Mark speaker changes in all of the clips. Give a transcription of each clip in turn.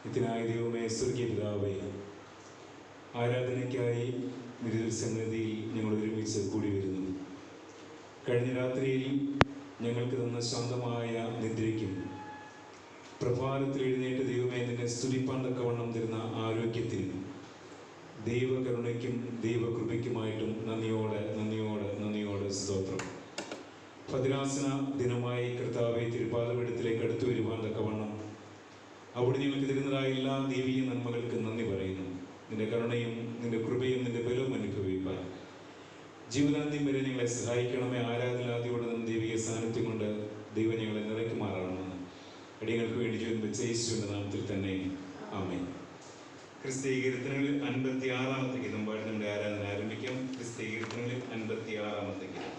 Speaker 1: നിത്യനായ ദൈവമേ, സ്വർഗീയ പിതാവേ, ആരാധനയ്ക്കായി സന്നിധിയിൽ ഞങ്ങൾ ഒരുമിച്ച് കൂടി വരുന്നു. കഴിഞ്ഞ രാത്രിയിൽ ഞങ്ങൾക്ക് തന്ന ശാന്തമായ നിദ്രയ്ക്കും പ്രഭാതത്തിൽ എഴുന്നേറ്റ് ദൈവമേ നിന്നെ സ്തുതിപ്പാൻ തക്കവണ്ണം തരുന്ന ആരോഗ്യത്തിനും ദൈവകരുണയ്ക്കും ദൈവകൃപയ്ക്കുമായിട്ടും നന്ദിയോടെ നന്ദിയോടെ നന്ദിയോടെ സ്തോത്രം. ഭദ്രാസന ദിനമായി കർത്താവെ തിരുപാദപീഠത്തിലേക്ക് അടുത്തു വരുവാൻ തക്കവണ്ണം അവിടെ ഞങ്ങൾക്ക് തരുന്നതായ എല്ലാ ദൈവീയ നന്മകൾക്ക് നന്ദി പറയുന്നു. നിന്റെ കരുണയും നിന്റെ കൃപയും നിന്റെ ബലവും അനുഭവിപ്പാൻ ജീവിതാന്ത്യം വരെ ഞങ്ങളെ സഹായിക്കണമേ. ആരാധനാദിയോടെ നിന്ന് ദൈവിക സാന്നിധ്യം കൊണ്ട് ദൈവം ഞങ്ങളെ നിറയ്ക്കുമാറാണെന്ന് അടിയങ്ങൾക്ക് വേണ്ടി ചോദിച്ച യേശുവിന്റെ നാമത്തിൽ തന്നെ ആമേൻ. ക്രിസ്തീയ കീർത്തനങ്ങളിൽ 56-ാമത്തെ ഗീതം പാടി നമ്മുടെ ആരാധന ആരംഭിക്കാം. ക്രിസ്തീയ കീർത്തനങ്ങളിൽ 56-ാമത്തെ ഗീതം.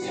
Speaker 2: Yeah.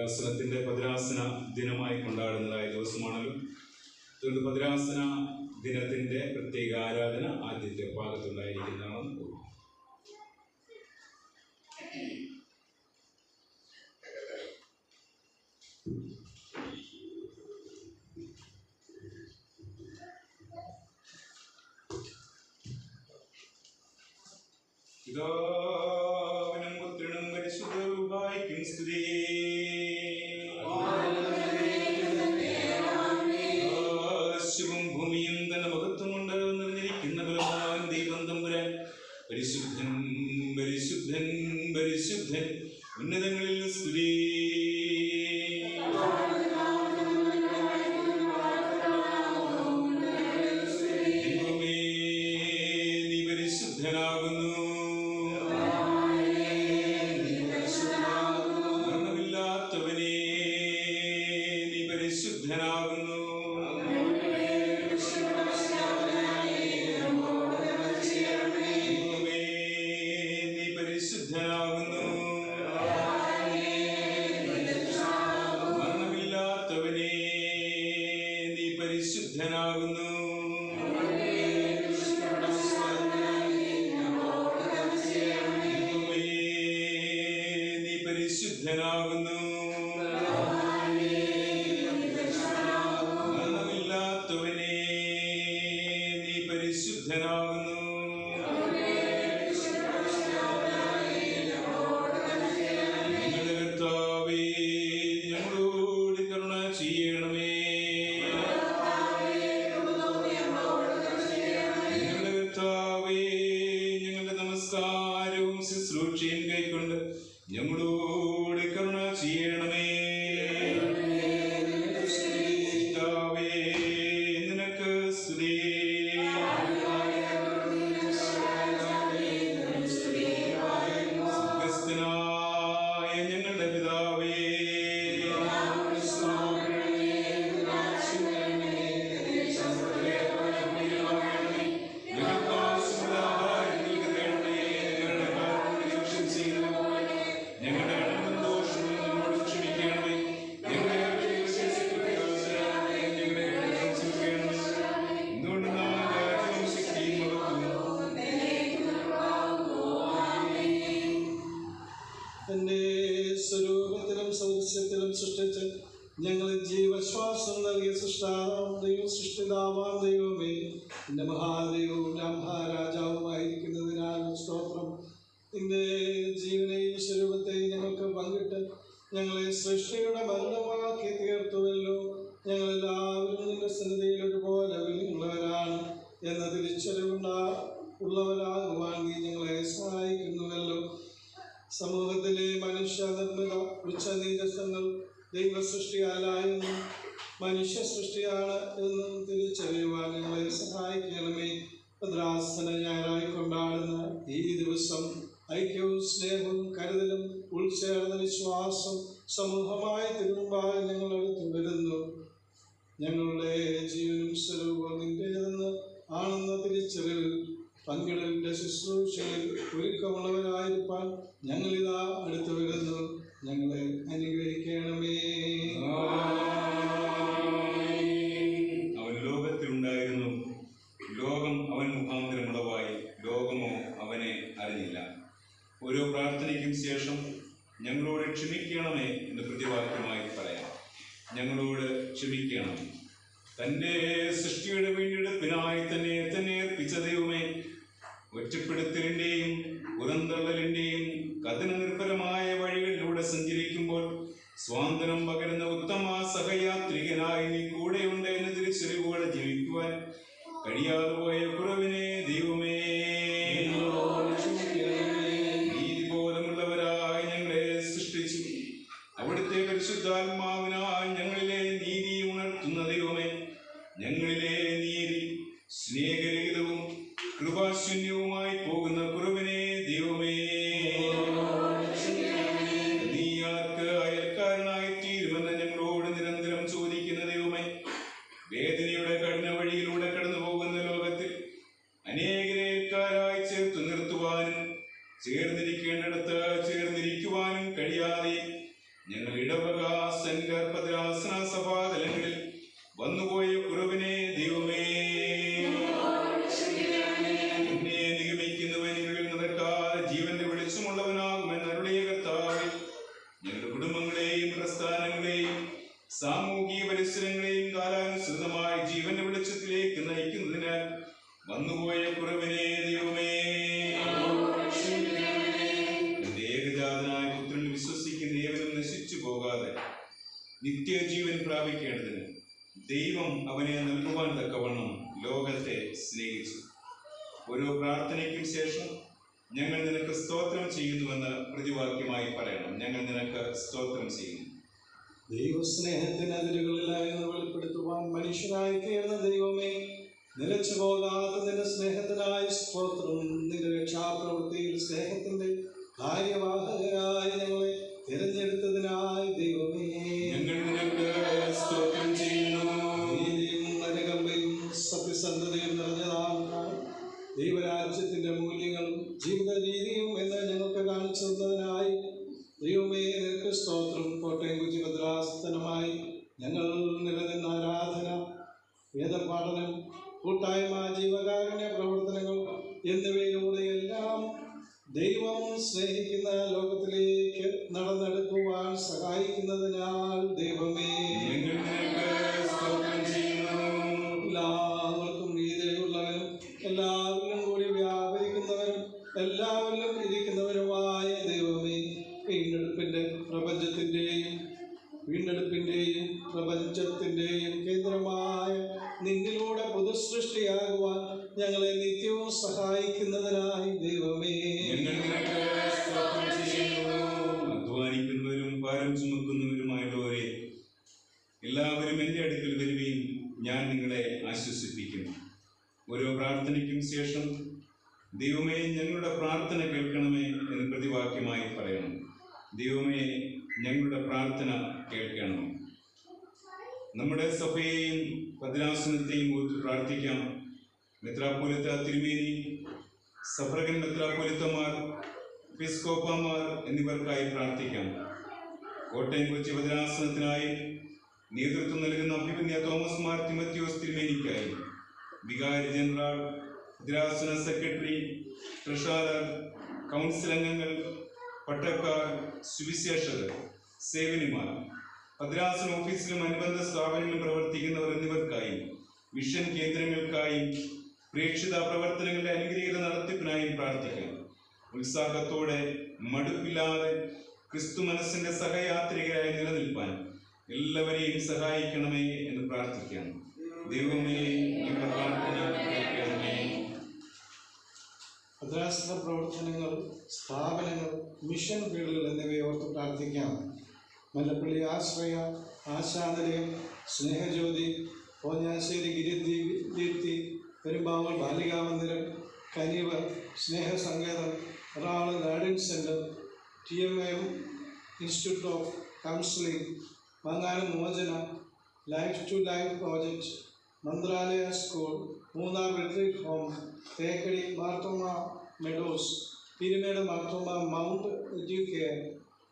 Speaker 1: ഭദ്രാസനത്തിൻ്റെ ഭദ്രാസന ദിനമായി കൊണ്ടാടുന്നതായ ദിവസമാണല്ലോ. അതുകൊണ്ട് ഭദ്രാസന ദിനത്തിൻ്റെ പ്രത്യേക ആരാധന ആദ്യത്തെ ഭാഗത്തുണ്ടായിരിക്കുന്നതാണെന്ന് തോന്നുന്നു. പിതാവിനും പുത്രനും പരിശുദ്ധ റൂഹായിക്കും സ്തുതി. ആകാശവും ഭൂമിയും തന്നെ മഹത്വം കൊണ്ട് നിറഞ്ഞിരിക്കുന്ന ബലവാൻ ദൈവം തമ്പുരാൻ പരിശുദ്ധൻ പരിശുദ്ധൻ പരിശുദ്ധൻ ഉന്നതങ്ങളിൽ സ്തുതി. ദൈവമേ നീ പരിശുദ്ധനാകുന്നു. മരണമില്ലാത്തവനേ നീ പരിശുദ്ധനാകുന്നു. ദൈവമേ നീ പരിശുദ്ധനാകുന്നു. മരണമില്ലാത്തവനേ നീ പരിശുദ്ധനാകുന്നു. ദൈവമേ നീ പരിശുദ്ധനാകുന്നു. മരണമില്ലാത്തവനേ നീ പരിശുദ്ധനാകുന്നു. ഞങ്ങളുടെ കർത്താവേ ഞങ്ങളോട് കരുണ ചെയ്യണമേ. ഞങ്ങളുടെ കർത്താവേ ഞങ്ങളുടെ നമസ്കാരവും ശുശ്രൂഷയും കൈക്കൊണ്ട് ഞങ്ങളോട് കരുണ ചെയ്യണമേ. കർത്താവേ നിനക്ക് സ്തുതി. സ്വർഗ്ഗസ്ഥനായ ഞങ്ങളുടെ പിതാവേ ഞങ്ങളുടെ അടങ്ങും ദോഷവും ഞങ്ങളോട് ക്ഷമിക്കണമേ. ഞങ്ങളെ എന്തുകൊണ്ട് നാം രാജ്യവും ശക്തിയും മഹത്വവും
Speaker 2: തന്റെ സ്വരൂപത്തിലും സദൃശ്യത്തിലും സൃഷ്ടിച്ച് ഞങ്ങളിൽ ജീവശ്വാസം നൽകിയ സൃഷ്ടിതാവാം ദൈവമേ, എൻ്റെ മഹാദൈവവും മഹാരാജാവുമായിരിക്കുന്നതിനാൽ സ്തോത്രം. നിന്റെ ജീവനെയും സ്വരൂപത്തെയും ഞങ്ങൾക്ക് പങ്കിട്ട് ഞങ്ങളെ സൃഷ്ടിയുടെ ബന്ധമാക്കി തീർത്തുവല്ലോ. ഞങ്ങളെല്ലാവരും നിന്റെ സന്നിധിയിൽ ഒരുപോലെ വിലയുള്ളവരാണ് എന്ന തിരിച്ചറിവുള്ളവരാകുവാൻ നീ ഞങ്ങളെ സഹായിക്കുന്നുവല്ലോ. സമൂഹത്തിലെ മനുഷ്യ നിർമ്മിത ഉച്ചനീചത്വങ്ങൾ ദൈവ സൃഷ്ടിയാലായെന്നും മനുഷ്യ സൃഷ്ടിയാണ് എന്നും തിരിച്ചറിയുവാൻ ഞങ്ങളെ സഹായിക്കണമേ. ഭദ്രാസന ഞായറായി കൊണ്ടാടുന്ന ഈ ദിവസം ഐക്യവും സ്നേഹവും കരുതലും ഉൾച്ചേർന്ന വിശ്വാസം സമൂഹമായി തിരുമുമ്പായി ഞങ്ങളടുത്ത് വരുന്നു. ഞങ്ങളുടെ ജീവനും സ്വരൂപവും നിന്റേതെന്ന് ആണെന്ന തിരിച്ചറിവിൽ പങ്കിടലിൻ്റെ ശുശ്രൂഷയിൽ ഒരുക്കമുള്ളവരായിരിക്കാൻ ഞങ്ങളിതാ അടുത്തു വരുന്നു. ഞങ്ങളെ അനുഗ്രഹിക്കണമേ.
Speaker 1: അവൻ ലോകത്തിലുണ്ടായിരുന്നു, ലോകം അവൻ മുഖാന്തരം ഉളവായി, ലോകമോ അവനെ അറിഞ്ഞില്ല. ഓരോ പ്രാർത്ഥനയ്ക്കും ശേഷം ഞങ്ങളോട് ക്ഷമിക്കണമേ എന്ന് കൃത്യവാക്യമായി പറയാം. ഞങ്ങളോട് ക്ഷമിക്കണം. തൻ്റെ സൃഷ്ടിയുടെ വീണ്ടെടുപ്പിനായി തന്നെ അർപ്പിച്ച ദൈവമേ, ഒറ്റപ്പെടുത്തലിൻ്റെയും പുറന്തള്ളലിൻ്റെയും കഥന നിർഭരമായ വഴികളിലൂടെ സഞ്ചരിക്കുമ്പോൾ സ്വാതന്ത്ര്യം പകരുന്ന ഉത്തമ സഹയാത്രികനായി നീ കൂടെയുണ്ട് എന്ന് തിരിച്ചറിവോടെ ജീവിക്കുവാൻ കഴിയാതെ പോയ കുറവിനെ ദൈവമേ നീതിബോധമുള്ളവരായി ഞങ്ങളെ സൃഷ്ടിച്ചു. അവിടുത്തെ പരിശുദ്ധാത്മാവിനാൽ ഞങ്ങളിലെ നീതി ഉണർത്തുന്ന ദൈവമേ, ഞങ്ങളിലെ നീതി സ്നേഹരഹിതവും കൃപാശൂന്യവുമായി പോകുന്ന കുറവിനെ ദൈവമേ നീ ആർക്ക് അയൽക്കാരനായി തീരുമെന്ന് ഞങ്ങളോട് നിരന്തരം ചോദിക്കുന്ന ദൈവമേ, വേദനയുടെ കഠിന വഴിയിലൂടെ കടന്നു പോകുന്ന ലോകത്തെ
Speaker 3: കർത്താവേ കർത്താവേ, ഞങ്ങളുടെ കുടുംബങ്ങളെയും പ്രസ്ഥാനങ്ങളെയും സാമൂഹിക പരിസരങ്ങളെയും കാലാനുസൃതമായ ജീവന്റെ വെളിച്ചത്തിലേക്ക് നയിക്കുന്നതിനാൽ വന്നുപോയ കുറവിനെ ദൈവമേ എന്റെ ഏകജാതനായ പുത്രനിൽ വിശ്വസിക്കുന്ന ഏവരും നശിച്ചു പോകാതെ നിത്യജീവൻ പ്രാപിക്കേണ്ടതിന് ദൈവം അവനെ നൽകുവാൻ തക്കവണ്ണം ലോകത്തെ സ്നേഹിച്ചു. ഓരോ പ്രാർത്ഥനയ്ക്കും ശേഷം ഞങ്ങൾ നിനക്ക് സ്തോത്രം ചെയ്യുന്നുവെന്ന് പ്രതിവാക്യമായി പറയണം. ഞങ്ങൾ നിനക്ക് സ്തോത്രം ചെയ്യുന്നു.
Speaker 2: ദൈവസ്നേഹത്തിന് അതിരുകളിലായെന്ന് വെളിപ്പെടുത്തുവാൻ മനുഷ്യനായി തീർന്ന ദൈവമേ, നിലച്ചു പോകാത്ത നിന്റെ സ്നേഹത്തിനായി സ്തോത്രം. നിന്റെ രക്ഷാപ്രവൃത്തിയിൽ സ്നേഹത്തിന്റെ കാര്യവാഹകരായി ഞങ്ങളെ തിരഞ്ഞെടുത്തതിനായി ദൈവമേ
Speaker 3: ഞങ്ങൾ നിനക്ക് സ്തോത്രം ചെയ്യുന്നു.
Speaker 2: നീതിയും നരകമ്പയും സത്യസന്ധതയും നിറഞ്ഞതാണ് ദൈവരാജ്യത്തിന്റെ മൂല്യങ്ങളും ജീവിത രീതിയും എന്ന് ഞങ്ങൾക്ക് കാണിച്ചു തന്നതിനായി ദൈവമേ നിനക്ക് സ്തോത്രം. കോട്ടയം കുറ്റി ഭദ്രാസനമായി ഞങ്ങൾ നിലനിന്ന ആരാധന, വേദപാഠനം, കൂട്ടായ്മ, ജീവകാരുണ്യ പ്രവർത്തനങ്ങൾ എന്നിവയിലൂടെയെല്ലാം ദൈവം സ്നേഹിക്കുന്ന ലോകത്തിലേക്ക് നടന്നെടുക്കുവാൻ സഹായിക്കുന്നതിനാൽ ദൈവമേ എല്ലാവർക്കും നീതിയുള്ളവനും എല്ലാവരിലും കൂടി വ്യാപരിക്കുന്നവരും എല്ലാവരിലും ഇരിക്കുന്നവരുമായ ദൈവമേ, വീണ്ടെടുപ്പിന്റെയും പ്രപഞ്ചത്തിന്റെയും കേന്ദ്രമായ നിന്നിലൂടെ പുതുസൃഷ്ടിയാകുവാൻ ഞങ്ങളെ നിത്യവും സഹായിക്കുന്നതിനായി ദൈവമേ
Speaker 3: അധ്വാനിക്കുന്നവരും ഭാരം ചുമക്കുന്നവരുമായുള്ളവരെ എല്ലാവരും എൻ്റെ അടുക്കൽ വരുകയും ഞാൻ നിങ്ങളെ ആശ്വസിപ്പിക്കും. ഓരോ പ്രാർത്ഥനയ്ക്കും ശേഷം ദൈവമേ ഞങ്ങളുടെ പ്രാർത്ഥന കേൾക്കണമേ എന്ന് പ്രതിവാക്യമായി പറയണം. ദൈവമേ ഞങ്ങളുടെ പ്രാർത്ഥന കേൾക്കണം. നമ്മുടെ സഭയെയും ഭദ്രാസനത്തെയും ഓർത്ത് പ്രാർത്ഥിക്കാം. മെത്രാപ്പൊലീത്ത തിരുമേനി, സഫ്രഗൻ മെത്രാപ്പൊലീത്തമാർ, എപ്പിസ്കോപ്പമാർ എന്നിവർക്കായി പ്രാർത്ഥിക്കാം. കോട്ടയം കൊച്ചി ഭദ്രാസനത്തിനായി നേതൃത്വം നൽകുന്ന അഭിമന്യ തോമസ് മാർ തിമത്യോസ് തിരുമേനിക്കായി, വികാരി ജനറൽ, ഭദ്രാസന സെക്രട്ടറി, ട്രഷറർ, കൗൺസിൽ അംഗങ്ങൾ, പട്ടക്കാർ, സുവിശേഷകർ, സേവനിമാർ, ഭദ്രാസന ഓഫീസിലും അനുബന്ധ സ്ഥാപനങ്ങളിലും പ്രവർത്തിക്കുന്നവർ എന്നിവർക്കായും, മിഷൻ കേന്ദ്രങ്ങൾക്കായും പ്രേക്ഷിത പ്രവർത്തനങ്ങളുടെ അനുഗ്രഹീത നടത്തിപ്പിനായും പ്രാർത്ഥിക്കാം. ഉത്സാഹത്തോടെ മടുപ്പില്ലാതെ ക്രിസ്തു മനസ്സിന്റെ സഹയാത്രികരായി നിലനിൽപ്പാൻ എല്ലാവരെയും സഹായിക്കണമേ എന്ന് പ്രാർത്ഥിക്കാം. ദൈവമേ ഞങ്ങളുടെ പ്രാർത്ഥന കേൾക്കണമേ.
Speaker 2: ഭദ്രാസന പ്രവർത്തനങ്ങൾ, സ്ഥാപനങ്ങൾ, മിഷൻ ഫീൽഡുകൾ എന്നിവയെ ഓർത്ത് പ്രാർത്ഥിക്കാം. മല്ലപ്പള്ളി ആശ്രയ, ആശാനിലയം, Snehajyothi, Ponjassery ഗിരിദീപ്തി, Perumbavoor Balikamandiram, Kanivu, Snehasanketham, Ernakulam garden centre, TMM institute of counselling, മങ്ങാനം Mochana, life to life project, Manthralaya school, Munnar retreat home, Thekkady Marthoma meadows, Peermade Marthoma mount Educare,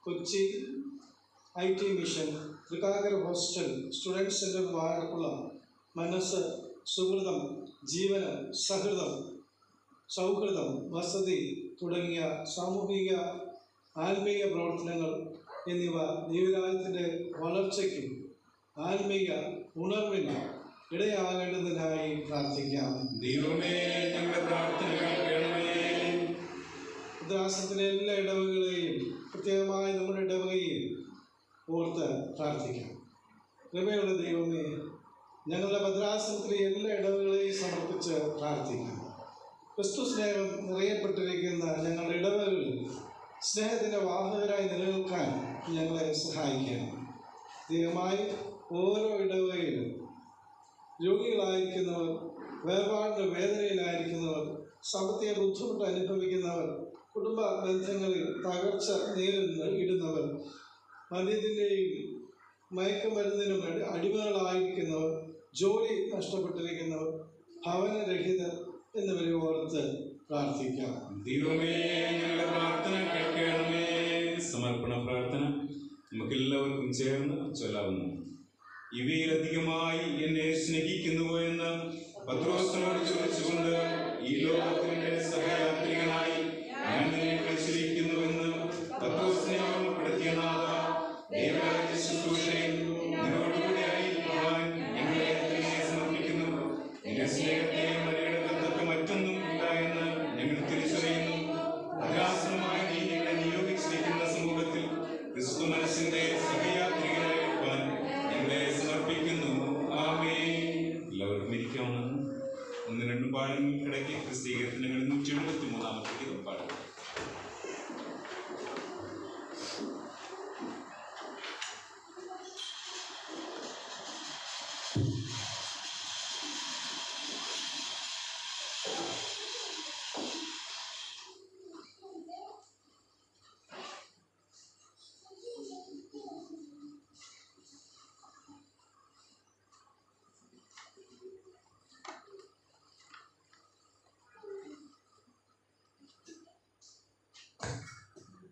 Speaker 2: Kochi IT mission, Thrikkakara hostel, student centre Vazhakulam, Manassu, Suhrutham, ജീവനം, സഹൃദം, സൗഹൃദം, വസതി തുടങ്ങിയ സാമൂഹിക ആത്മീയ പ്രവർത്തനങ്ങൾ എന്നിവ ദൈവരാജ്യത്തിൻ്റെ വളർച്ചയ്ക്കും ആത്മീയ ഉണർവിന് ഇടയാകേണ്ടതിനായി പ്രാർത്ഥിക്കാം.
Speaker 3: ദൈവമേ ഞങ്ങളുടെ പ്രാർത്ഥന കേൾക്കണമേ.
Speaker 2: ഭദ്രാസനത്തിലെ എല്ലാ ഇടവകളെയും പ്രത്യേകമായി നമ്മുടെ ഇടവകയും ഓർത്ത് പ്രാർത്ഥിക്കാം. കൃപയുള്ള ദൈവമേ, ഞങ്ങളുടെ ഭദ്രാസനത്തിലെ എല്ലാ ഇടവകളെയും സമർപ്പിച്ച് പ്രാർത്ഥിക്കാം. ക്രിസ്തു സ്നേഹം നിറയപ്പെട്ടിരിക്കുന്ന ഞങ്ങളുടെ ഇടവകളിൽ സ്നേഹത്തിൻ്റെ വാഹകരായി നിലനിൽക്കാൻ ഞങ്ങളെ സഹായിക്കണം. ദൈവമായി ഓരോ ഇടവകയിലും രോഗികളായിരിക്കുന്നവർ, വേർപാടിൻ്റെ വേദനയിലായിരിക്കുന്നവർ, സാമ്പത്തിക ബുദ്ധിമുട്ട് അനുഭവിക്കുന്നവർ, കുടുംബ ബന്ധങ്ങളിൽ തകർച്ച നേരിടുന്നവർ, മദ്യത്തിൻ്റെയും മയക്കുമരുന്നിനും അടിമകളായിരിക്കുന്നവർ, ജോലി നഷ്ടപ്പെട്ടിരിക്കുന്നവർ, ഭവനരഹിതർ എന്നിവരെ ഓർത്ത് പ്രാർത്ഥിക്കാം.
Speaker 3: ദൈവമേ ഞങ്ങളുടെ പ്രാർത്ഥന കേൾക്കണമേ. സമർപ്പണ പ്രാർത്ഥന നമുക്കെല്ലാവർക്കും ചേർന്ന് ചൊല്ലാവുന്നു. ഇവയിലധികമായി എന്നെ സ്നേഹിക്കുന്നുവോ എന്ന് പത്രോസിനോട് ചോദിച്ചുകൊണ്ട്, ഈ ലോകത്തിന്റെ സഹയാത്രികനായി ഞാൻ നിന്നെ വിളിച്ചിരിക്കുന്നുവെന്ന് പത്രോസ്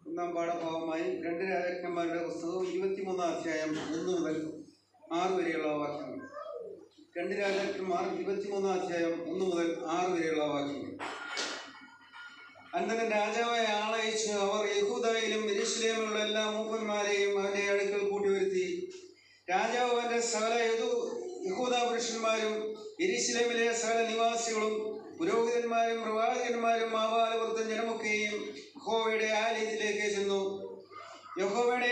Speaker 4: ഒന്നാം പാഠഭാഗമായി 2 രാജാക്കന്മാരുടെ പുസ്തകവും 23 അധ്യായം 1 മുതൽ 6 വരെയുള്ള വാക്യങ്ങൾ. 2 രാജാക്കന്മാർ 23 അധ്യായം 1 മുതൽ 6 വരെയുള്ള വാക്യങ്ങൾ. അനന്തരം രാജാവായ ആളയച്ച് അവർ യഹൂദയിലും യെരൂശലേമിലുള്ള എല്ലാ മൂപ്പന്മാരെയും അവന്റെ അടുക്കൽ കൂട്ടിവരുത്തി. രാജാവ് അവന്റെ സകല യഹൂദ പുരുഷന്മാരും യെരൂശലേമിലെ സകല നിവാസികളും പുരോഹിതന്മാരും പ്രവാചകന്മാരും ആബാലവൃദ്ധം ജനമൊക്കെയും യഹോവയുടെ ആലയത്തിലേക്ക് ചെന്നു. യഹോവയുടെ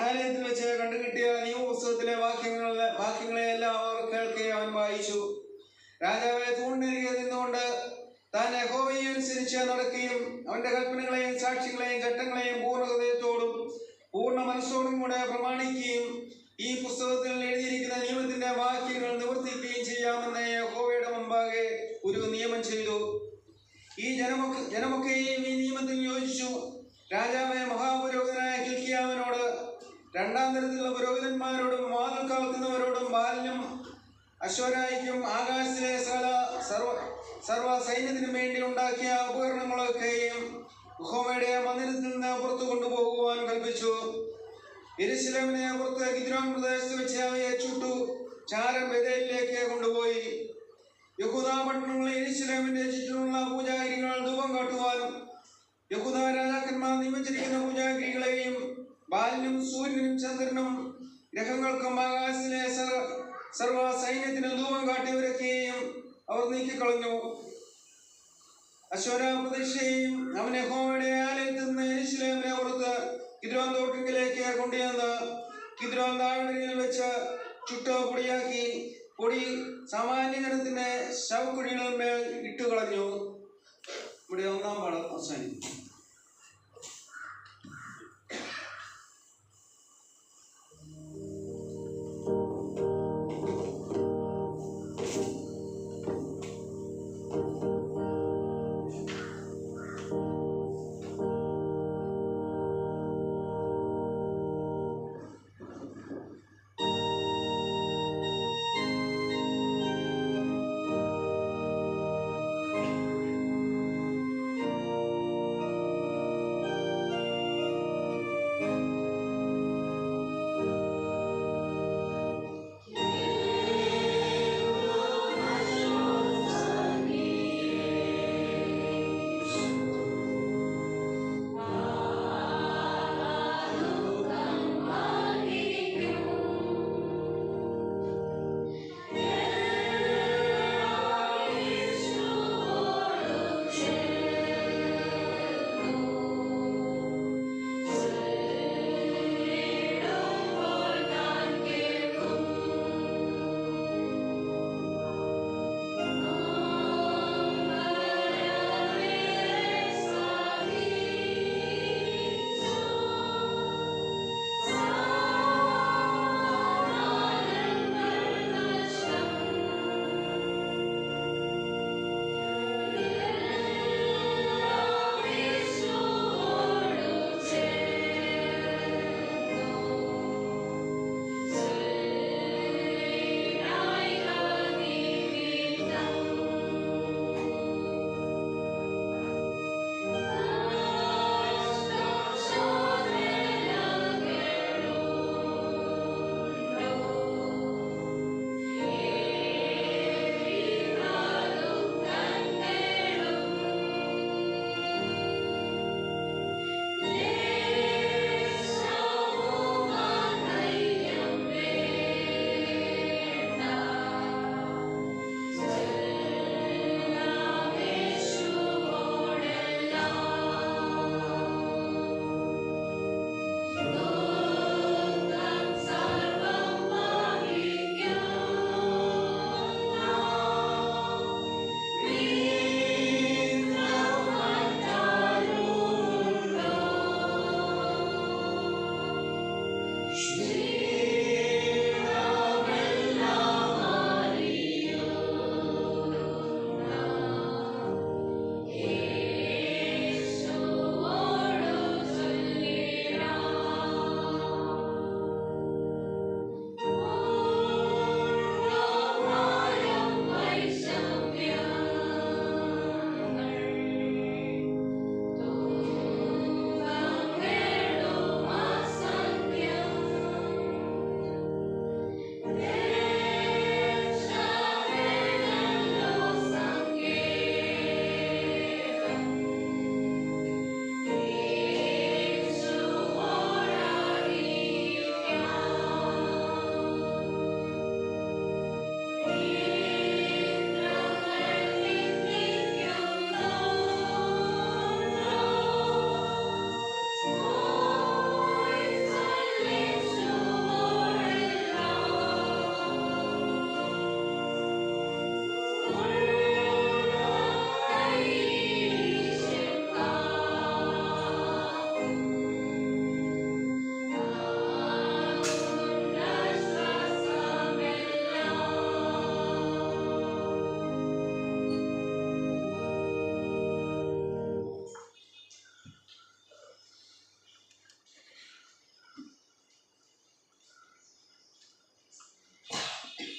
Speaker 4: ആലയത്തിൽ വെച്ച് കണ്ടുകിട്ടിയ നിയമപുസ്തകത്തിലെ വാക്യങ്ങളെയെല്ലാം അവർ കേൾക്കെ അവൻ വായിച്ചു. രാജാവെ തൂണിനരികെ നിന്നുകൊണ്ട് താൻ യഹോവയെ അനുസരിച്ച് നടക്കുകയും അവന്റെ കൽപ്പനകളെയും സാക്ഷ്യങ്ങളെയും ചട്ടങ്ങളെയും പൂർണ്ണ ഹൃദയത്തോടും പൂർണ്ണ മനസ്സോടും കൂടെ പ്രമാണിക്കുകയും ഈ പുസ്തകത്തിൽ എഴുതിയിരിക്കുന്ന നിയമത്തിന്റെ വാക്യങ്ങൾ നിവർത്തിക്കുകയും ചെയ്യാമെന്ന് യഹോവയുടെ മുമ്പാകെ ഒരു നിയമം ചെയ്തു. ഈ ജനമൊക്കെയും ഈ നിയമത്തിൽ യോജിച്ചു. രാജാവെ മഹാപുരോഹിതനായ ഹില്ക്കീയാവിനോട് 2ാം തരത്തിലുള്ള പുരോഹിതന്മാരോടും വാതിൽ കാക്കുന്നവരോടും ബാലിനും അശ്വരായിക്കും ആകാശത്തിലെ സർവ സൈന്യത്തിനും വേണ്ടി ഉണ്ടാക്കിയ ഉപകരണങ്ങളൊക്കെയും യഹോവയുടെ മന്ദിരത്തിൽ നിന്ന് പുറത്തു കൊണ്ടുപോകുവാൻ കൽപ്പിച്ചു. യെരൂശലേമിനെ പുറത്ത് കിദ്രോൻ പ്രദേശത്ത് വെച്ച് അവയെ ചുട്ടു ചാരം ബേഥേലിലേക്ക് കൊണ്ടുപോയി. യഹൂദ പട്ടണങ്ങളിൽ യെരൂശലേമിന്റെ ചുറ്റിലുള്ള പൂജാഗിരികൾ ധൂപം കാട്ടുവാനും യഹൂദ രാജാക്കന്മാർ നിയമിച്ചിരിക്കുന്ന പൂജാഗിരികളെയും ബാലിനും സൂര്യനും ചന്ദ്രനും ഗ്രഹങ്ങൾക്കും ആകാശത്തിലെ സർവ സൈന്യത്തിന് ധൂപം കാട്ടിവരക്കുകയും അവർ നീക്കിക്കളഞ്ഞു. അശ്വര പ്രതിഷ്ഠയും അവൻ യഹോവയുടെ ആലയത്തിൽ നിന്ന് യെരൂശലേമിനെ പുറത്ത് കിദ്രോൻ തോട്ടിലേക്ക് കൊണ്ടുവന്ന് കിദ്രോൻ താഴ്വരയിൽ വെച്ച് ചുട്ട് പൊടിയാക്കി പൊടി സാമാന്യജനത്തിന്റെ ശവക്കുഴികളിന്മേൽ ഇട്ടുകളഞ്ഞു. ഇവിടെ 1-ാം പാഠം അവസാനിക്കും.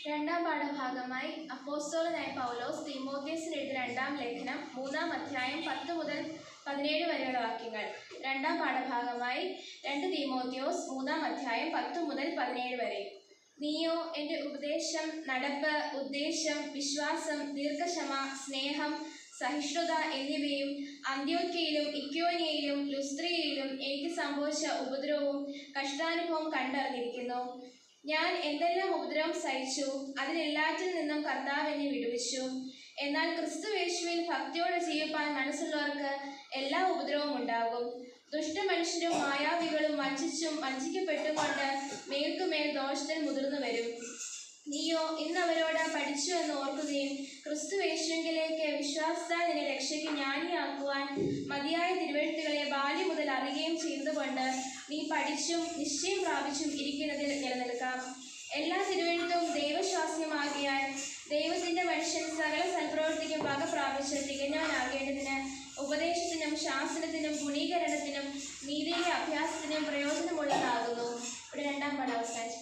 Speaker 5: രണ്ടാം പാഠഭാഗമായി അപ്പോസ്തലനായ പൗലോസ് തീമോഥെയോസിന് എഴുതിയ രണ്ടാം ലേഖനം 3-ാം അധ്യായം 10 മുതൽ 17 വരെയുള്ള വാക്യങ്ങൾ. രണ്ടാം പാഠഭാഗമായി 2 തീമോഥെയോസ് 3-ാം അധ്യായം 10 മുതൽ 17 വരെ. നീയോ എൻ്റെ ഉപദേശം, നടപ്പ്, ഉദ്ദേശം, വിശ്വാസം, ദീർഘക്ഷമ, സ്നേഹം, സഹിഷ്ണുത എന്നിവയും അന്ത്യോക്യയിലും ഇക്കോന്യയിലും ലുസ്ത്രയിലും എനിക്ക് സംഭവിച്ച ഉപദ്രവവും കഷ്ടാനുഭവം കണ്ടറിഞ്ഞിരിക്കുന്നു. ഞാൻ എന്തെല്ലാം ഉപദ്രവം സഹിച്ചു, അതിലെല്ലാറ്റിൽ നിന്നും കർത്താവ് എന്നെ വിടുവിച്ചു. എന്നാൽ ക്രിസ്തുയേശുവിൽ ഭക്തിയോടെ ജീവിപ്പാൻ മനസ്സുള്ളവർക്ക് എല്ലാ ഉപദ്രവവും ഉണ്ടാകും. ദുഷ്ടമനുഷ്യരും മായാവികളും വഞ്ചിക്കപ്പെട്ടും കൊണ്ട് മേൽക്കുമേൽ ദോഷത്തിൽ മുതിർന്നു വരും. നീയോ ഇന്ന് അവരോട് പഠിച്ചു എന്ന് ഓർക്കുകയും ക്രിസ്തുയേശുവിലേക്ക് വിശ്വാസത്താൽ നിന്നെ രക്ഷയ്ക്ക് ജ്ഞാനിയാക്കുവാൻ മതിയായ തിരുവെഴുത്തുകളെ ബാല്യം മുതൽ അറിയുകയും ചെയ്തുകൊണ്ട് നീ പഠിച്ചും നിശ്ചയം പ്രാപിച്ചും ഇരിക്കുന്നതിൽ നിലനിൽക്കാം. എല്ലാ തിരുവെഴുത്തും ദൈവശ്വാസ്യമാകിയാൽ ദൈവത്തിൻ്റെ മനുഷ്യൻ സകല സൽപ്രവൃത്തിക്കും വക പ്രാപിച്ച് തികഞ്ഞവനാകേണ്ടതിന് ഉപദേശത്തിനും ശാസനത്തിനും ഗുണീകരണത്തിനും നീതിയിലെ അഭ്യാസത്തിനും പ്രയോജനമുള്ളതാകുന്നു. ഇവിടെ രണ്ടാം പാഠം അവസാനിച്ചു.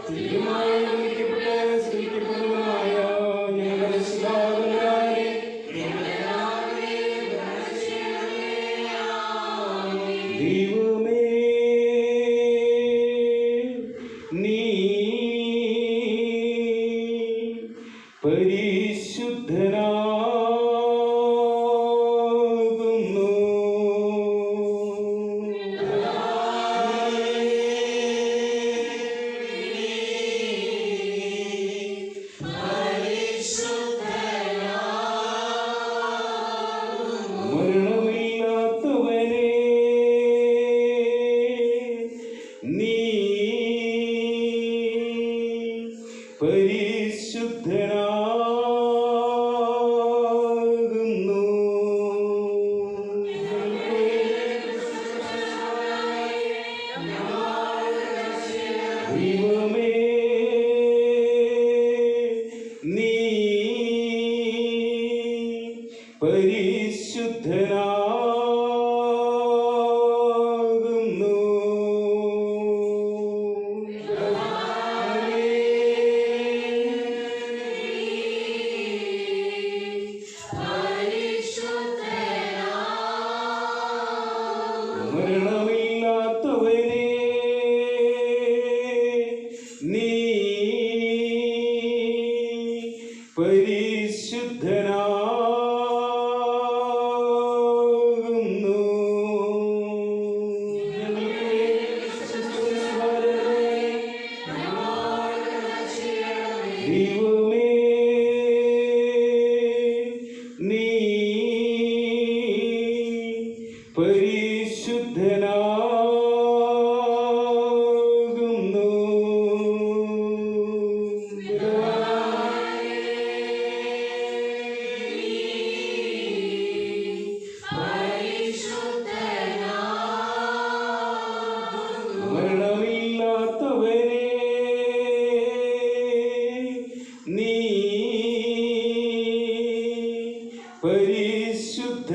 Speaker 3: തുല്യമായി സ്നേഹിക്കപ്പെടുന്നവനായ ഞങ്ങളുടെ രക്ഷിതാവായ പരിശുദ്ധനാകുന്നു. മരണമില്ലാത്തവനെ നീ പരിശുദ്ധനാകുന്നു. ദൈവമേ നീ പരിശുദ്ധനാകുന്നു. മരണമില്ലാത്തവനെ നീ പരിശുദ്ധനാകുന്നു. ദൈവമേ നീ പരിശുദ്ധനാകുന്നു. മരണമില്ലാത്തവനെ നീ പരിശുദ്ധനാകുന്നു.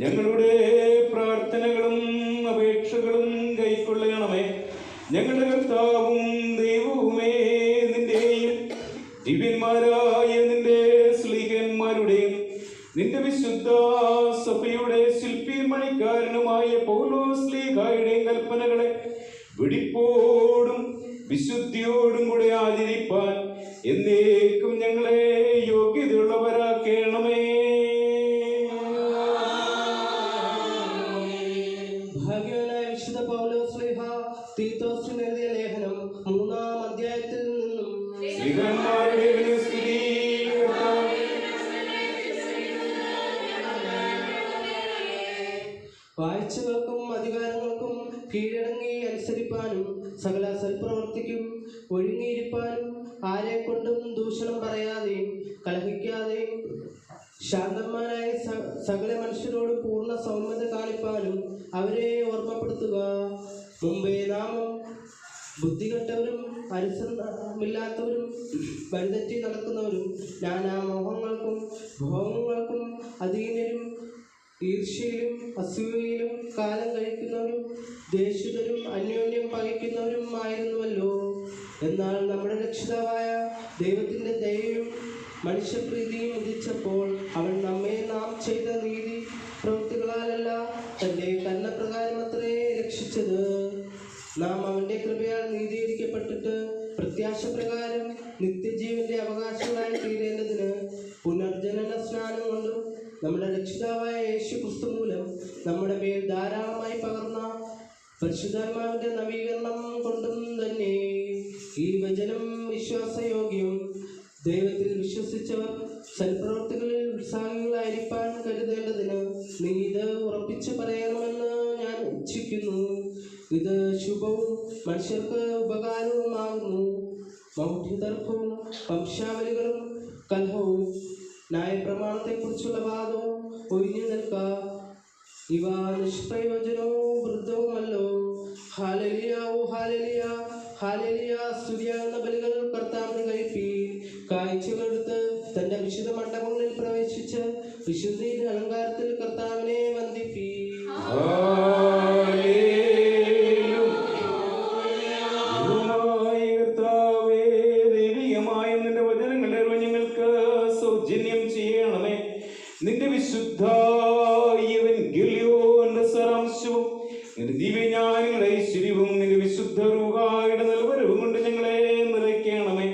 Speaker 3: ഞങ്ങളുടെ പ്രാർത്ഥനകളും അപേക്ഷകളും കൈക്കൊള്ളണമേ. ഞങ്ങളുടെ കർത്താവും ദൈവവുമേ, നിന്റെയും ദിവ്യന്മാരായ നിന്റെ സ്ലീഹന്മാരുടെയും നിന്റെ വിശുദ്ധ സഭയുടെ ശില്പിയും മണിക്കാരനുമായ പൗലോസ് ശ്ലീഹായുടെയും കൽപ്പനകളെ വെടിപ്പോടും വിശുദ്ധിയോടും കൂടെ ആചരിപ്പാൻ എന്നേക്കും ഞങ്ങളെ യോഗ്യതയുള്ളവരാക്കേണമേ.
Speaker 6: ഭാഗ്യവാനായ വിശുദ്ധ പൗലോസ് ശ്ലീഹ തീത്തോസിന് എഴുതിയ ലേഖനം 3-ാം അധ്യായത്തിൽ നിന്നും
Speaker 3: ശ്രീകന്മാരുടെ സ്തുതി കർത്താവേ.
Speaker 6: വാഴ്ചകൾക്കും അധികാരങ്ങൾക്കും കീഴടങ്ങി അനുസരിപ്പാനും സകല സൽപ്രവർത്തിക്കും ഒഴുങ്ങിയിരിപ്പാനും ആരെ കൊണ്ടും ദൂഷണം പറയാതെയും കലഹിക്കാതെയും ശാന്തന്മാരായ സകല മനുഷ്യരോട് പൂർണ്ണ സൗമ്യത കാണിപ്പാനും അവരെ ഓർമ്മപ്പെടുത്തുക. മുമ്പേ നാമം ബുദ്ധികെട്ടവരും അനുസരണമില്ലാത്തവരും വഴിതെറ്റി നടക്കുന്നവരും നാനാമോഹങ്ങൾക്കും ഭോഗങ്ങൾക്കും അധീനരും ഈർഷ്യയിലും അസൂയയിലും കാലം കഴിക്കുന്നവരും ദേഷ്യതരും അന്യോന്യം പകയ്ക്കുന്നവരും ആയിരുന്നുവല്ലോ. എന്നാൽ നമ്മുടെ രക്ഷിതാവായ ദൈവത്തിൻ്റെ ദയയും മനുഷ്യപ്രീതിയും ഉദിച്ചപ്പോൾ അവൻ നമ്മെ നാം ചെയ്ത നീതി പ്രവൃത്തികളാലല്ല തൻ്റെ കരുണപ്രകാരമത്രേ രക്ഷിച്ചത്. നാം അവൻ്റെ കൃപയാൽ നീതീകരിക്കപ്പെട്ടിട്ട് പ്രത്യാശപ്രകാരം നിത്യജീവന്റെ അവകാശങ്ങളായി തീരേണ്ടതിന് പുനർജനന സ്നാനം കൊണ്ടും നമ്മുടെ രക്ഷിതാവായ യേശു ക്രിസ്തു മൂലം നമ്മുടെ മേൽ ധാരാളമായി പകർന്ന പരിശുദ്ധാത്മാവിന്റെ നവീകരണം കൊണ്ടും തന്നെ. ഈ വചനം വിശ്വാസയോഗ്യം. ദൈവത്തിൽ വിശ്വസിച്ചവർ സൽപ്രവർത്തികളിൽ ഉത്സാഹികളായിരിക്കാൻ കരുതേണ്ടതിന് നീ ഇത് ഉറപ്പിച്ചു പറയണമെന്ന് ഞാൻ ഇച്ഛിക്കുന്നു. ഇത് ശുഭവും മനുഷ്യർക്ക് ഉപകാരവുമാകുന്നു. മൗഢ്യതർക്കവും വംശാവലികളും കലഹവും ന്യായപ്രമാണത്തെക്കുറിച്ചുള്ള വാദവും ഒഴിഞ്ഞു നിൽക്ക. ഇവ നിഷ്പ്രയോജനവും വൃദ്ധവുമല്ലോ. ഹാലലിയ, ഓ ഹാലലിയ, ഹാലലിയ. സ്തുതിയാകുന്ന ബലികൾ കർത്താവിന് കഴിപ്പി. കാഴ്ചകളെടുത്ത് തന്റെ വിശുദ്ധ മണ്ഡപങ്ങളിൽ പ്രവേശിച്ച് വിശുദ്ധിയുടെ അലങ്കാരത്തിൽ കർത്താവിനെ വന്ദിപ്പി.
Speaker 3: കർത്താവേ, ദൈവികമായ നിന്റെ വചനങ്ങളുടെ ഞങ്ങൾക്ക് സൗജന്യം ചെയ്യണമേ. നിന്റെ വിശുദ്ധ എവൻഗേലിയോന്റെ സാരാംശവും നിന്റെ ദിവ്യജ്ഞാനങ്ങളുടെ ഐശ്വര്യവും നിന്റെ വിശുദ്ധ റൂഹായുടെ നൽവരവും കൊണ്ട് ഞങ്ങളെ നിറയ്ക്കണമേ.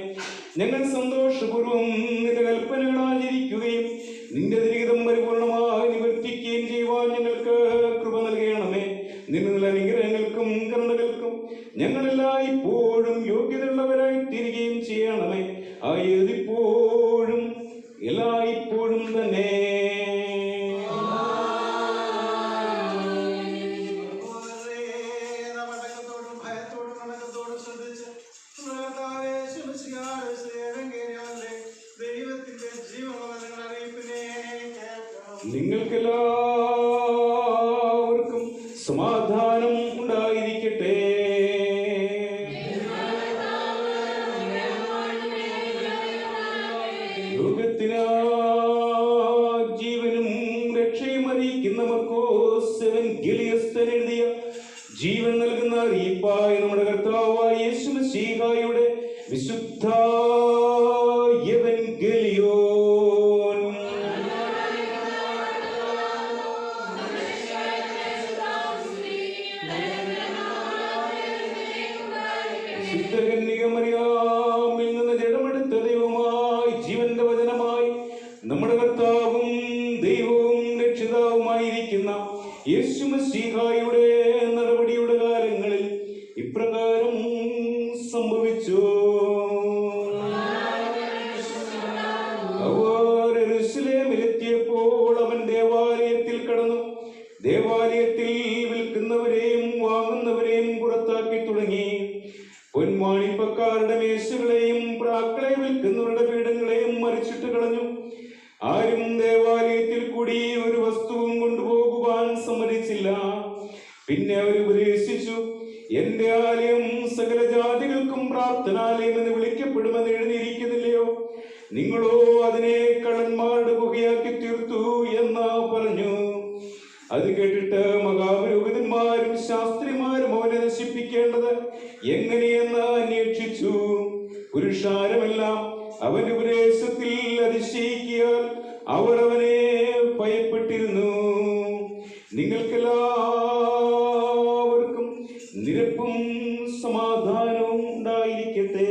Speaker 3: ഞങ്ങൾ സന്തോഷപൂർവ്വം നിന്റെ കൽപ്പനകൾ ആചരിക്കുകയും നിന്റെ ദുരിതം പരിപൂർണമായി നിവർത്തിക്കുകയും ചെയ്യുവാൻ ഞങ്ങൾക്ക് കൃപ നൽകണമേ. നിന്നുള്ള അനുഗ്രഹങ്ങൾക്കും കരുണകൾക്കും ഞങ്ങളെല്ലാം ഇപ്പോഴും യോഗ്യതയുള്ളവരായി തീരുകയും ചെയ്യണമേ. ആയതിപ്പോഴും എല്ലായ്പ്പോഴും തന്നെ. നിങ്ങൾക്കെല്ലാവർക്കും സമാധാനം ഉണ്ടായിരിക്കട്ടെ. ലോകത്തിന് ജീവനും രക്ഷയും അറിയിക്കുന്ന മർക്കോസ് എവൻഗേലിയസ്തൻ എഴുതിയ ജീവൻ നൽകുന്ന അറിയിപ്പായ നമ്മുടെ കർത്താവായ യേശു മിശിഹായുടെ വിശുദ്ധ എവൻഗേലിയോൻ. ശുദ്ധകന്യക മറിയാമിൽ നിന്ന് ജഡമെടുത്ത ദൈവമായി ജീവന്റെ വചനമായി നമ്മുടെ കർത്താവും ദൈവവും രക്ഷിതാവുമായിരിക്കുന്ന യേശു മിശിഹായുടെ നടപടിയുടെ കാലങ്ങളിൽ ഇപ്രകാരം സംഭവിച്ചു. അവർ യെരൂശലേമിലെത്തിയപ്പോൾ അവൻ ദേവാലയത്തിൽ കടന്നു. ദേവാലയത്തിൽ വിൽക്കുന്നവരെയും വാങ്ങുന്നവരെയും പുറത്താക്കി തുടങ്ങി. പൊന്മാണിപ്പക്കാരുടെ മേശകളെയും പ്രാക്കളെ വിൽക്കുന്നവരുടെ പീഠങ്ങളെയും മറിച്ചിട്ട് കളഞ്ഞു. ആരും ദേവാലയത്തിൽ കൂടി ഒരു വസ്തുവും കൊണ്ടുപോകുവാൻ സമ്മതിച്ചില്ല. പിന്നെ അവർ ഉപദേശിച്ചു, എന്റെ ആലയം സകല ജാതികൾക്കും പ്രാർത്ഥനാലയം എന്ന് വിളിക്കപ്പെടുമെന്ന് എഴുതിയിരിക്കുന്നില്ലയോ? നിങ്ങളോ അതിനെ കള്ളന്മാരുടെ ഗുഹയാക്കി തീർത്തു എന്ന് പറഞ്ഞു. അത് കേട്ടിട്ട് മഹാപുരോഹിതന്മാരും ശാസ്ത്രിമാരും അവനെ നശിപ്പിക്കേണ്ടത് എങ്ങനെയെന്ന് അന്വേഷിച്ചു. പുരുഷാരമെല്ലാം അവന്റെ ഉപദേശത്തിൽ അതിശയിക്കിയാൽ അവർ അവനെ ഭയപ്പെട്ടിരുന്നു. നിങ്ങൾക്കെല്ലാവർക്കും നിരപ്പും സമാധാനവും ഉണ്ടായിരിക്കട്ടെ.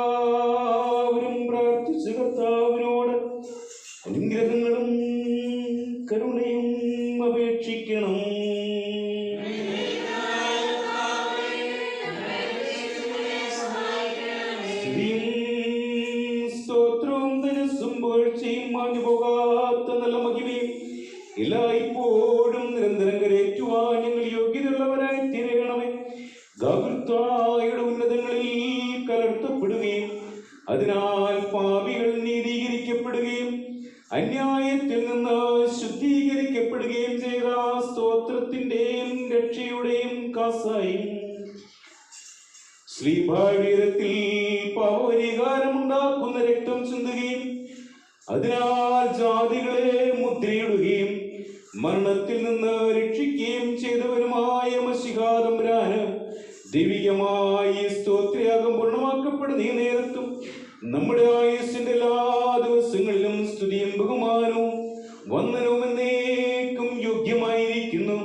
Speaker 3: നമ്മെല്ലാവരും പ്രാർത്ഥിച്ച് കർത്താവിനോട് അനുഗ്രഹങ്ങളും കരുണയും അപേക്ഷിക്കണം. സ്തോത്രവും തേജസ്സും പുകഴ്ചയും മാഞ്ഞു പോകാത്ത നല്ല മഹിമയും എല്ലായ്പ്പോഴും നിരന്തരം കരയേറ്റുവാൻ ഞങ്ങൾ യോഗ്യതയുള്ളവരായി തീരണമേ. ഗാകുൽത്തായുടെ ഉന്നതങ്ങളിൽ കലർത്തപ്പെടുകയും അതിനാൽ പാപികൾ നീതീകരിക്കപ്പെടുകയും അന്യായത്തിൽ നിന്ന് ശുദ്ധീകരിക്കപ്പെടുകയും ചെയ്ത സ്തോത്രത്തിന്റെയും രക്ഷയുടെയും കാസായും ശ്രീഭാവീരത്തിൽ പാപപരിഹാരമുണ്ടാക്കുന്ന രക്തം ചിന്തുകയും അതിനാൽ ജാതികളെ മുദ്രയിടുകയും മരണത്തിൽ നിന്ന് രക്ഷിക്കുകയും ചെയ്തവരുമായ മശിഹാ തമ്പുരാന് ദൈവികമായി സ്തോത്രയാഗം പൂർണ്ണമാക്കപ്പെടുന്ന ഈ നേരത്തും നമ്മുടെ ആയുസ്സിന്റെ എല്ലാ ദിവസങ്ങളിലും സ്തുതിയും ബഹുമാനവും വന്ദനവും എന്നേക്കും യോഗ്യമായിരിക്കുന്നു.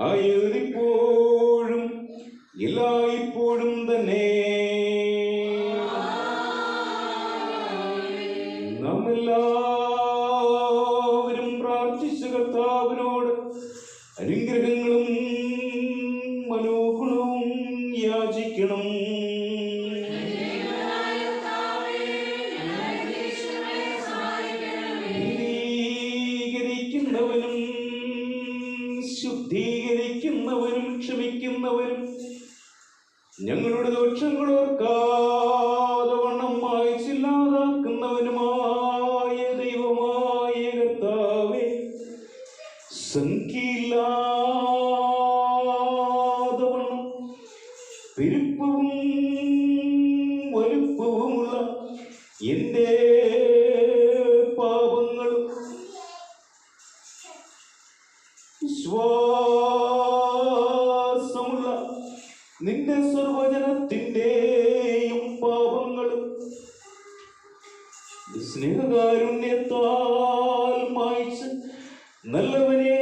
Speaker 3: ആയതിപ്പോഴും എല്ലായ്പ്പോഴും തന്നെ. നാം എല്ലാവരും പ്രാർത്ഥിച്ച കർത്താവിനോട് അനുഗ്രഹങ്ങളും മനോഗുണവും യാചിക്കണം. നീതീകരിക്കുന്നവനും ശുദ്ധീകരിക്കുന്നവനും ക്ഷമിക്കുന്നവനും ഞങ്ങളുടെ ദോഷങ്ങളോർക്കാതെ വണ്ണം മായ്ച്ചില്ലാതാക്കുന്നവനുമായ ദൈവമായ കർത്താവേ, സംഖ്യയില്ലാതെ വണ്ണം പെരുപ്പവും വലുപ്പവുമുള്ള എൻ്റെ പാപങ്ങളും വിശ്വാസമുള്ള നിന്റെ സർവജനത്തിൻ്റെയും പാപങ്ങളും സ്നേഹകാരുണ്യത്താൽ മായ്ച്ച് നല്ലവനെ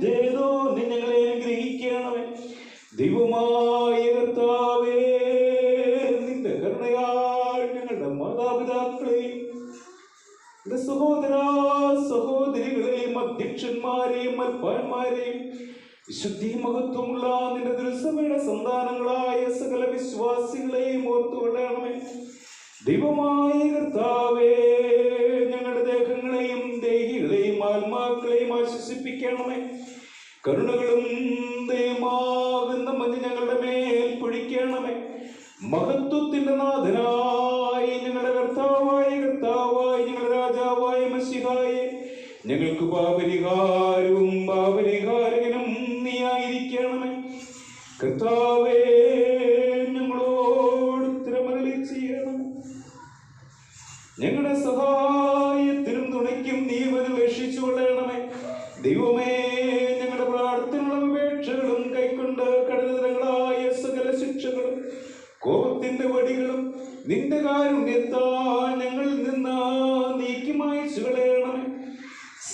Speaker 3: ദേവോ ഞങ്ങളെ അനുഗ്രഹിക്കണമേ. ദൈവമായ കർത്താവേ, നിന്റെ കരുണയാൽ ഞങ്ങളുടെ മാതാപിതാക്കളെയും സഹോദര സഹോദരികളെയും അധ്യക്ഷന്മാരെയും മൽപ്പാന്മാരെയും വിശുദ്ധി മഹത്വമുള്ള നിന്റെ ദുരുസഭയുടെ സന്താനങ്ങളായ സകല വിശ്വാസികളെയും ഓർത്തുകൊള്ളണമേ. ദൈവമായ കർത്താവേ, ഞങ്ങളുടെ ദേഹങ്ങളെയും ദേഹികളെയും ആത്മാക്കളെയും ആശ്വസിപ്പിക്കണമേ. കരുണകളും ദയമാകുന്ന മഞ്ഞ് ഞങ്ങളുടെ മേൽ പൊഴിക്കണമേ. മഹത്വത്തിന്റെ നാഥനായി ഞങ്ങളുടെ കർത്താവായ ഞങ്ങളുടെ രാജാവായ മശിഹായെ, ഞങ്ങൾക്ക് പാപരിഹാരവും പാപരിഹാരകനും നീയായിരിക്കണമേ. കർത്താവേ, ഞങ്ങളോട് ഉത്തരമരുളി ചെയ്യണം. ഞങ്ങളുടെ സഹായത്തിനും തുണയ്ക്കും നീ ഉപേക്ഷിച്ചു കൊള്ളണമേ. ദൈവമേ, ഞങ്ങളുടെ പ്രാർത്ഥനകളും അപേക്ഷകളും കൈക്കൊണ്ട് കഠിനതരങ്ങളായ സകല ശിക്ഷകളും കോപത്തിന്റെ വടികളും നിന്റെ കാരുണ്യത്താൽ ഞങ്ങളിൽ നിന്ന് നീക്കി മായ്ച്ചു കളയണമേ.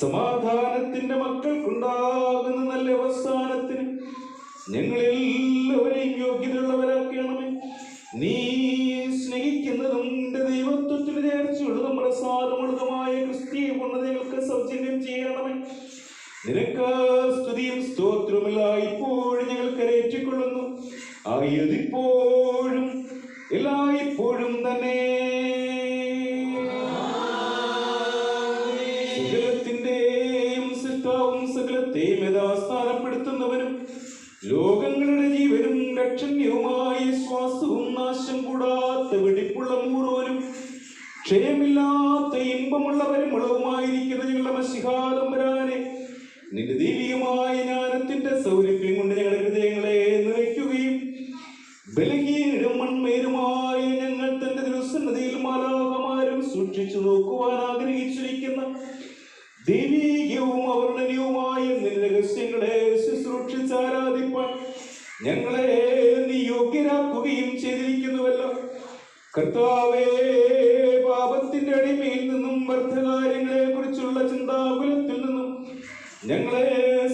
Speaker 3: സമാധാനത്തിന്റെ മക്കൾക്കുണ്ടാകുന്ന നല്ല അവസാനത്തിന് ഞങ്ങളെല്ലാവരെയും യോഗ്യതയുള്ളവരാക്കണമേ. നീ സ്നേഹിക്കുന്നതും നിന്റെ ദൈവത്വത്തിന് ചേർച്ചയുള്ളതും പ്രസാദമുള്ളതുമായ ക്രിസ്തീയ പൂർണ്ണതകൾക്ക് സൗജന്യം ചെയ്യണമേ. നിനക്ക് സ്തുതിയും സ്തോത്രവുമില്ല ഇപ്പോഴും ഞങ്ങൾ കരയേറ്റിക്കൊള്ളുന്നു. ആയതിപ്പോഴും എല്ലായ്പ്പോഴും തന്നെ. സകലത്തിന്റെയും സൃഷ്ടാവും സകലത്തെയും യഥാസ്ഥാനപ്പെടുത്തുന്നവനും ലോകങ്ങളുടെ ജീവനും രക്ഷണ്യവുമായ ശ്വാസവും നാശം കൂടാത്ത വെടിപ്പുള്ള മൂറോനും ക്ഷയമില്ലാത്ത ഇമ്പമുള്ള പരിമളവുമായിരിക്കുന്ന ഞങ്ങളുടെ മശിഹാ തമ്പുരാനെ, നിന്റെ ദൈവികമായ ജ്ഞാനത്തിന്റെ സൗരഭ്യം കൊണ്ട് ഞങ്ങളുടെ ഹൃദയങ്ങളെ നിറയ്ക്കുകയും ബലഹീനരും മൺമേരുമായ ഞങ്ങൾ തന്റെ തിരുസന്നിധിയിൽ മാലാഖമാരും സൂക്ഷിച്ചു നോക്കുവാൻ ആഗ്രഹിച്ചിരിക്കുന്ന ദൈവീകവും അവർണ്ണനീയവുമായ നിന്റെ രഹസ്യങ്ങളെ ശുശ്രൂഷിച്ച് ആരാധിപ്പാൻ ഞങ്ങളെ നീ യോഗ്യരാക്കുകയും ചെയ്തിരിക്കുന്നുവല്ലോ. കർത്താവേ, പാപത്തിന്റെ അടിമയിൽ നിന്നും വ്യർത്ഥകാര്യങ്ങളെ കുറിച്ചുള്ള ചിന്താകുലത്തിൽ നിന്നും ഞങ്ങളെ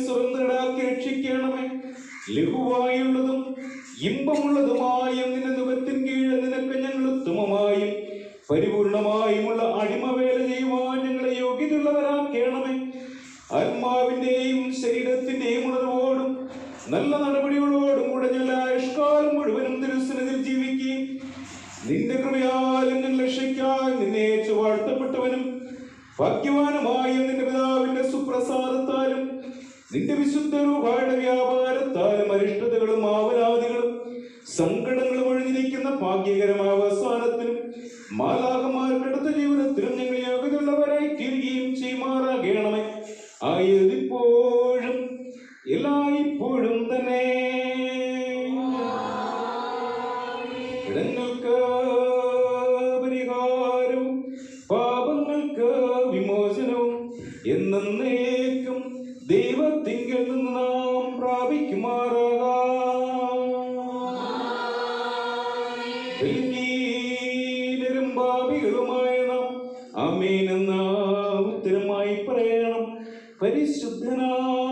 Speaker 3: സ്വതന്ത്രരാക്കി രക്ഷിക്കണമേ. ലഘുവായുള്ളതും ഇമ്പമുള്ളതുമായ നിന്റെ മുഖത്തിൻ കീഴ് നിനക്ക് ഞങ്ങൾ ഉത്തമമായും പരിപൂർണമായുമുള്ള അടിമവേല ചെയ്യുവാൻ ഞങ്ങളെ യോഗ്യതയുള്ളവരാക്കണമേ. ആത്മാവിന്റെയും ശരീരത്തിന്റെയും ഉണർവോടും നല്ല നടപടികളോടും കൂടെ ഞങ്ങൾ ആയുഷ്കാലം മുഴുവനും തിരുസന്നിധിയിൽ ജീവിക്കുകയും നിന്റെ കൃപയാലും ഞങ്ങൾ രക്ഷയ്ക്കായി നിന്നെ വാഴ്ത്തപ്പെട്ടവനും ഭാഗ്യവാനുമായ നിന്റെ പിതാവിന്റെ സുപ്രസാദത്താലും നിന്റെ വിശുദ്ധ രൂപയുടെ വ്യാപാരത്താലും അരിഷ്ടതകളും ആവലാദികളും സങ്കടങ്ങളും ഒഴിഞ്ഞിരിക്കുന്ന ഭാഗ്യകരമായ അവസാനത്തിനും മാലാഖമാർക്കടുത്ത ജീവിതത്തിലും ഞങ്ങൾ യോഗ്യതയുള്ളവരായി തീരുകയും ചെയ്യുമാറാകണമേ. ആയതിപ്പോഴും എല്ലായ്പ്പോഴും തന്നെ ഇടങ്ങൾക്ക് പരിഹാരവും പാപങ്ങൾക്ക് വിമോചനവും എന്നേക്കും ദൈവത്തിങ്കൽ നിന്ന് നാം പ്രാപിക്കുമാറാകാം. ഭാവികളുമായ നാം ആമേൻ എന്ന ഉത്തരമായി പറയണം. പരിശുദ്ധനായ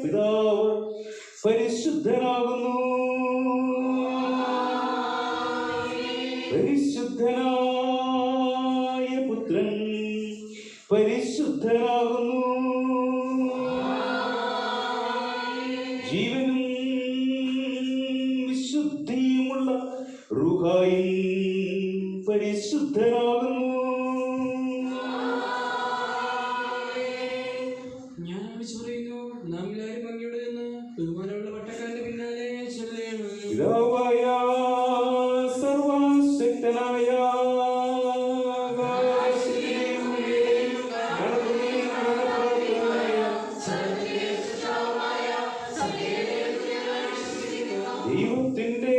Speaker 3: പിതാവ് പരിശുദ്ധനാകുന്നു, പരിശുദ്ധനായ പുത്രൻ പരിശുദ്ധനാകുന്നു, ജീവനും വിശുദ്ധിയുമുള്ള റുഹായും പരിശുദ്ധനാകുന്നു.
Speaker 7: ഞാൻ വിളിച്ചു പറയുന്നു, നാം എല്ലാവരും ഭംഗിയോടെ നിന്ന് ബഹുമാനമുള്ള പട്ടക്കാരന്റെ പിന്നാലെ ചെല്ലണം.
Speaker 3: പിതാവായ സർവശക്തനായ ദൈവത്തിന്റെ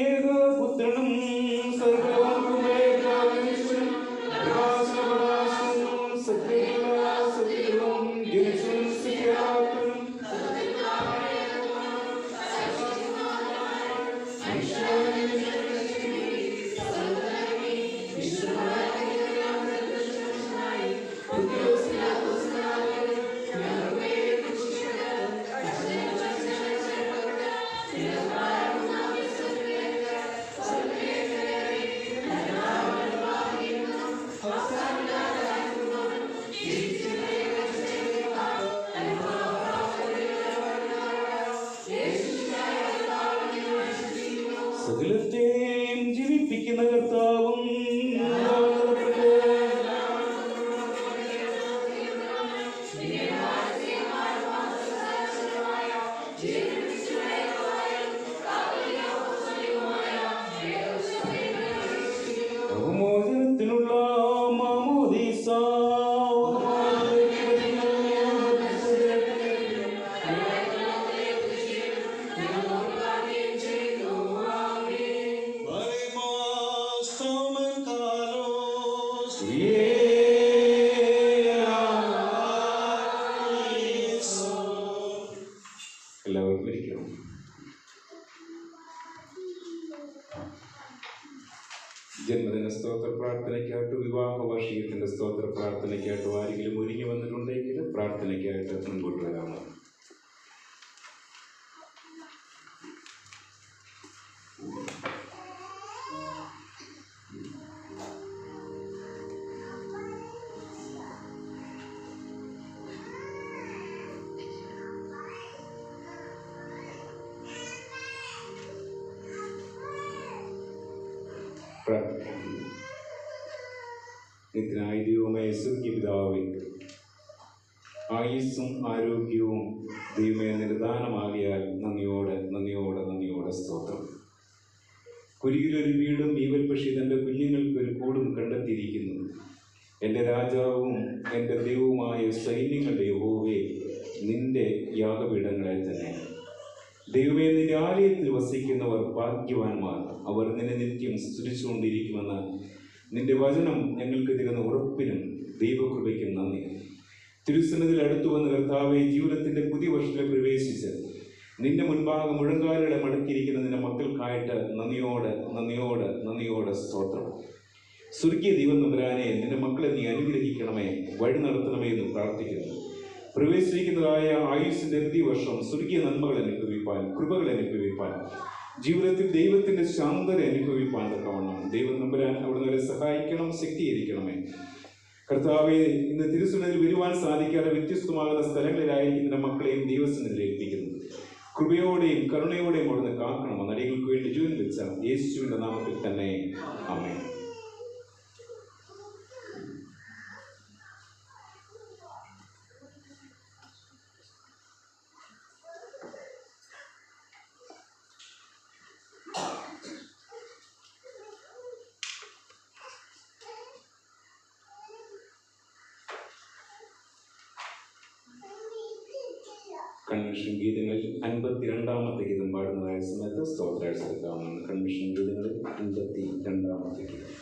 Speaker 3: ഏകപുത്രനും സകലത്തെയും ജീവിപ്പിക്കുന്ന കർത്താവും അവമോചനത്തിനുള്ള മാമോദീസ എല്ലാവർക്കും ഇരിക്കണം. ജന്മദിന സ്തോത്ര പ്രാർത്ഥനയ്ക്കായിട്ട് വിവാഹ വാർഷികത്തിന്റെ സ്തോത്ര പ്രാർത്ഥനയ്ക്കായിട്ട് ആരെങ്കിലും ഒരുങ്ങി വന്നിട്ടുണ്ടെങ്കിൽ പ്രാർത്ഥനയ്ക്കായിട്ട് മുൻപോട്ട് വരാമോ? നിത്യനായ ദൈവമേ, സ്വർഗ്ഗപിതാവേ, ആയുസ്സും ആരോഗ്യവും ദൈവമേ നിരദാനമാകിയാൽ നന്ദിയോടെ നന്ദിയോടെ നന്ദിയോടെ സ്തോത്രം. കുരിയിലൊരു വീടും ഈവൽ പക്ഷി തൻ്റെ കുഞ്ഞുങ്ങൾക്ക് ഒരു കൂടും കണ്ടെത്തിയിരിക്കുന്നു. എൻ്റെ രാജാവും എൻ്റെ ദൈവവുമായ സൈന്യങ്ങളുടെ യഹോവേ, നിന്റെ യാഗപീഠങ്ങളെ തന്നെ ദൈവമേ, നിന്റെ ആലയത്തിൽ വസിക്കുന്നവർ ഭാഗ്യവാന്മാർ, അവർ നിന്നെ നിത്യം സ്തുതിച്ചുകൊണ്ടിരിക്കുമെന്ന് നിന്റെ വചനം ഞങ്ങൾക്ക് തരുന്ന ഉറപ്പിനും ദൈവകൃപയ്ക്കും നന്ദി. തിരുസന്നിധിയിൽ അടുത്തു വന്ന കർത്താവെ, ജീവിതത്തിൻ്റെ പുതിയ വർഷത്തിൽ പ്രവേശിച്ച് നിന്റെ മുൻപാകെ മുഴങ്കാലുകളെ മടക്കിയിരിക്കുന്ന നിന്റെ മക്കൾക്കായിട്ട് നന്ദിയോടെ നന്ദിയോടെ നന്ദിയോടെ സ്തോത്രം. സ്വർഗീയ ദൈവം നമ്പുരാനെ, നിന്റെ മക്കളെ നീ അനുഗ്രഹിക്കണമേ, വഴി നടത്തണമേ എന്ന് പ്രാർത്ഥിക്കുന്നു. പ്രവേശിക്കുന്നതായ ആയുസ്സിന്റെ പ്രതിവർഷം സ്വർഗീയ നന്മകൾ അനുഭവിപ്പാൻ, കൃപകൾ അനുഭവിപ്പാൻ, ജീവിതത്തിൽ ദൈവത്തിന്റെ ശാന്തത അനുഭവിപ്പാൻ തക്കവണ്ണം ദൈവം നമ്പുരാൻ അവിടുന്ന് അവരെ സഹായിക്കണം, ശക്തീകരിക്കണമേ. കർത്താവെ, ഇന്ന് തിരുസന്നിധിയിൽ വരുവാൻ സാധിക്കാതെ വ്യത്യസ്തമാകുന്ന സ്ഥലങ്ങളിലായിരിക്കുന്ന മക്കളെയും ദൈവസന്നിധിയിൽ ഏൽപ്പിക്കുന്നു. കൃപയോടെയും കരുണയോടെയും അവിടുന്ന് കാക്കണമെന്ന് അടികൾക്ക് വേണ്ടി ജീവൻ വെച്ച യേശുവിന്റെ നാമത്തിൽ തന്നെ ആമേൻ. കൺവെൻഷൻ ഗീതങ്ങളിൽ 52-ാമത്തെ ഗീതം പാടുന്നതായ സമയത്ത് സ്തോത്രാഴ്ച എടുക്കാവുന്നതാണ്. കൺവെൻഷൻ ഗീതങ്ങളിൽ 52-ാമത്തെ ഗീതം.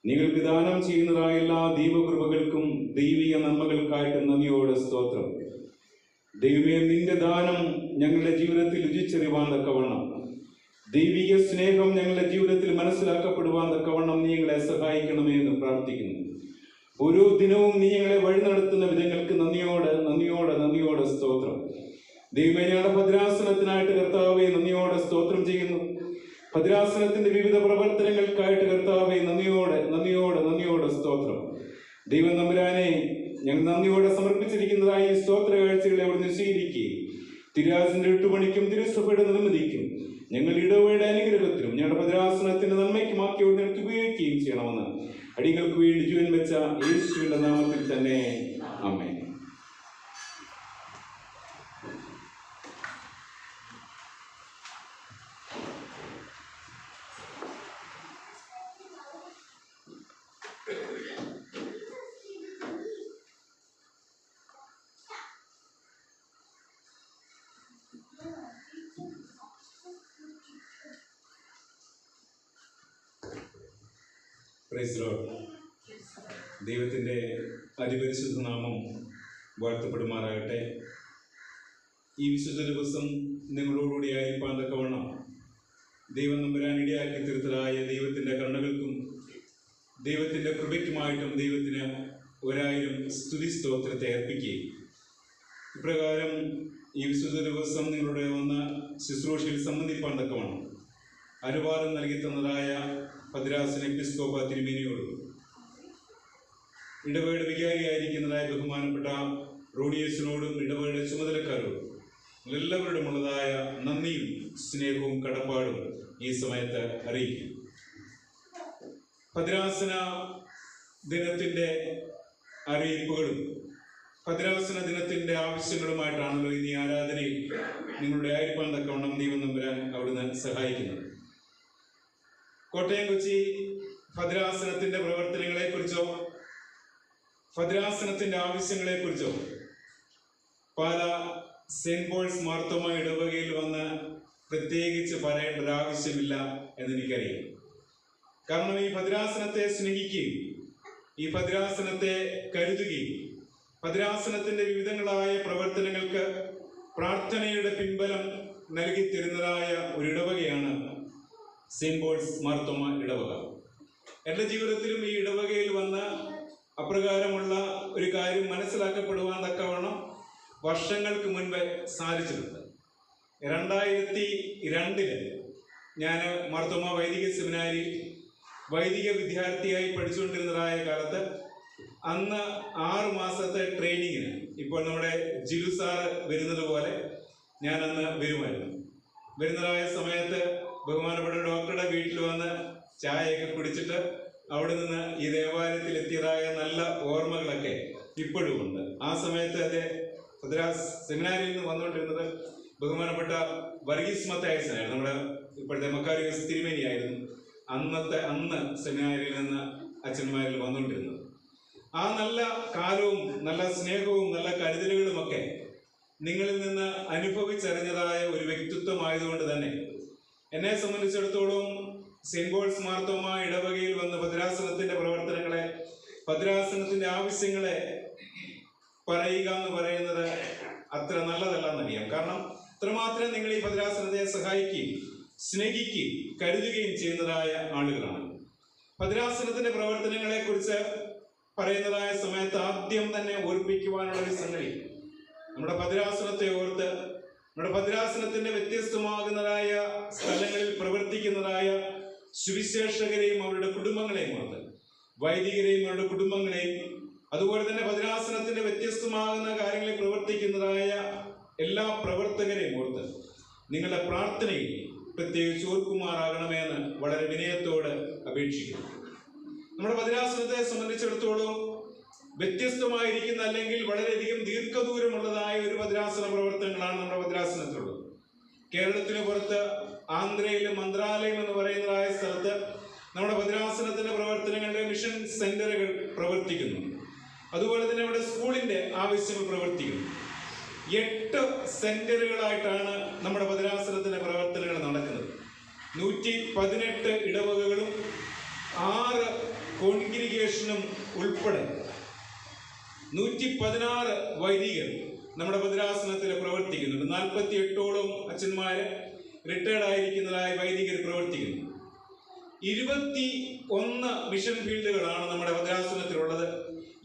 Speaker 3: നിങ്ങൾക്ക് ദാനം ചെയ്യുന്നതായ എല്ലാ ദൈവകൃപകൾക്കും ദൈവിക നന്മകൾക്കായിട്ട് നന്ദിയോടെ സ്തോത്രം. ദൈവമേ, നിന്റെ ദാനം ഞങ്ങളുടെ ജീവിതത്തിൽ രുചിച്ചറിവാൻ തക്കവണ്ണം, ദൈവിക സ്നേഹം ഞങ്ങളുടെ ജീവിതത്തിൽ മനസ്സിലാക്കപ്പെടുവാൻ തക്കവണ്ണം നീ ഞങ്ങളെ സഹായിക്കണമേ എന്ന് പ്രാർത്ഥിക്കുന്നു. ഓരോ ദിനവും നീ ഞങ്ങളെ വഴി നടത്തുന്ന വിധങ്ങൾക്ക് നന്ദിയോടെ നന്ദിയോടെ നന്ദിയോടെ സ്തോത്രം. ദൈവമേ, ഞങ്ങളുടെ ഭദ്രാസനത്തിനായിട്ട് കർത്താവെ നന്ദിയോടെ സ്തോത്രം ചെയ്യുന്നു. ഭദ്രാസനത്തിന്റെ വിവിധ പ്രവർത്തനങ്ങൾക്കായിട്ട് കർത്താവെ നന്ദിയോടെ നന്ദിയോടെ നന്ദിയോടെ സ്തോത്രം. ദൈവം നമ്പുരാനെ, ഞങ്ങൾ നന്ദിയോടെ സമർപ്പിച്ചിരിക്കുന്നതായി ഈ സ്തോത്ര കാഴ്ചകളെ അവിടുന്ന് സ്വീകരിക്കുകയും തിരുരാജന്റെ 8 മണിക്കും തിരുസഭയുടെ നിർമ്മിതിക്കും ഞങ്ങൾ ഇടവേള അനുഗ്രഹത്തിലും ഞങ്ങളുടെ ഭദ്രാസനത്തിന്റെ നന്മയ്ക്കുമാക്കി അവിടുന്ന് ഉപയോഗിക്കുകയും ചെയ്യണമെന്ന് അടികൾക്ക് വേണ്ടി ജീവൻ വെച്ച യേശുവിന്റെ നാമത്തിൽ തന്നെ ആമേൻ. Praise the Lord. ദൈവത്തിൻ്റെ അതിപരിശുദ്ധ നാമം വാഴ്ത്തപ്പെടുമാറാകട്ടെ. ഈ വിശുദ്ധ ദിവസം നിങ്ങളോടുകൂടി ആയിരിക്കാൻ തക്കവണ്ണം ദൈവം നമ്പുരാൻ ഇടയാക്കി തീർത്തതായ ദൈവത്തിൻ്റെ കരുണകൾക്കും ദൈവത്തിൻ്റെ കൃപയ്ക്കുമായിട്ടും ദൈവത്തിന് 1000 സ്തുതി സ്തോത്രത്തെ അർപ്പിക്കുകയും ഇപ്രകാരം ഈ വിശുദ്ധ ദിവസം നിങ്ങളുടെ വന്ന ശുശ്രൂഷയിൽ സംബന്ധിപ്പാൻ തക്കവണ്ണം അനുവാദം നൽകി തന്നതായ ഭദ്രാസന എപ്പിസ്കോപ്പ തിരുമേനിയോടും ഇടവേള വികാരിയായിരിക്കുന്നതായ ബഹുമാനപ്പെട്ട റോഡിയേഴ്സിനോടും ഇടവേള ചുമതലക്കാരോടും എല്ലാവരോടുമുള്ളതായ നന്ദിയും സ്നേഹവും കടപ്പാടും ഈ സമയത്ത് അറിയിക്കും. ഭദ്രാസന ദിനത്തിൻ്റെ അറിയിപ്പുകളും ഭദ്രാസന ദിനത്തിൻ്റെ ആവശ്യങ്ങളുമായിട്ടാണല്ലോ ഇന്ന് ഈ ആരാധനയിൽ നിങ്ങളുടെ ആയിരിക്കാൻ തക്കവണ്ണം ദൈവം നമ്പുരാൻ അവിടുന്ന് സഹായിക്കുന്നത്. കോട്ടയം കൊച്ചി ഭദ്രാസനത്തിൻ്റെ പ്രവർത്തനങ്ങളെക്കുറിച്ചോ ഭദ്രാസനത്തിൻ്റെ ആവശ്യങ്ങളെക്കുറിച്ചോ പാലാ സെന്റ് പോൾസ് മാർത്തോമ ഇടവകയിൽ വന്ന് പ്രത്യേകിച്ച് പറയേണ്ട ഒരു ആവശ്യമില്ല എന്നെനിക്കറിയാം. കാരണം ഈ ഭദ്രാസനത്തെ സ്നേഹിക്കുകയും ഈ ഭദ്രാസനത്തെ കരുതുകയും ഭദ്രാസനത്തിന്റെ വിവിധങ്ങളായ പ്രവർത്തനങ്ങൾക്ക് പ്രാർത്ഥനയുടെ പിൻബലം നൽകി തരുന്നതായ ഒരു ഇടവകയാണ് സെന്റ് പോൾസ് മാർത്തോമ ഇടവക. എൻ്റെ ജീവിതത്തിലും ഈ ഇടവകയിൽ വന്ന് അപ്രകാരമുള്ള ഒരു കാര്യം മനസ്സിലാക്കപ്പെടുവാൻ തക്കവണ്ണം വർഷങ്ങൾക്ക് മുൻപ് സാധിച്ചിട്ടുണ്ട്. 2002 ഞാൻ മാർത്തോമ വൈദിക സെമിനാരിയിൽ വൈദിക വിദ്യാർത്ഥിയായി പഠിച്ചുകൊണ്ടിരുന്നതായ കാലത്ത് അന്ന് 6 മാസത്തെ ട്രെയിനിങ്ങിന് ഇപ്പോൾ നമ്മുടെ ജിലു സാറ് വരുന്നത് പോലെ ഞാൻ അന്ന് വരുമായിരുന്നു. വരുന്നതായ സമയത്ത് ബഹുമാനപ്പെട്ട ഡോക്ടറുടെ വീട്ടിൽ വന്ന് ചായയൊക്കെ കുടിച്ചിട്ട് അവിടെ നിന്ന് ഈ ദേവാലയത്തിൽ എത്തിയതായ നല്ല ഓർമ്മകളൊക്കെ ഇപ്പോഴും ഉണ്ട്. ആ സമയത്ത് അതെ മദ്രാസ് സെമിനാരിയിൽ നിന്ന് വന്നുകൊണ്ടിരുന്നത് ബഹുമാനപ്പെട്ട വർഗീസ് മത്തായച്ചനായിരുന്നു. നമ്മുടെ ഇപ്പോഴത്തെ മക്കാരിയോസ് തിരുമേനിയായിരുന്നു അന്ന് സെമിനാരിയിൽ നിന്ന് അച്ഛന്മാരിൽ വന്നുകൊണ്ടിരുന്നത്. ആ നല്ല കാലവും നല്ല സ്നേഹവും നല്ല കരുതലുകളുമൊക്കെ നിങ്ങളിൽ നിന്ന് അനുഭവിച്ചറിഞ്ഞതായ ഒരു വ്യക്തിത്വമായതുകൊണ്ട് തന്നെ എന്നെ സംബന്ധിച്ചിടത്തോളം സെന്റ് പോൾസ് മാർത്തോമ ഇടവകയിൽ വന്ന് ഭദ്രാസനത്തിന്റെ പ്രവർത്തനങ്ങളെ, ഭദ്രാസനത്തിന്റെ ആവശ്യങ്ങളെ പറയുക എന്ന് പറയുന്നത് അത്ര നല്ലതല്ല എന്നറിയാം. കാരണം അത്രമാത്രം നിങ്ങൾ ഈ ഭദ്രാസനത്തെ സഹായിക്കുകയും സ്നേഹിക്കുകയും കരുതുകയും ചെയ്യുന്നതായ ആളുകളാണ്. ഭദ്രാസനത്തിന്റെ പ്രവർത്തനങ്ങളെ കുറിച്ച് പറയുന്നതായ സമയത്ത് ആദ്യം തന്നെ ഓർപ്പിക്കുവാനുള്ള ഒരു സംഗതി, നമ്മുടെ ഭദ്രാസനത്തെ ഓർത്ത് നമ്മുടെ ഭദ്രാസനത്തിന്റെ വ്യത്യസ്തമാകുന്നതായ സ്ഥലങ്ങളിൽ പ്രവർത്തിക്കുന്നതായ സുവിശേഷകരെയും അവരുടെ കുടുംബങ്ങളെയും ഓർത്ത്, വൈദികരെയും അവരുടെ കുടുംബങ്ങളെയും, അതുപോലെ തന്നെ ഭദ്രാസനത്തിന്റെ വ്യത്യസ്തമാകുന്ന കാര്യങ്ങളിൽ പ്രവർത്തിക്കുന്നതായ എല്ലാ പ്രവർത്തകരെയും ഓർത്ത് നിങ്ങളുടെ പ്രാർത്ഥനയിൽ പ്രത്യേകിച്ച് ഓർക്കുമാറാകണമെന്ന് വളരെ വിനയത്തോട് അപേക്ഷിക്കുന്നു. നമ്മുടെ ഭദ്രാസനത്തെ സംബന്ധിച്ചിടത്തോളം വ്യത്യസ്തമായിരിക്കുന്ന അല്ലെങ്കിൽ വളരെയധികം ദീർഘദൂരമുള്ളതായ ഒരു ഭദ്രാസന പ്രവർത്തനങ്ങളാണ് നമ്മുടെ ഭദ്രാസനത്തിലുള്ളത്. കേരളത്തിന് പുറത്ത് ആന്ധ്രയിലെ മന്ത്രാലയം എന്ന് പറയുന്നതായ സ്ഥലത്ത് നമ്മുടെ ഭദ്രാസനത്തിന്റെ പ്രവർത്തനങ്ങളുടെ മിഷൻ സെന്ററുകൾ പ്രവർത്തിക്കുന്നു. അതുപോലെ തന്നെ നമ്മുടെ സ്കൂളിന്റെ ആവശ്യങ്ങൾ പ്രവർത്തിക്കുന്നു. 8 സെന്ററുകളായിട്ടാണ് നമ്മുടെ ഭദ്രാസനത്തിന്റെ പ്രവർത്തനങ്ങൾ നടക്കുന്നത്. 118 ഇടവകകളും 6 കോൺഗ്രിഗേഷനും ഉൾപ്പെടെ 116 വൈദികർ നമ്മുടെ ഭദ്രാസനത്തിൽ പ്രവർത്തിക്കുന്നുണ്ട്. 48ഓളം അച്ഛന്മാര് റിട്ടയർഡ് ആയിരിക്കുന്നതായ വൈദികർ പ്രവർത്തിക്കുന്നു. 21 മിഷൻ ഫീൽഡുകളാണ് നമ്മുടെ ഭദ്രാസനത്തിലുള്ളത്.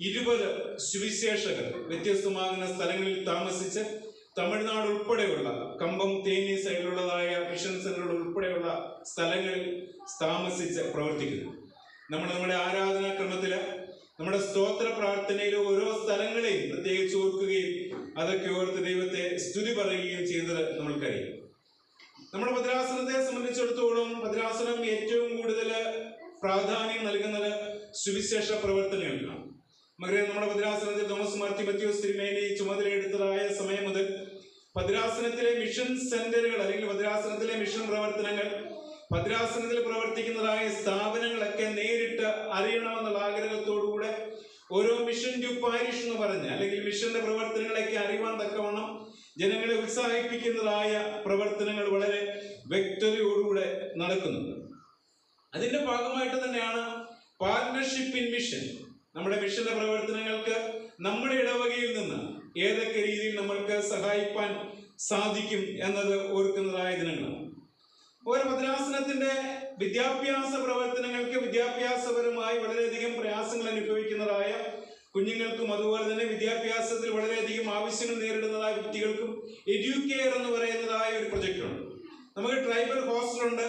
Speaker 3: 20 സുവിശേഷകർ വ്യത്യസ്തമാകുന്ന സ്ഥലങ്ങളിൽ താമസിച്ച് തമിഴ്നാട് ഉൾപ്പെടെയുള്ള കമ്പം തേനി സൈഡിലുള്ളതായ മിഷൻ സെന്ററുകൾ ഉൾപ്പെടെയുള്ള സ്ഥലങ്ങളിൽ താമസിച്ച് പ്രവർത്തിക്കുന്നു. നമ്മുടെ ആരാധനാക്രമത്തില് നമ്മുടെ സ്തോത്ര പ്രാർത്ഥനയിലെ ഓരോ സ്ഥലങ്ങളെയും പ്രത്യേകിച്ച് ഓർക്കുകയും അതൊക്കെ ഓർത്ത് ദൈവത്തെ സ്തുതി പറയുകയും ചെയ്യുന്നത് നമ്മൾക്കറിയാം. നമ്മുടെ ഭദ്രാസനത്തെ സംബന്ധിച്ചിടത്തോളം ഭദ്രാസനം ഏറ്റവും കൂടുതൽ പ്രാധാന്യം നൽകുന്നത് സുവിശേഷ പ്രവർത്തനങ്ങൾക്കാണ്. നമുക്കറിയാം, നമ്മുടെ ഭദ്രാസനത്തിൽ തോമസ് മാർ തിമോത്തിയോസ് തിരുമേനി ചുമതലയെടുത്തതായ സമയം മുതൽ ഭദ്രാസനത്തിലെ മിഷൻ സെന്ററുകൾ അല്ലെങ്കിൽ ഭദ്രാസനത്തിലെ മിഷൻ പ്രവർത്തനങ്ങൾ, ഭദ്രാസനത്തിൽ പ്രവർത്തിക്കുന്നതായ സ്ഥാപനങ്ങളൊക്കെ നേരിട്ട് അറിയണമെന്നുള്ള ആഗ്രഹത്തോടുകൂടെ ഓരോ മിഷൻ ടു പാരിഷ് എന്ന് പറഞ്ഞ് അല്ലെങ്കിൽ മിഷന്റെ പ്രവർത്തനങ്ങളൊക്കെ അറിയുവാൻ തക്കവണ്ണം ജനങ്ങളെ ഉത്സാഹിപ്പിക്കുന്നതായ പ്രവർത്തനങ്ങൾ വളരെ വ്യക്തതയോടുകൂടെ നടക്കുന്നുണ്ട്. അതിന്റെ ഭാഗമായിട്ട് തന്നെയാണ് പാർട്ണർഷിപ്പ് ഇൻ മിഷൻ. നമ്മുടെ മിഷന്റെ പ്രവർത്തനങ്ങൾക്ക് നമ്മുടെ ഇടവകയിൽ നിന്ന് ഏതൊക്കെ രീതിയിൽ നമ്മൾക്ക് സഹായിക്കാൻ സാധിക്കും എന്നത് ഓർക്കുന്നതായ ദിനങ്ങളാണ്. ഒരു ഭദ്രാസനത്തിന്റെ വിദ്യാഭ്യാസ പ്രവർത്തനങ്ങൾക്ക് വിദ്യാഭ്യാസപരമായി വളരെയധികം പ്രയാസങ്ങൾ അനുഭവിക്കുന്നതായ കുഞ്ഞുങ്ങൾക്കും അതുപോലെ തന്നെ വിദ്യാഭ്യാസത്തിൽ വളരെയധികം ആവശ്യങ്ങൾ നേരിടുന്നതായ വ്യക്തികൾക്കും എഡ്യൂക്കെയർ എന്ന് പറയുന്നതായ ഒരു പ്രൊജക്റ്റുണ്ട്. നമുക്ക് ട്രൈബൽ ഹോസ്റ്റലുണ്ട്.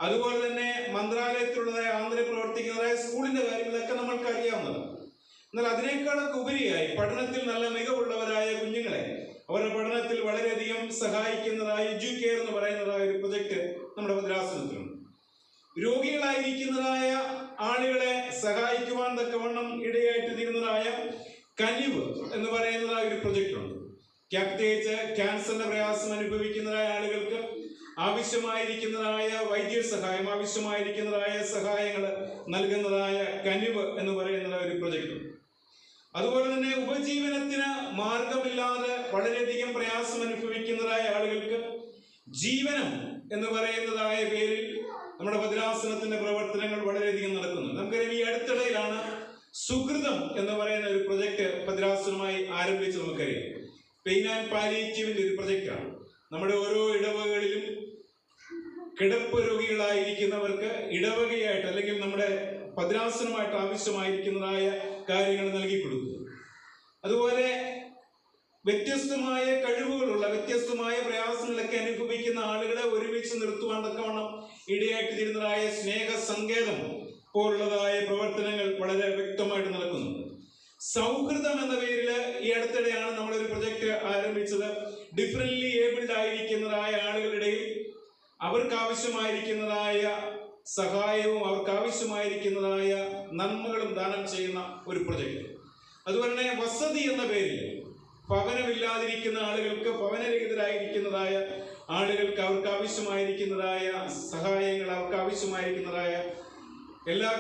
Speaker 3: അതുപോലെ തന്നെ മന്ത്രാലയത്തിലുള്ളതായ ആന്ധ്രയിൽ പ്രവർത്തിക്കുന്നതായ സ്കൂളിന്റെ കാര്യങ്ങളൊക്കെ നമ്മൾക്ക് അറിയാവുന്നതാണ്. എന്നാൽ അതിനേക്കാളൊക്കെ ഉപരിയായി പഠനത്തിൽ നല്ല മികവുള്ളവരായ കുഞ്ഞുങ്ങളെ അവരുടെ പഠനത്തിൽ വളരെയധികം സഹായിക്കുന്നതായ എഡ്യൂക്കെയർ എന്ന് പറയുന്നതായ ഒരു പ്രൊജക്ട് നമ്മുടെ ഭദ്രാസനത്തിലുണ്ട്. രോഗികളായിരിക്കുന്നതായ ആളുകളെ സഹായിക്കുവാൻ തക്കവണ്ണം ഇടയായിട്ട് തീരുന്നതായ കനിവ് എന്ന് പറയുന്നതായ ഒരു പ്രൊജക്ട് ഉണ്ട്. പ്രത്യേകിച്ച് ക്യാൻസറിന്റെ പ്രയാസം അനുഭവിക്കുന്നതായ ആളുകൾക്ക് ആവശ്യമായിരിക്കുന്നതായ വൈദ്യസഹായം, ആവശ്യമായിരിക്കുന്നതായ സഹായങ്ങൾ നൽകുന്നതായ കനിവ് എന്ന് പറയുന്നതായ ഒരു പ്രൊജക്ട് ഉണ്ട്.
Speaker 1: അതുപോലെ തന്നെ ഉപജീവനത്തിന് മാർഗമില്ലാതെ വളരെയധികം പ്രയാസം അനുഭവിക്കുന്നതായ ആളുകൾക്ക് ജീവനം എന്ന് പറയുന്നതായ പേരിൽ നമ്മുടെ ഭദ്രാസനത്തിന്റെ പ്രവർത്തനങ്ങൾ വളരെയധികം നടക്കുന്നു. നമുക്കറിയാം, ഈ അടുത്തിടയിലാണ് സുഹൃതം എന്ന് പറയുന്ന ഒരു പ്രൊജക്ട് ഭദ്രാസനമായി ആരംഭിച്ച് നമുക്കറിയാം. പെയിൻ ആൻഡ് പാലിയേറ്റീവിന്റെ ഒരു പ്രൊജക്റ്റാണ്. നമ്മുടെ ഓരോ ഇടവകകളിലും കിടപ്പ് രോഗികളായിരിക്കുന്നവർക്ക് ഇടവകയായിട്ട് അല്ലെങ്കിൽ നമ്മുടെ ഭദ്രാസനമായിട്ട് ആവശ്യമായിരിക്കുന്നതായ കാര്യങ്ങൾ നൽകി കൊടുക്കുക. അതുപോലെ വ്യത്യസ്തമായ കഴിവുകളുള്ള വ്യത്യസ്തമായ പ്രയാസങ്ങളൊക്കെ അനുഭവിക്കുന്ന ആളുകളെ ഒരുമിച്ച് നിർത്തുവാൻ തക്കവണ്ണം ഇടയായിട്ട് തീരുന്നതായ സ്നേഹ സങ്കേതം പോലുള്ളതായ പ്രവർത്തനങ്ങൾ വളരെ വ്യക്തമായിട്ട് നടക്കുന്നുണ്ട്. സൗഹൃദം എന്ന പേരിൽ ഈ അടുത്തിടെയാണ് നമ്മളൊരു പ്രൊജക്ട് ആരംഭിച്ചത്. ഡിഫറൻ്റ്ലി ഏബിൾഡ് ആയിരിക്കുന്നതായ ആളുകളുടെ അവർക്ക് ആവശ്യമായിരിക്കുന്നതായ സഹായവും അവർക്ക് ആവശ്യമായിരിക്കുന്നതായ നന്മകളും ദാനം ചെയ്യുന്ന ഒരു പ്രൊജക്ട്. അതുപോലെ തന്നെ വസതി എന്ന പേരിൽ ഭവനമില്ലാതിരിക്കുന്ന ആളുകൾക്ക്, ഭവനരഹിതരായിരിക്കുന്നതായ ആളുകൾക്ക് അവർക്ക് ആവശ്യമായിരിക്കുന്നതായ സഹായങ്ങൾ, അവർക്ക് ആവശ്യമായിരിക്കുന്നതായ എല്ലാ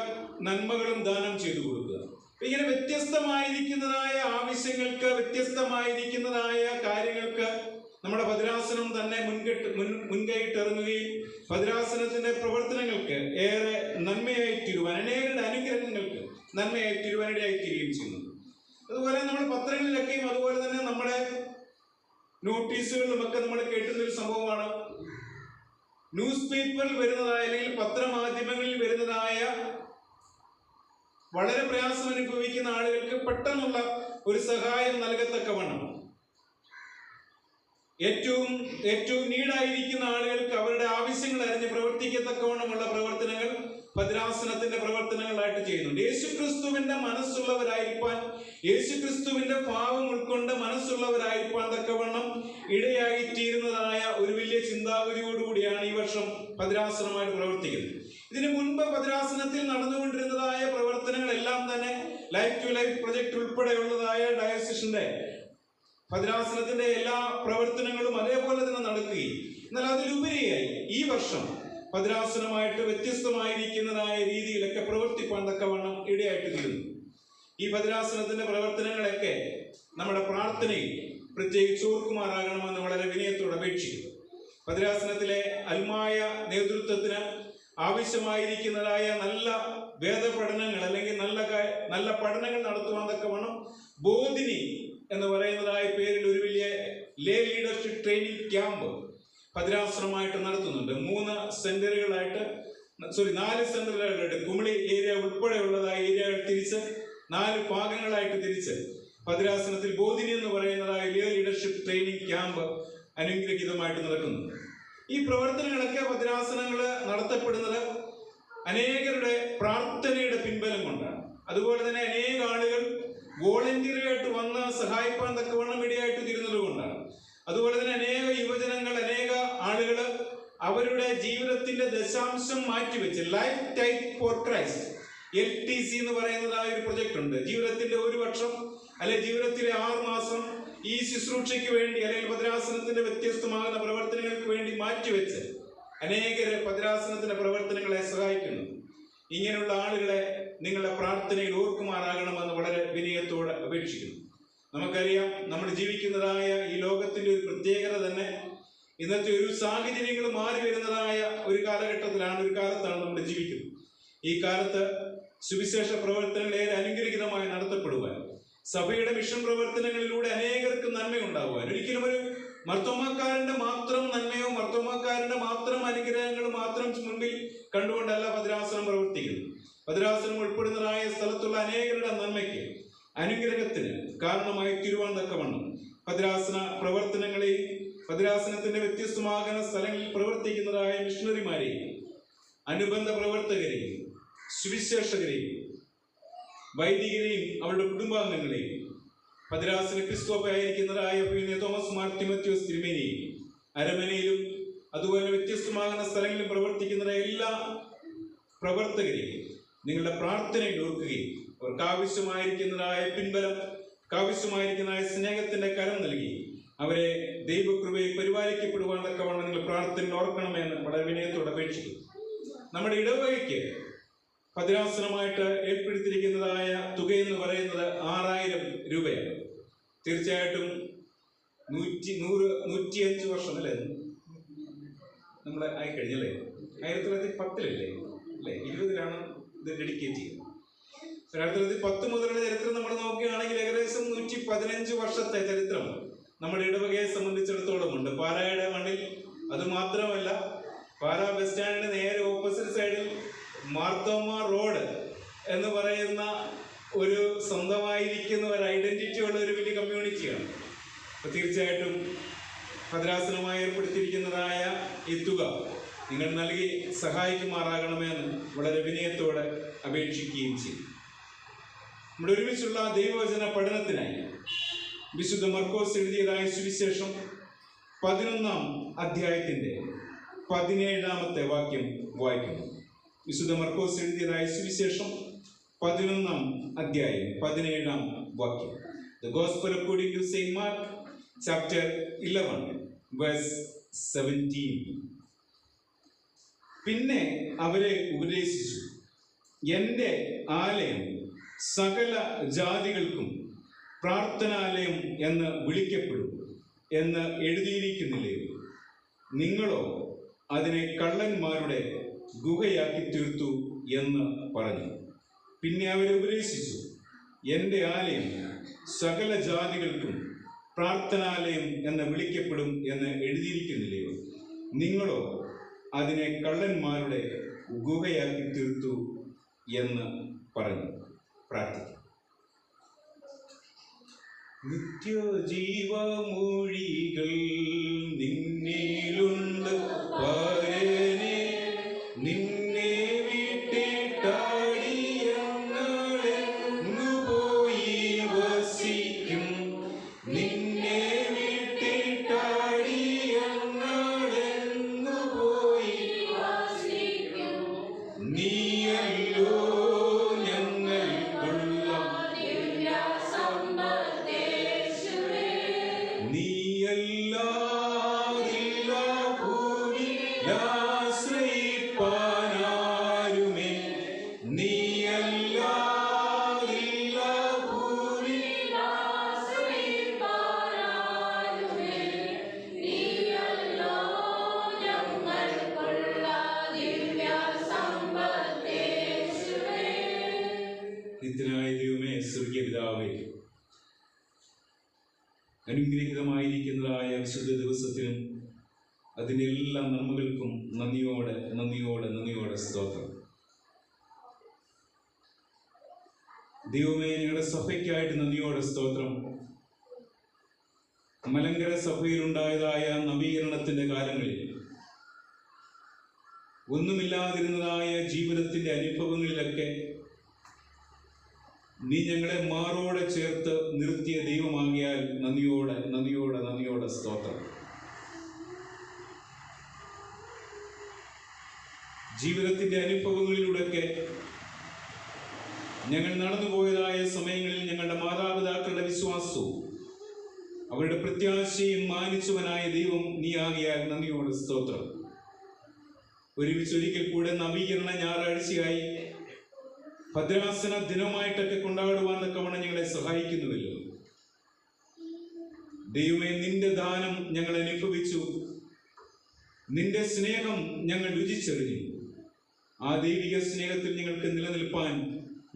Speaker 1: നന്മകളും ദാനം ചെയ്തു കൊടുക്കുക. ഇങ്ങനെ വ്യത്യസ്തമായിരിക്കുന്നതായ ആവശ്യങ്ങൾക്ക്, വ്യത്യസ്തമായിരിക്കുന്നതായ കാര്യങ്ങൾക്ക് നമ്മുടെ ഭദ്രാസനം തന്നെ മുൻകൈയിട്ടിറങ്ങുകയും ഭദ്രാസനത്തിന്റെ പ്രവർത്തനങ്ങൾക്ക് ഏറെ നന്മയായി തീരുവാൻ, അനേകരുടെ അനുഗ്രഹങ്ങൾക്ക് നന്മയായി തീരുവാനിടയായി തീരുകയും ചെയ്യുന്നു. അതുപോലെ നമ്മൾ പത്രങ്ങളിലൊക്കെയും അതുപോലെ തന്നെ നമ്മുടെ നോട്ടീസുകളിലുമൊക്കെ നമ്മൾ കേട്ടുന്ന ഒരു സംഭവമാണ്, ന്യൂസ് പേപ്പറിൽ വരുന്നതായ അല്ലെങ്കിൽ പത്രമാധ്യമങ്ങളിൽ വരുന്നതായ വളരെ പ്രയാസം അനുഭവിക്കുന്ന ആളുകൾക്ക് പെട്ടെന്നുള്ള ഒരു സഹായം നൽകത്തക്കവണ്ണം ഏറ്റവും നീടായിരിക്കുന്ന ആളുകൾക്ക് അവരുടെ ആവശ്യങ്ങൾ അറിഞ്ഞ് പ്രവർത്തിക്കത്തക്കവണ്ണമുള്ള പ്രവർത്തനങ്ങൾ ഭദ്രാസനത്തിന്റെ പ്രവർത്തനങ്ങളായിട്ട് ചെയ്യുന്നുണ്ട്. യേശുക്രിസ്തുവിന്റെ മനസ്സുള്ളവരായിരിക്കാൻ, യേശുക്രിസ്തുവിന്റെ ഭാവം ഉൾക്കൊണ്ട് മനസ്സുള്ളവരായിരിക്കാൻ തക്കവണ്ണം ഇടയായിത്തീരുന്നതായ ഒരു വലിയ ചിന്താഗതിയോടുകൂടിയാണ് ഈ വർഷം ഭദ്രാസനമായിട്ട് പ്രവർത്തിക്കുന്നത്. ഇതിനു മുൻപ് ഭദ്രാസനത്തിൽ നടന്നുകൊണ്ടിരുന്നതായ പ്രവർത്തനങ്ങളെല്ലാം തന്നെ ലൈഫ് ടു ലൈഫ് പ്രൊജക്ട് ഉൾപ്പെടെയുള്ളതായ ഡയോസിസിന്റെ ഭദ്രാസനത്തിന്റെ എല്ലാ പ്രവർത്തനങ്ങളും അതേപോലെ തന്നെ നടക്കുകയും, എന്നാൽ അതിലുപരിയായി ഈ വർഷം ഭദ്രാസനമായിട്ട് വ്യത്യസ്തമായിരിക്കുന്നതായ രീതിയിലൊക്കെ പ്രവർത്തിപ്പാൻ തക്കവണ്ണം ഇടയായിട്ട് തീരുന്നു. ഈ ഭദ്രാസനത്തിന്റെ പ്രവർത്തനങ്ങളൊക്കെ നമ്മുടെ പ്രാർത്ഥനയിൽ പ്രത്യേകിച്ച് ഓർക്കുമാറാകണമെന്ന് വളരെ വിനയത്തോടെ അപേക്ഷിക്കുന്നു. ഭദ്രാസനത്തിലെ അൽമായ നേതൃത്വത്തിന് ആവശ്യമായിരിക്കുന്നതായ നല്ല വേദപഠനങ്ങൾ അല്ലെങ്കിൽ നല്ല പഠനങ്ങൾ നടത്തുവാൻ തക്കവണ്ണം ബോധിനി എന്ന് പറയുന്നതായ പേരിൽ ഒരു വലിയ ലേ ലീഡർഷിപ്പ് ട്രെയിനിങ് ക്യാമ്പ് ഭദ്രാസനമായിട്ട് നടത്തുന്നുണ്ട്. 4 സെന്ററുകളായിട്ട് കുമളി ഏരിയ ഉൾപ്പെടെയുള്ളതായ ഏരിയകൾ തിരിച്ച് 4 ഭാഗങ്ങളായിട്ട് തിരിച്ച് ഭദ്രാസനത്തിൽ ബോധിനി എന്ന് പറയുന്നതായ ലേ ലീഡർഷിപ്പ് ട്രെയിനിങ് ക്യാമ്പ് അനുഗ്രഹീതമായിട്ട് നടക്കുന്നുണ്ട്. ഈ പ്രവർത്തനങ്ങളൊക്കെ ഭദ്രാസനങ്ങൾ നടത്തപ്പെടുന്നത് അനേകരുടെ പ്രാർത്ഥനയുടെ പിൻബലം കൊണ്ടാണ്. അതുപോലെ തന്നെ അനേക ആളുകൾ വോളണ്ടിയറായിട്ട് വന്ന് സഹായിപ്പാൻ തക്കവണ്ണം ഇടയായിട്ട് തീരുന്നത് കൊണ്ടാണ്. അതുപോലെ തന്നെ അനേക യുവജനങ്ങൾ, അനേക ആളുകൾ അവരുടെ ജീവിതത്തിന്റെ ദശാംശം മാറ്റിവെച്ച് life type for Christ LTC എന്ന് പറയുന്നതായ ഒരു പ്രൊജക്ട് ഉണ്ട്. ജീവിതത്തിന്റെ 1 വർഷം അല്ലെങ്കിൽ ജീവിതത്തിലെ 6 മാസം ഈ ശുശ്രൂഷയ്ക്ക് വേണ്ടി അല്ലെങ്കിൽ ഭദ്രാസനത്തിന്റെ വ്യത്യസ്തമാകുന്ന പ്രവർത്തനങ്ങൾക്ക് വേണ്ടി മാറ്റിവെച്ച് അനേകര് ഭദ്രാസനത്തിന്റെ പ്രവർത്തനങ്ങളെ സഹായിക്കുന്നു. ഇങ്ങനെയുള്ള ആളുകളെ നിങ്ങളുടെ പ്രാർത്ഥനയിൽ ഓർക്കുമാറാകണമെന്ന് വളരെ വിനയത്തോടെ അപേക്ഷിക്കുന്നു. നമുക്കറിയാം, നമ്മൾ ജീവിക്കുന്നതായ ഈ ലോകത്തിന്റെ ഒരു പ്രത്യേകത തന്നെ ഇന്നത്തെ ഒരു സാഹചര്യങ്ങൾ മാറി വരുന്നതായ ഒരു കാലത്താണ് നമ്മൾ ജീവിക്കുന്നത്. ഈ കാലത്ത് സുവിശേഷ പ്രവർത്തനങ്ങൾ ഏറെ അനുഗ്രഹീതമായി നടത്തപ്പെടുവാൻ, സഭയുടെ മിഷൻ പ്രവർത്തനങ്ങളിലൂടെ അനേകർക്ക് നന്മയുണ്ടാകുവാൻ, ഒരിക്കലും ഒരു മർത്തോമാക്കാരന്റെ മാത്രം നന്മയോ മർത്തോമാക്കാരന്റെ മാത്രം അനുഗ്രഹങ്ങൾ മാത്രം മുൻപിൽ കണ്ടുകൊണ്ടല്ല ഭദ്രാസനം പ്രവർത്തിക്കുന്നത്. ഭദ്രാസനം ഉൾപ്പെടുന്നതായ സ്ഥലത്തുള്ള അനേകരുടെ നന്മയ്ക്ക്, അനുഗ്രഹത്തിന് കാരണമായി തീരുവാൻ തക്കവണ്ണം ഭദ്രാസന പ്രവർത്തനങ്ങളെയും ഭദ്രാസനത്തിന്റെ വ്യത്യസ്തമാകുന്ന സ്ഥലങ്ങളിൽ പ്രവർത്തിക്കുന്നതായ മിഷണറിമാരെയും അനുബന്ധ പ്രവർത്തകരെയും സുവിശേഷകരെയും വൈദികരെയും അവരുടെ കുടുംബാംഗങ്ങളെയും ഭദ്രാസന എപ്പിസ്കോപ്പായിരിക്കുന്നതായ തോമസ് മാർ തിമോത്തിയോസ് തിരുമേനിയെയും അരമനയിലും അതുപോലെ വ്യത്യസ്തമാകുന്ന സ്ഥലങ്ങളിലും പ്രവർത്തിക്കുന്ന എല്ലാ പ്രവർത്തകരെയും നിങ്ങളുടെ പ്രാർത്ഥനയിൽ ഓർക്കുകയും അവർക്ക് ആവശ്യമായിരിക്കുന്നതായ പിൻബലം, ആവശ്യമായിരിക്കുന്നതായ സ്നേഹത്തിന്റെ കരം നൽകി അവരെ ദൈവകൃപയിൽ പരിപാലിക്കപ്പെടുവാൻ തക്കവണ്ണം നിങ്ങൾ പ്രാർത്ഥനയിൽ ഓർക്കണമെന്ന് വളരെ വിനയത്തോടെ അപേക്ഷിക്കുന്നു. നമ്മുടെ ഇടവകയ്ക്ക് ഭദ്രാസനമായിട്ട് ഏർപ്പെടുത്തിയിരിക്കുന്നതായ തുകയെന്ന് പറയുന്നത് 6000 രൂപയാണ്. തീർച്ചയായിട്ടും 105 വർഷം അല്ലേ നമ്മൾ ആയിക്കഴിഞ്ഞല്ലേ? 1910 അല്ലേ 20-ലാണ് ഇത് ഡെഡിക്കേറ്റ് ചെയ്യുന്നത്. 1910 മുതലുള്ള ചരിത്രം നമ്മൾ നോക്കുകയാണെങ്കിൽ ഏകദേശം 115 വർഷത്തെ ചരിത്രം നമ്മുടെ ഇടവകയെ സംബന്ധിച്ചിടത്തോളം ഉണ്ട്. പാലായുടെ മണ്ണിൽ അത് മാത്രമല്ല, പാലാ ബസ് സ്റ്റാൻഡിന് നേരെ ഓപ്പോസിറ്റ് സൈഡിൽ മാർത്തോമ റോഡ് എന്ന് പറയുന്ന ഒരു സ്വന്തമായിരിക്കുന്ന ഒരു ഐഡന്റിറ്റി ഉള്ള ഒരു വലിയ കമ്മ്യൂണിറ്റിയാണ്. അപ്പോൾ തീർച്ചയായിട്ടും ഭദ്രാസനമായി ഏർപ്പെടുത്തിയിരിക്കുന്നതായ ഈ തുക നിങ്ങൾ നൽകി സഹായിക്കുമാറാകണമെന്ന് വളരെ വിനയത്തോടെ അപേക്ഷിക്കുകയും ചെയ്യും. നമ്മുടെ ഒരുമിച്ചുള്ള ദൈവവചന പഠനത്തിനായി വിശുദ്ധ മർക്കോസ് എഴുതിയതായ സുവിശേഷം 11-ാം അധ്യായത്തിൻ്റെ 17-ാമത്തെ വാക്യം വായിക്കുന്നു. വിശുദ്ധ മർക്കോസ് എഴുതിയതായ സുവിശേഷം 11-ാം അധ്യായം 17-ാം വാക്യം. The Gospel according to Saint Mark, chapter 11, verse 17. പിന്നെ അവരെ ഉപദേശിച്ചു, എൻ്റെ ആലയം സകല ജാതികൾക്കും പ്രാർത്ഥനാലയം എന്ന് വിളിക്കപ്പെടും എന്ന് എഴുതിയിരിക്കുന്നില്ലയോ? നിങ്ങളോ അതിനെ കള്ളന്മാരുടെ ഗുഹയാക്കി തീർത്തു എന്ന് പറഞ്ഞു. പിന്നെ അവരെ ഉപദേശിച്ചു, എൻ്റെ ആലയം സകല ജാതികൾക്കും പ്രാർത്ഥനാലയം എന്ന് വിളിക്കപ്പെടും എന്ന് എഴുതിയിരിക്കുന്നില്ലയോ? നിങ്ങളോ അതിനെ കള്ളന്മാരുടെ ഗുഹയാക്കി തീർത്തു എന്ന് പറഞ്ഞു. പ്രാർത്ഥിക്കും. നിത്യജീവമൊഴികൾ നിന്നിലുണ്ട് പരനെ, നിന്നെ വിട്ടിട്ടാടിയങ്ങളെങ്ങു പോയി വസിക്കും, നിന്നെ വിട്ടിട്ടാടിയങ്ങളെങ്ങു പോയി വസിക്കും. നീയല്ലോ നിത്യനായ ദൈവമേ, സ്വർഗീയ പിതാവേ, അനുഗ്രഹീതമായിരിക്കുന്നതായ വിശുദ്ധ ദിവസത്തിനും അതിൻ്റെ എല്ലാ നന്മകൾക്കും നന്ദിയോടെ നന്ദിയോടെ നന്ദിയോടെ സ്തോത്രം. ദൈവമേ, ഞങ്ങളുടെ സഭയ്ക്കായിട്ട് നന്ദിയോടെ സ്തോത്രം. മലങ്കര സഭയിലുണ്ടായതായ നവീകരണത്തിൻ്റെ കാലങ്ങളിൽ ഒന്നുമില്ലാതിരുന്നതായ ജീവിതത്തിൻ്റെ അനുഭവങ്ങളിലൊക്കെ നീ ഞങ്ങളെ മാറോടെ ചേർത്ത് നിർത്തിയ ദൈവമാകിയാൽ നന്ദിയോടെ നന്ദിയോടെ നന്ദിയോടെ സ്തോത്രം. ജീവിതത്തിൻ്റെ അനുഭവങ്ങളിലൂടെയൊക്കെ ഞങ്ങൾ നടന്നുപോയതായ സമയങ്ങളിൽ ഞങ്ങളുടെ മാതാപിതാക്കളുടെ വിശ്വാസവും അവരുടെ പ്രത്യാശയും മാനിച്ചവനായ ദൈവം നീ ആകിയാൽ നന്ദിയോടെ സ്തോത്രം. ഒരുമിച്ചൊരിക്കൽ കൂടെ നവീകരണ ഞായറാഴ്ചയായി ഭദ്രാസന ദിനമായിട്ടൊക്കെ കൊണ്ടാടുവാൻ തക്കവണ്ണം ഞങ്ങളെ സഹായിക്കുന്നുവല്ലോ. ദൈവമേ, നിന്റെ ദാനം ഞങ്ങൾ അനുഭവിച്ചു, നിന്റെ സ്നേഹം ഞങ്ങൾ രുചിച്ചറിഞ്ഞു. ആ ദൈവിക സ്നേഹത്തിൽ ഞങ്ങൾക്ക് നിലനിൽപ്പാൻ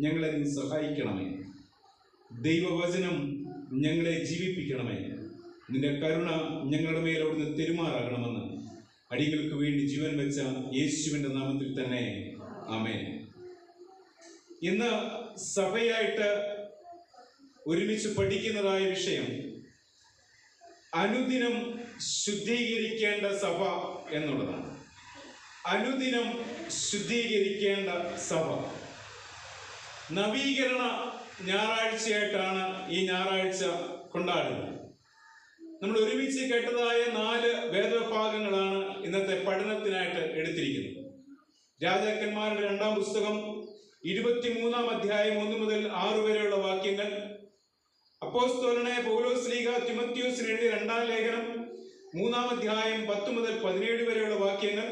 Speaker 1: ഞങ്ങളെ നീ സഹായിക്കണമേ. ദൈവവചനം ഞങ്ങളെ ജീവിപ്പിക്കണമേ. നിന്റെ കരുണ ഞങ്ങളുടെ മേൽ അവിടുന്ന് തെരുമാറാകണമെന്ന് അടികൾക്ക് വേണ്ടി ജീവൻ വെച്ച യേശുവിൻ്റെ നാമത്തിൽ തന്നെ ആമേൻ. ഇന്ന് സഭയായിട്ട് ഒരുമിച്ച് പഠിക്കുന്നതായ വിഷയം അനുദിനം ശുദ്ധീകരിക്കേണ്ട സഭ എന്നുള്ളതാണ്. അനുദിനം ശുദ്ധീകരിക്കേണ്ട സഭ. നവീകരണ ഞായറാഴ്ചയായിട്ടാണ് ഈ ഞായറാഴ്ച കൊണ്ടാടുന്നത്. നമ്മൾ ഒരുമിച്ച് കേട്ടതായ 4 വേദഭാഗങ്ങളാണ് ഇന്നത്തെ പഠനത്തിനായിട്ട് എടുത്തിരിക്കുന്നത്. രാജാക്കന്മാരുടെ 2-ാം പുസ്തകം 23-ാം അധ്യായം 1 മുതൽ 6 വരെയുള്ള വാക്യങ്ങൾ. അപ്പോസ്തലനായ പൗലോസ്ലീഹ തിമോത്തിയോസിന് എഴുതിയ 2-ാം ലേഖനം 3-ാം അധ്യായം 10 മുതൽ 17 വരെയുള്ള വാക്യങ്ങൾ.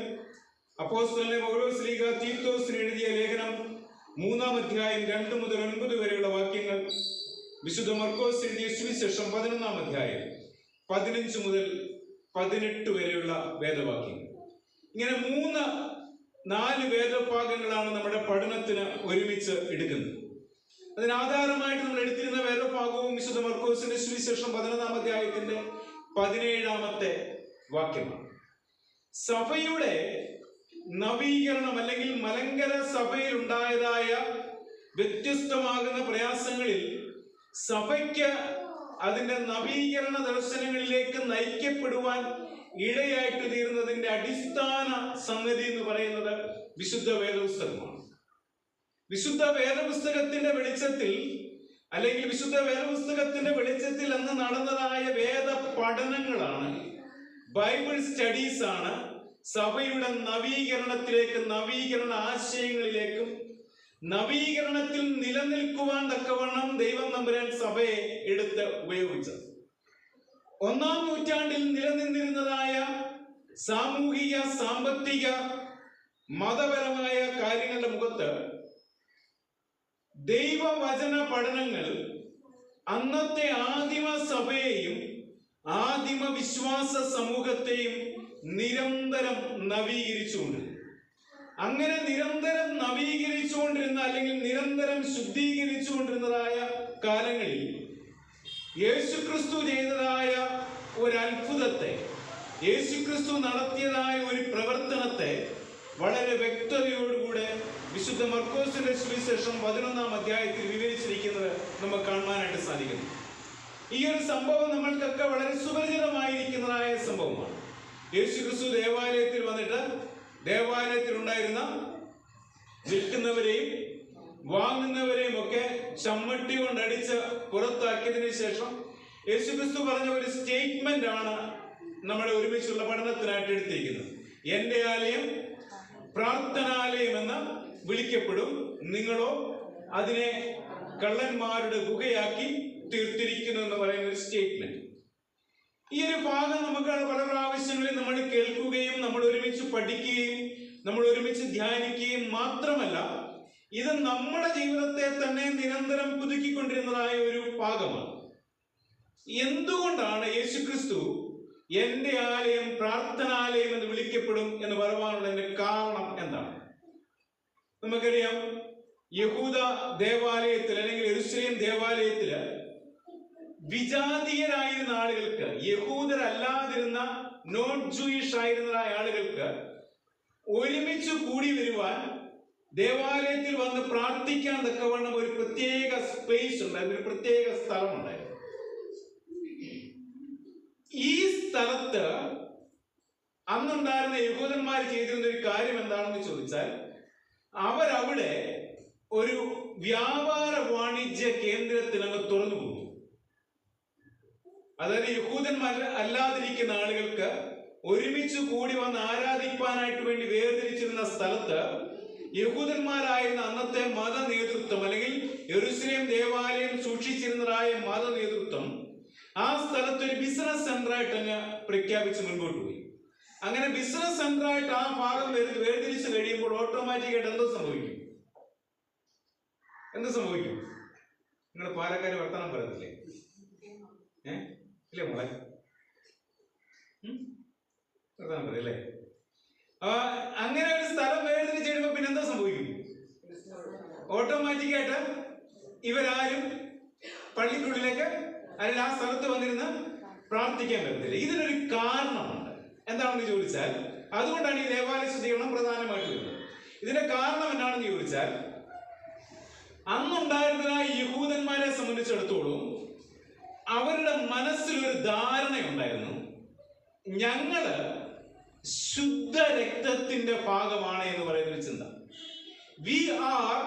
Speaker 1: അപ്പോസ്തലനായ പൗലോസ്ലീഹ തീത്തോസിന് എഴുതിയ ലേഖനം
Speaker 3: 3-ാം അധ്യായം 2 മുതൽ 9 വരെയുള്ള വാക്യങ്ങൾ, വിശുദ്ധ മർക്കോസ് എഴുതിയ സുവിശേഷം 11-ാം അധ്യായം 15 മുതൽ 18 വരെയുള്ള വേദവാക്യങ്ങൾ. ഇങ്ങനെ 4 വേദഭാഗങ്ങളാണ് നമ്മുടെ പഠനത്തിന് ഒരുമിച്ച് എടുക്കുന്നത്. അതിനാധാരമായിട്ട് നമ്മൾ എടുത്തിരുന്ന വേദഭാഗവും വിശുദ്ധ മർക്കോസിന്റെ സുവിശേഷം 11-ാം അധ്യായത്തിന്റെ 17-ാമത്തെ വാക്യമാണ്. സഭയുടെ നവീകരണം അല്ലെങ്കിൽ മലങ്കര സഭയിൽ ഉണ്ടായതായ വ്യത്യസ്തമാകുന്ന പ്രയാസങ്ങളിൽ സഭയ്ക്ക് അതിന്റെ നവീകരണ ദർശനങ്ങളിലേക്ക് നയിക്കപ്പെടുവാൻ ഇടയായിട്ട് തീർന്നതിന്റെ അടിസ്ഥാന സംഗതി എന്ന് പറയുന്നത് വിശുദ്ധ വേദപുസ്തകമാണ്. വിശുദ്ധ വേദപുസ്തകത്തിന്റെ വെളിച്ചത്തിൽ അല്ലെങ്കിൽ വിശുദ്ധ വേദപുസ്തകത്തിന്റെ വെളിച്ചത്തിൽ അന്ന് നടന്നതായ വേദ പഠനങ്ങളാണ്, ബൈബിൾ സ്റ്റഡീസ് ആണ് സഭയുടെ നവീകരണത്തിലേക്ക്, നവീകരണ ആശയങ്ങളിലേക്കും നവീകരണത്തിൽ നിലനിൽക്കുവാൻ തക്കവണ്ണം ദൈവം തമ്പുരാൻ സഭയെ എടുത്ത് ഉപയോഗിച്ചത്. 1-ാം നൂറ്റാണ്ടിൽ നിലനിന്നിരുന്നതായ സാമൂഹിക, സാമ്പത്തിക, മതപരമായ കാര്യങ്ങളുടെ മുഖത്ത് ദൈവവചന പഠനങ്ങൾ അന്നത്തെ ആദിമ സഭയെയും ആദിമ വിശ്വാസ സമൂഹത്തെയും നിരന്തരം നവീകരിച്ചുകൊണ്ടിരുന്നു. അങ്ങനെ നിരന്തരം നവീകരിച്ചുകൊണ്ടിരുന്ന അല്ലെങ്കിൽ നിരന്തരം ശുദ്ധീകരിച്ചുകൊണ്ടിരുന്നതായ കാലങ്ങളിൽ യേശുക്രിസ്തു ചെയ്തതായ ഒരു അത്ഭുതത്തെ, യേശുക്രിസ്തു നടത്തിയതായ ഒരു പ്രവർത്തനത്തെ വളരെ വ്യക്തതയോടുകൂടെ വിശുദ്ധ മർക്കോസിന്റെ സുവിശേഷം 11-ാം അധ്യായത്തിൽ വിവരിച്ചിരിക്കുന്നത് നമുക്ക് കാണുവാനായിട്ട് സാധിക്കുന്നു. ഈ ഒരു സംഭവം നമ്മൾക്കൊക്കെ വളരെ സുപരിചിതമായിരിക്കുന്നതായ സംഭവമാണ്. യേശുക്രിസ്തു ദേവാലയത്തിൽ വന്നിട്ട് ദേവാലയത്തിൽ ഉണ്ടായിരുന്ന വിൽക്കുന്നവരെയും വാങ്ങുന്നവരെയും ഒക്കെ ചമ്മട്ടി കൊണ്ടടിച്ച് പുറത്താക്കിയതിനു ശേഷം യേശുക്രിസ്തു പറഞ്ഞ ഒരു സ്റ്റേറ്റ്മെന്റ് ആണ് നമ്മുടെ ഒരുമിച്ചുള്ള പഠനത്തിനായിട്ട് എടുത്തിരിക്കുന്നത്. എന്റെ ആലയം പ്രാർത്ഥനാലയം എന്ന് വിളിക്കപ്പെടും, നിങ്ങളോ അതിനെ കള്ളന്മാരുടെ ഗുഹയാക്കി തീർത്തിരിക്കുന്നു എന്ന് പറയുന്ന ഒരു സ്റ്റേറ്റ്മെന്റ്. ഈ ഒരു ഭാഗം നമുക്ക് പല പ്രാവശ്യങ്ങളിൽ നമ്മൾ കേൾക്കുകയും നമ്മൾ ഒരുമിച്ച് പഠിക്കുകയും നമ്മൾ ഒരുമിച്ച് ധ്യാനിക്കുകയും മാത്രമല്ല, ഇത് നമ്മുടെ ജീവിതത്തെ തന്നെ നിരന്തരം പുതുക്കിക്കൊണ്ടിരുന്നതായ ഒരു ഭാഗമാണ്. എന്തുകൊണ്ടാണ് യേശുക്രിസ്തു എന്റെ ആലയം പ്രാർത്ഥനാലയം എന്ന് വിളിക്കപ്പെടും എന്ന് പറയുവാനുള്ളതിന്റെ കാരണം എന്താണ്? നമുക്കറിയാം, യഹൂദ ദേവാലയത്തിൽ അല്ലെങ്കിൽ യെരൂശലേം ദേവാലയത്തില് വിജാതീയരായിരുന്ന ആളുകൾക്ക്, യഹൂദരല്ലാതിരുന്ന നോൺ ജൂയിഷ് ആയിരുന്നതായ ആളുകൾക്ക് ഒരുമിച്ച് കൂടി വരുവാൻ, ദേവാലയത്തിൽ വന്ന് പ്രാർത്ഥിക്കാൻ തക്കവണ്ണം ഒരു പ്രത്യേക സ്പേസ് ഉണ്ടായിരുന്നു, ഒരു പ്രത്യേക സ്ഥലമുണ്ടായിരുന്നു. ഈ സ്ഥലത്ത് അന്നുണ്ടായിരുന്ന യഹൂദന്മാർ ചെയ്തിരുന്ന ഒരു കാര്യം എന്താണെന്ന് ചോദിച്ചാൽ, അവരവിടെ ഒരു വ്യാപാര വാണിജ്യ കേന്ദ്രത്തിനങ്ങ് തുറന്നു കൊടുത്തു. അതായത് യഹൂദന്മാർ അല്ലാതിരിക്കുന്ന ആളുകൾക്ക് ഒരുമിച്ച് കൂടി വന്ന് ആരാധിക്കാനായിട്ട് വേണ്ടി വേർതിരിച്ചിരുന്ന സ്ഥലത്ത് യഹൂദന്മാരായിരുന്ന അന്നത്തെ മത നേതൃത്വം അല്ലെങ്കിൽ യെരൂശലേം ദേവാലയം സൂക്ഷിച്ചിരുന്നതായ മത നേതൃത്വം ആ സ്ഥലത്ത് ഒരു ബിസിനസ് സെന്ററായിട്ട് അങ്ങ് പ്രഖ്യാപിച്ച് മുൻപോട്ട് പോയി. അങ്ങനെ ബിസിനസ് സെന്ററായിട്ട് ആ ഭാഗം വേർതിരിച്ച് കഴിയുമ്പോൾ ഓട്ടോമാറ്റിക്കായിട്ട് എന്ത് സംഭവിക്കും? നിങ്ങൾ പാലക്കാര് വർത്തമാനം പറയത്തില്ലേ? ഇല്ലേ മോളെ? വർത്തമാനം പറയല്ലേ? അങ്ങനെ ഒരു സ്ഥലം വേർതിരിച്ച് കഴിയുമ്പോൾ പിന്നെ എന്താ സംഭവിക്കും? ഓട്ടോമാറ്റിക്കായിട്ട് ഇവരാരും പള്ളിക്കുള്ളിലേക്ക് അല്ലെങ്കിൽ ആ സ്ഥലത്ത് വന്നിരുന്ന് പ്രാർത്ഥിക്കാൻ പറ്റത്തില്ല. ഇതിനൊരു കാരണമുണ്ട്. എന്താണെന്ന് ചോദിച്ചാൽ, അതുകൊണ്ടാണ് ഈ ദേവാലയ ശുദ്ധീകരണം പ്രധാനമായിട്ട് വരുന്നത്. ഇതിന്റെ കാരണം എന്താണെന്ന് ചോദിച്ചാൽ, അന്നുണ്ടായിരുന്ന യഹൂദന്മാരെ സംബന്ധിച്ചിടത്തോളം അവരുടെ മനസ്സിലൊരു ധാരണയുണ്ടായിരുന്നു, ഞങ്ങള് ശുദ്ധ രക്തത്തിന്റെ ഭാഗമാണ് എന്ന് പറയുന്നൊരു ചിന്ത. We are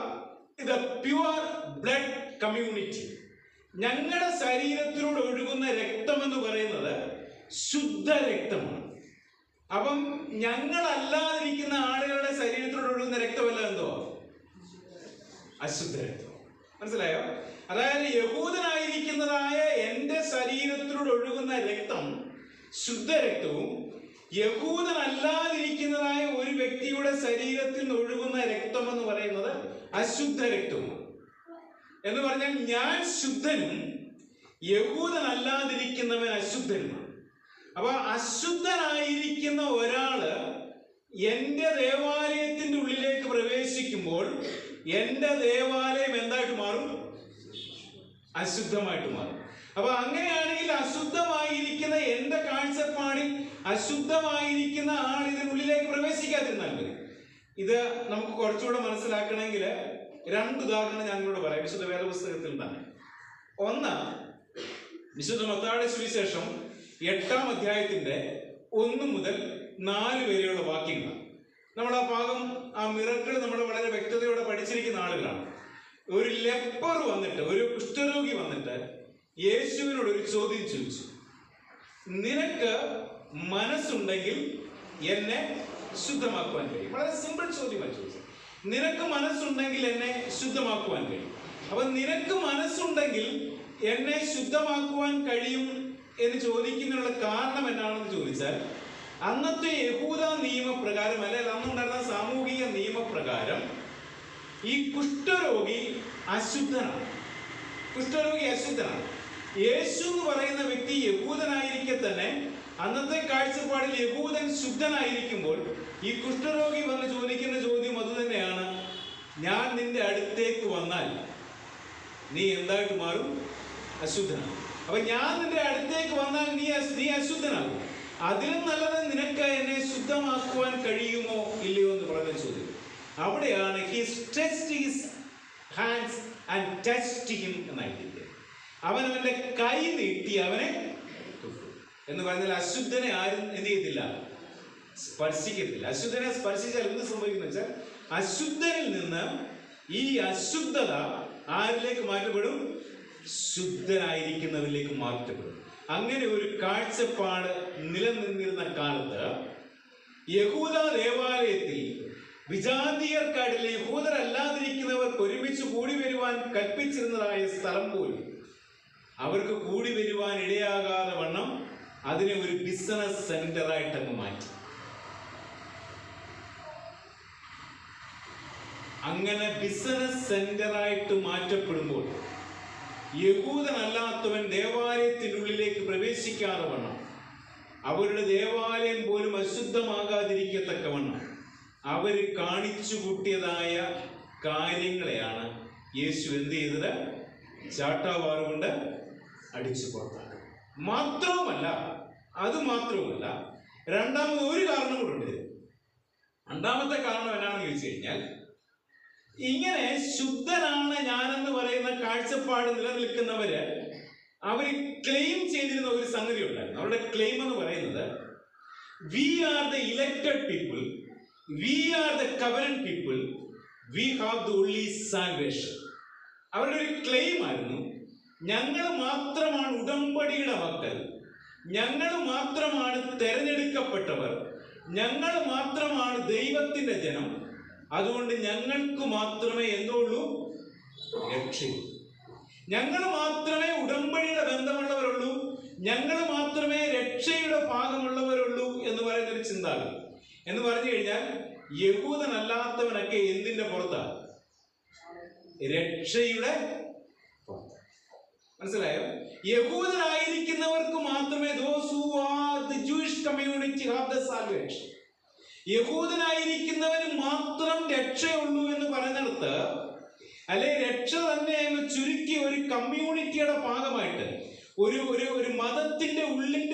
Speaker 3: the pure blood community. ഞങ്ങളുടെ ശരീരത്തിലൂടെ ഒഴുകുന്ന രക്തം എന്ന് പറയുന്നത് ശുദ്ധ രക്തമാണ്. അപ്പം ഞങ്ങളല്ലാതിരിക്കുന്ന ആളുകളുടെ ശരീരത്തിലൂടെ ഒഴുകുന്ന രക്തമല്ല എന്തോ അശുദ്ധ രക്തം. മനസ്സിലായോ? അതായത് യഹൂദനായിരിക്കുന്നതായ എൻ്റെ ശരീരത്തിലൂടെ ഒഴുകുന്ന രക്തം ശുദ്ധ രക്തവും യഹൂദനല്ലാതിരിക്കുന്നതായ ഒരു വ്യക്തിയുടെ ശരീരത്തിൽ നിന്ന് ഒഴുകുന്ന രക്തം എന്ന് പറയുന്നത് അശുദ്ധ രക്തമാണ്. എന്ന് പറഞ്ഞാൽ ഞാൻ ശുദ്ധനും യഹൂദനല്ലാതിരിക്കുന്നവൻ അശുദ്ധനുമാണ്. അപ്പൊ അശുദ്ധനായിരിക്കുന്ന ഒരാള് എൻ്റെ ദേവാലയത്തിന്റെ ഉള്ളിലേക്ക് പ്രവേശിക്കുമ്പോൾ എൻ്റെ ദേവാലയം എന്തായിട്ട് മാറും? അശുദ്ധമായിട്ട് മാറും. അപ്പൊ അങ്ങനെയാണെങ്കിൽ അശുദ്ധമായിരിക്കുന്ന എൻ്റെ കാഴ്ചപ്പാടിൽ അശുദ്ധമായിരിക്കുന്ന ആൾ ഇതിനുള്ളിലേക്ക് പ്രവേശിക്കാതിരുന്നാൽ മതി. ഇത് നമുക്ക് കുറച്ചുകൂടെ മനസ്സിലാക്കണമെങ്കിൽ 2 ഉദാഹരണം ഞാനിവിടെ പറയാം, വിശുദ്ധ വേദപുസ്തകത്തിൽ തന്നെ. ഒന്ന്, വിശുദ്ധ മത്തായിയുടെ സുവിശേഷം 8-ാം അധ്യായത്തിന്റെ 1 മുതൽ 4 വരെയുള്ള വാക്യങ്ങൾ. നമ്മൾ ആ ഭാഗം, ആ മിറക്കിൾ നമ്മൾ വളരെ വ്യക്തതയോടെ പഠിച്ചിരിക്കുന്ന ആളുകളാണ്. ഒരു ലെപ്പർ വന്നിട്ട്, ഒരു കുഷ്ഠരോഗി വന്നിട്ട് യേശുവിനോട് ഒരു ചോദ്യം ചോദിച്ചു. നിനക്ക് മനസ്സുണ്ടെങ്കിൽ എന്നെ ശുദ്ധമാക്കുവാൻ കഴിയും. വളരെ സിമ്പിൾ ചോദ്യമാണ് ചോദിച്ചത്. നിനക്ക് മനസ്സുണ്ടെങ്കിൽ എന്നെ ശുദ്ധമാക്കുവാൻ കഴിയും. അപ്പൊ നിനക്ക് മനസ്സുണ്ടെങ്കിൽ എന്നെ ശുദ്ധമാക്കുവാൻ കഴിയും എന്ന് ചോദിക്കുന്നതിനുള്ള കാരണം എന്താണെന്ന് ചോദിച്ചാൽ, അന്നത്തെ യഹൂദ നിയമപ്രകാരം, അല്ലെങ്കിൽ അന്നുണ്ടായിരുന്ന സാമൂഹിക നിയമപ്രകാരം ഈ കുഷ്ഠരോഗി അശുദ്ധനാണ്. കുഷ്ഠരോഗി അശുദ്ധനാണ്. യേശു എന്ന് പറയുന്ന വ്യക്തി യഹൂദനായിരിക്കെ തന്നെ അന്നത്തെ കാഴ്ചപ്പാടിൽ യഹൂദൻ ശുദ്ധനായിരിക്കുമ്പോൾ ഈ കുഷ്ഠരോഗി വന്ന് ചോദിക്കുന്ന ചോദ്യം അതുതന്നെയാണ്, ഞാൻ നിന്റെ അടുത്തേക്ക് വന്നാൽ നീ എന്തായിട്ട് മാറും? അശുദ്ധനാകും. അപ്പൊ ഞാൻ നിന്റെ അടുത്തേക്ക് വന്നാൽ നീ അശുദ്ധനാകും. അതിലും നല്ലത് നിനക്ക് എന്നെ ശുദ്ധമാക്കുവാൻ കഴിയുമോ ഇല്ലയോ എന്ന് പറഞ്ഞ ചോദ്യം. അവിടെയാണ് he stretched his hands and touched him എന്നായിട്ടില്ല. അവൻ അവന്റെ കൈ നീട്ടി അവനെ തൊട്ടു എന്ന് പറഞ്ഞാൽ അശുദ്ധനെ ആരും എന്ത് ചെയ്യത്തില്ല? സ്പർശിക്കത്തില്ല. അശുദ്ധനെ സ്പർശിച്ചാൽ എന്ത് സംഭവിക്കുന്ന വെച്ചാൽ അശുദ്ധനിൽ നിന്ന് ഈ അശുദ്ധത ആരിലേക്ക് മാറ്റപ്പെടും? ശുദ്ധനായിരിക്കുന്നവരിലേക്ക് മാറ്റപ്പെടും. അങ്ങനെ ഒരു കാഴ്ചപ്പാട് നിലനിന്നിരുന്ന കാലത്ത് യഹൂദ ദേവാലയത്തിൽ വിജാതീയർക്കാട്ടിലെ യഹൂദരല്ലാതിരിക്കുന്നവർക്ക് ഒരുമിച്ച് കൂടി വരുവാൻ കൽപ്പിച്ചിരുന്നതായ സ്ഥലം പോലും അവർക്ക് കൂടി വരുവാൻ ഇടയാകാതെ വണ്ണം അതിനെ ഒരു ബിസിനസ് സെന്ററായിട്ടങ്ങ് മാറ്റി. അങ്ങനെ ബിസിനസ് സെന്ററായിട്ട് മാറ്റപ്പെടുമ്പോൾ യഹൂദനല്ലാത്തവൻ ദേവാലയത്തിനുള്ളിലേക്ക് പ്രവേശിക്കാതെ വണ്ണം, അവരുടെ ദേവാലയം പോലും അശുദ്ധമാകാതിരിക്കത്തക്കവണ്ണം അവർ കാണിച്ചു കൂട്ടിയതായ കാര്യങ്ങളെയാണ് യേശു എന്ത് ചെയ്തത്? ചാട്ടാവാറുകൊണ്ട് അടിച്ചു പുറത്താക്കുക. അതുമാത്രവുമല്ല, രണ്ടാമത് ഒരു കാരണം കൂടെ. രണ്ടാമത്തെ കാരണം എന്നാണെന്ന് ചോദിച്ചു കഴിഞ്ഞാൽ, ഇങ്ങനെ ശുദ്ധനാണ് ഞാനെന്ന് പറയുന്ന കാഴ്ചപ്പാട് നിലനിൽക്കുന്നവര് അവർ ക്ലെയിം ചെയ്തിരുന്ന ഒരു സംഗതി ഉണ്ടായിരുന്നു. അവരുടെ ക്ലെയിം എന്ന് പറയുന്നത്, we are the elected people, we are the covenant people, we have the only salvation. അവരുടെ ഒരു ക്ലെയിം ആയിരുന്നു, ഞങ്ങൾ മാത്രമാണ് ഉടമ്പടിയുടെ മക്കൾ, ഞങ്ങൾ മാത്രമാണ് തെരഞ്ഞെടുക്കപ്പെട്ടവർ, ഞങ്ങൾ മാത്രമാണ് ദൈവത്തിന്റെ ജനം, അതുകൊണ്ട് ഞങ്ങൾക്ക് മാത്രമേ എന്തുള്ളൂ? രക്ഷയുള്ളൂ. ഞങ്ങൾ മാത്രമേ ഉടമ്പടിയുടെ ബന്ധമുള്ളവരുള്ളൂ, ഞങ്ങൾ മാത്രമേ രക്ഷയുടെ ഭാഗമുള്ളവരുള്ളൂ എന്ന് പറയുന്നൊരു ചിന്താഗതി. എന്ന് പറഞ്ഞു കഴിഞ്ഞാൽ യഹൂദനല്ലാത്തവനൊക്കെ എന്തിന്റെ പുറത്താണ്? രക്ഷയുടെ പുറത്ത്. മനസ്സിലായോ? യഹൂദനായിരിക്കുന്നവർക്ക് മാത്രമേ, those who are the Jewish community have the salvation. യഹൂദനായിരിക്കുന്നവന് മാത്രം രക്ഷയുള്ളൂ എന്ന് പറയുന്നിടത്ത്, അല്ലെ രക്ഷ തന്നെ എന്ന് ചുരുക്കി ഒരു കമ്മ്യൂണിറ്റിയുടെ ഭാഗമായിട്ട് ഒരു മതത്തിന്റെ ഉള്ളിൽ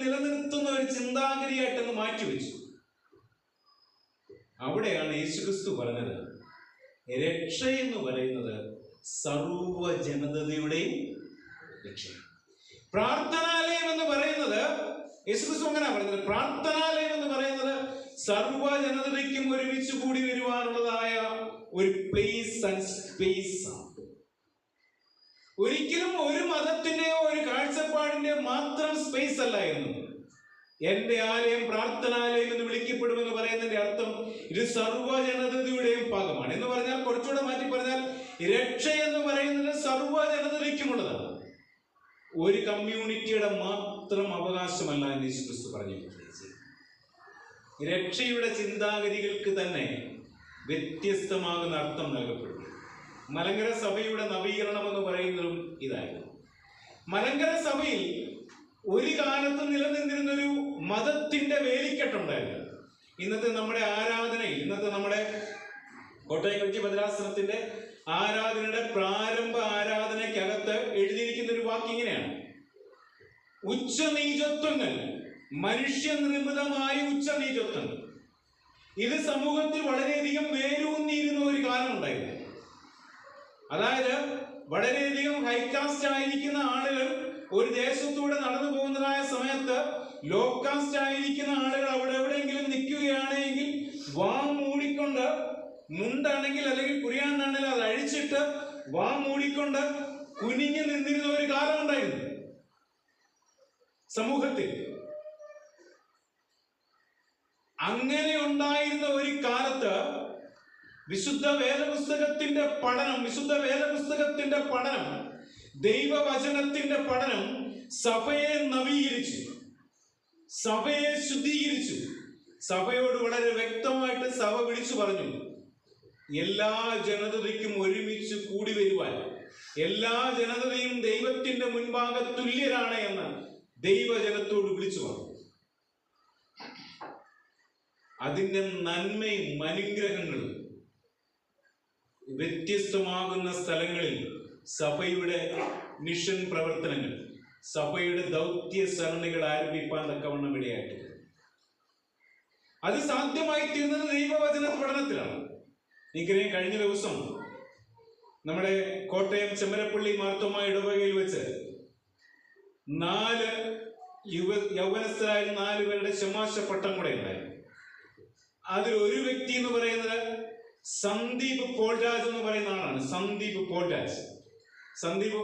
Speaker 3: നിലനിർത്തുന്ന ഒരു ചിന്താഗതിയായിട്ടങ്ങ് മാറ്റിവെച്ചു. അവിടെയാണ് യേശുക്രിസ്തു പറഞ്ഞത്, രക്ഷ എന്ന് പറയുന്നത് സർവ ജനതയുടെയും രക്ഷയാണ്. പ്രാർത്ഥനാലയം എന്ന് പറയുന്നത്, യേശുക്രിസ്തു അങ്ങനെ പറയുന്നത്, പ്രാർത്ഥനാലയം എന്ന് പറയുന്നത് സർവ ജനതയ്ക്കും ഒരുമിച്ച് കൂടി വരുവാനുള്ളതായ ഒരു പ്ലേസ് ആൻഡ് സ്പേസ് ആണ്. ഒരിക്കലും ഒരു മതത്തിന്റെയോ ഒരു കാഴ്ചപ്പാടിന്റെയോ മാത്രം സ്പേസ് അല്ല എന്നും. എന്റെ ആലയം പ്രാർത്ഥനാലയം എന്ന് വിളിക്കപ്പെടുമെന്ന് പറയുന്നതിന്റെ അർത്ഥം ഇത് സർവ്വജനതയുടെയും ഭാഗമാണ്. എന്ന് പറഞ്ഞാൽ, കുറച്ചുകൂടെ മാറ്റി പറഞ്ഞാൽ, രക്ഷ എന്ന് പറയുന്നത് സർവ്വജനതയ്ക്കുമുള്ളതാണ്, ഒരു കമ്മ്യൂണിറ്റിയുടെ മാത്രം അവകാശമല്ല എന്ന് യേശുക്രിസ്തു പറഞ്ഞു. രക്ഷയുടെ ചിന്താഗതികൾക്ക് തന്നെ വ്യത്യസ്തമാകുന്ന അർത്ഥം നൽകപ്പെട്ടു. മലങ്കര സഭയുടെ നവീകരണം എന്ന് പറയുന്നതും ഇതായിരുന്നു. മലങ്കര സഭയിൽ ഒരു കാലത്ത് നിലനിന്നിരുന്നൊരു മതത്തിന്റെ വേലിക്കെട്ടുണ്ടായിരുന്നു. ഇന്നത്തെ നമ്മുടെ ആരാധനയിൽ, ഇന്നത്തെ നമ്മുടെ കോട്ടയം കൊച്ചി ഭദ്രാസനത്തിന്റെ ആരാധനയുടെ പ്രാരംഭ ആരാധനയ്ക്കകത്ത് എഴുതിയിരിക്കുന്ന ഒരു വാക്ക് ഇങ്ങനെയാണ്: ഉച്ചനീചത്വങ്ങൾ, മനുഷ്യനിർമ്മിതമായ ഉച്ചനീചത്വങ്ങൾ. ഇത് സമൂഹത്തിൽ വളരെയധികം വേരൂന്നിയിരുന്ന ഒരു കാലം ഉണ്ടായിരുന്നു. അതായത് വളരെയധികം ഹൈകാസ്റ്റ് ആയിരിക്കുന്ന ആളുകൾ ഒരു ദേശത്തൂടെ നടന്നു പോകുന്നതായ സമയത്ത് ലോ കാസ്റ്റ് ആയിരിക്കുന്ന ആളുകൾ അവിടെ എവിടെയെങ്കിലും നിൽക്കുകയാണെങ്കിൽ വാ മൂടിക്കൊണ്ട്, മുണ്ടാണെങ്കിൽ അല്ലെങ്കിൽ കുറിയാണ്ടാണെങ്കിൽ അത് അഴിച്ചിട്ട് വാ മൂടിക്കൊണ്ട് കുനിഞ്ഞു നിന്നിരുന്ന ഒരു കാലം ഉണ്ടായിരുന്നു സമൂഹത്തിൽ. അങ്ങനെ ഉണ്ടായിരുന്ന ഒരു കാലത്ത് വിശുദ്ധ വേദപുസ്തകത്തിന്റെ പഠനം, ദൈവവചനത്തിന്റെ പഠനം സഭയെ നവീകരിച്ചു, സഭയെ ശുദ്ധീകരിച്ചു. സഭയോട് വളരെ വ്യക്തമായിട്ട് സഭ വിളിച്ചു പറഞ്ഞു, എല്ലാ ജനതയ്ക്കും ഒരുമിച്ച് കൂടി വരുവാൻ, എല്ലാ ജനതയും ദൈവത്തിന്റെ മുൻപാകെ തുല്യരാണ് എന്ന് ദൈവജനത്തോട് വിളിച്ചു പറഞ്ഞു. അതിന്റെ നന്മയും അനുഗ്രഹങ്ങളും വ്യത്യസ്തമാകുന്ന സ്ഥലങ്ങളിൽ സഭയുടെ മിഷൻ പ്രവർത്തനങ്ങൾ, സഭയുടെ ദൗത്യ സരണികൾ ആരംഭിക്കാൻ തക്കവണ്ണം ഇടയായിട്ട് അത് സാധ്യമായി തീർന്നത് ദൈവവചന പഠനത്തിലാണ്. എനിക്കറിയാം, കഴിഞ്ഞ ദിവസം നമ്മുടെ കോട്ടയം ചെമ്മരപ്പള്ളി മാർത്തോമ ഇടവകയിൽ വെച്ച് 4 യൗവനസ്ഥരായ 4 പേരുടെ ശമാശ പട്ടം കൂടെ ഉണ്ടായിരുന്നു. അതിൽ ഒരു വ്യക്തി എന്ന് പറയുന്നത് സന്ദീപ് പോൾരാജ് എന്ന് പറയുന്ന ആളാണ്. സന്ദീപ്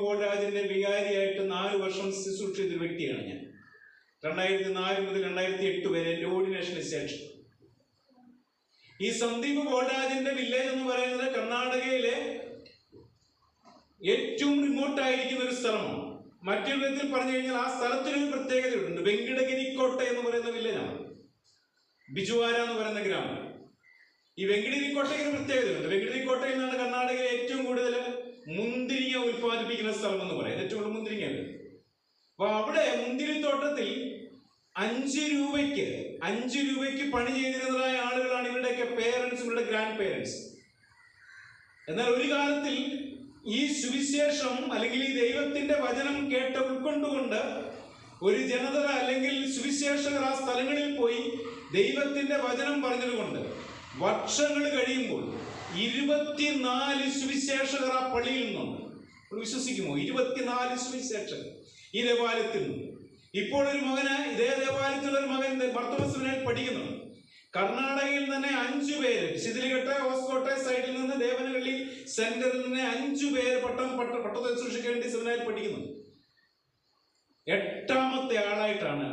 Speaker 3: പോൾരാജിന്റെ വികാരിയായിട്ട് 4 വർഷം ശുശ്രൂഷിച്ച വ്യക്തിയാണ് ഞാൻ. 2004 മുതൽ 2008 വരെ എന്റെ ഓർഡിനേഷന് ശേഷം. ഈ സന്ദീപ് പോൾരാജിന്റെ വില്ലേജ് എന്ന് പറയുന്നത് കർണാടകയിലെ ഏറ്റവും റിമോട്ടായിരിക്കുന്ന ഒരു സ്ഥലമാണ്. മറ്റൊരു വിധത്തിൽ പറഞ്ഞു കഴിഞ്ഞാൽ ആ സ്ഥലത്തിനൊരു പ്രത്യേകതയുണ്ട്. വെങ്കിടഗിരിക്കോട്ട എന്ന് പറയുന്ന വില്ലേജാണ്, ബിജുവാര എന്ന് പറയുന്ന ഗ്രാമം. ഈ വെങ്കിടഗിരിക്കോട്ടയ്ക്ക് ഒരു പ്രത്യേകതയുണ്ട്. വെങ്കിടഗിരിക്കോട്ടയിൽ നിന്നാണ് കർണാടകയിൽ ഏറ്റവും കൂടുതൽ മുന്തിരിങ്ങ ഉൽപ്പാദിപ്പിക്കുന്ന സ്ഥലം എന്ന് പറയുന്നത്. ഏറ്റവും കൂടുതൽ മുന്തിരിങ്ങ. അപ്പൊ അവിടെ മുന്തിരിത്തോട്ടത്തിൽ 5 രൂപയ്ക്ക് പണി ചെയ്തിരുന്നതായ ആളുകളാണ് ഇവരുടെയൊക്കെ പേരൻസ്, ഇവരുടെ ഗ്രാൻഡ് പേരൻസ്. എന്നാൽ ഒരു കാലത്തിൽ ഈ സുവിശേഷം അല്ലെങ്കിൽ ഈ ദൈവത്തിന്റെ വചനം കേട്ട് ഉൾക്കൊണ്ടുകൊണ്ട് ഒരു ജനത അല്ലെങ്കിൽ സുവിശേഷകർ ആ സ്ഥലങ്ങളിൽ പോയി ദൈവത്തിന്റെ വചനം പറഞ്ഞതുകൊണ്ട് വർഷങ്ങൾ കഴിയുമ്പോൾ 24 സുവിശേഷകർ ആ പള്ളിയിൽ നിന്നുണ്ട്. വിശ്വസിക്കുമോ? 24 സുവിശേഷകർ ഈ ദേവാലയത്തിൽ നിന്ന്. ഇപ്പോൾ ഒരു മകന്, ഇതേ ദേവാലയത്തിലുള്ള ഒരു മകൻ മാർത്തോമ സെമിനാരിയിൽ പഠിക്കുന്നുണ്ട്. കർണാടകയിൽ തന്നെ 5 പേര്, ശിഥിലിഘട്ട ഹോസ്കോട്ടെ സൈഡിൽ നിന്ന് ദേവനഹള്ളി സെന്ററിൽ നിന്ന് 5 പേര് പട്ടത്തെ സൂക്ഷിക്കാൻ വേണ്ടി സെമിനാരിൽ പഠിക്കുന്നു. 8ാമത്തെ ആളായിട്ടാണ്,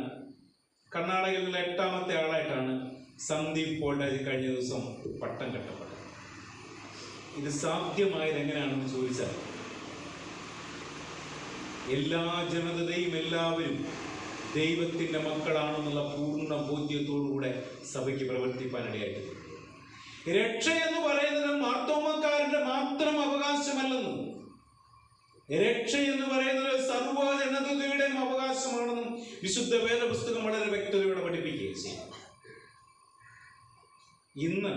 Speaker 3: കർണാടകയിൽ നിന്നുള്ള 8ാമത്തെ ആളായിട്ടാണ് സന്ദീപ് പോൾരാജ് കഴിഞ്ഞ ദിവസം പട്ടം കെട്ടപ്പെട്ടത്. ഇത് സാധ്യമായത് എങ്ങനെയാണെന്ന് ചോദിച്ചാൽ, എല്ലാ ജനതയും എല്ലാവരും ദൈവത്തിന്റെ മക്കളാണെന്നുള്ള പൂർണ്ണ ബോധ്യത്തോടുകൂടെ സഭയ്ക്ക് പ്രവർത്തിപ്പാനിടയായിട്ട്. രക്ഷ എന്ന് പറയുന്നത് മാർത്തോമക്കാരുടെ മാത്രം അവകാശമല്ലെന്നും, രക്ഷ എന്ന് പറയുന്നത് സർവ്വജനതയുടെയും അവകാശമാണെന്നും വിശുദ്ധ വേദപുസ്തകം വളരെ വ്യക്തതയോടെ പഠിപ്പിക്കുകയും ചെയ്യും. ഇന്ന്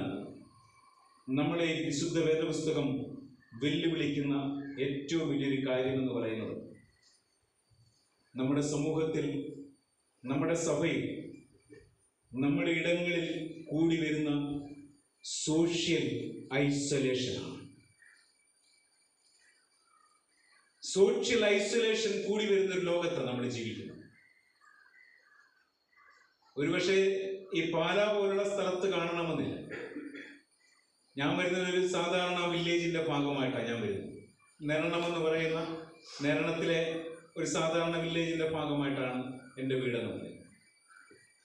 Speaker 3: നമ്മളെ വിശുദ്ധ വേദപുസ്തകം വെല്ലുവിളിക്കുന്ന ഏറ്റവും വലിയൊരു കാര്യം എന്ന് പറയുന്നത്, നമ്മുടെ സമൂഹത്തിൽ, നമ്മുടെ സഭയിൽ, നമ്മുടെ ഇടങ്ങളിൽ കൂടി വരുന്ന സോഷ്യൽ ഐസൊലേഷനാണ്. സോഷ്യൽ ഐസൊലേഷൻ കൂടി വരുന്ന ഒരു ലോകത്താണ് നമ്മൾ ജീവിക്കുന്നത്. ഒരുപക്ഷെ ഈ പാലാ പോലുള്ള സ്ഥലത്ത് കാണണമെന്നില്ല. ഞാൻ വരുന്നത് ഒരു സാധാരണ വില്ലേജിന്റെ ഭാഗമായിട്ടാണ് ഞാൻ വരുന്നത്. നെരണം പറയുന്ന നെരണത്തിലെ ഒരു സാധാരണ വില്ലേജിന്റെ ഭാഗമായിട്ടാണ് എൻ്റെ വീടെന്ന് പറയുന്നത്.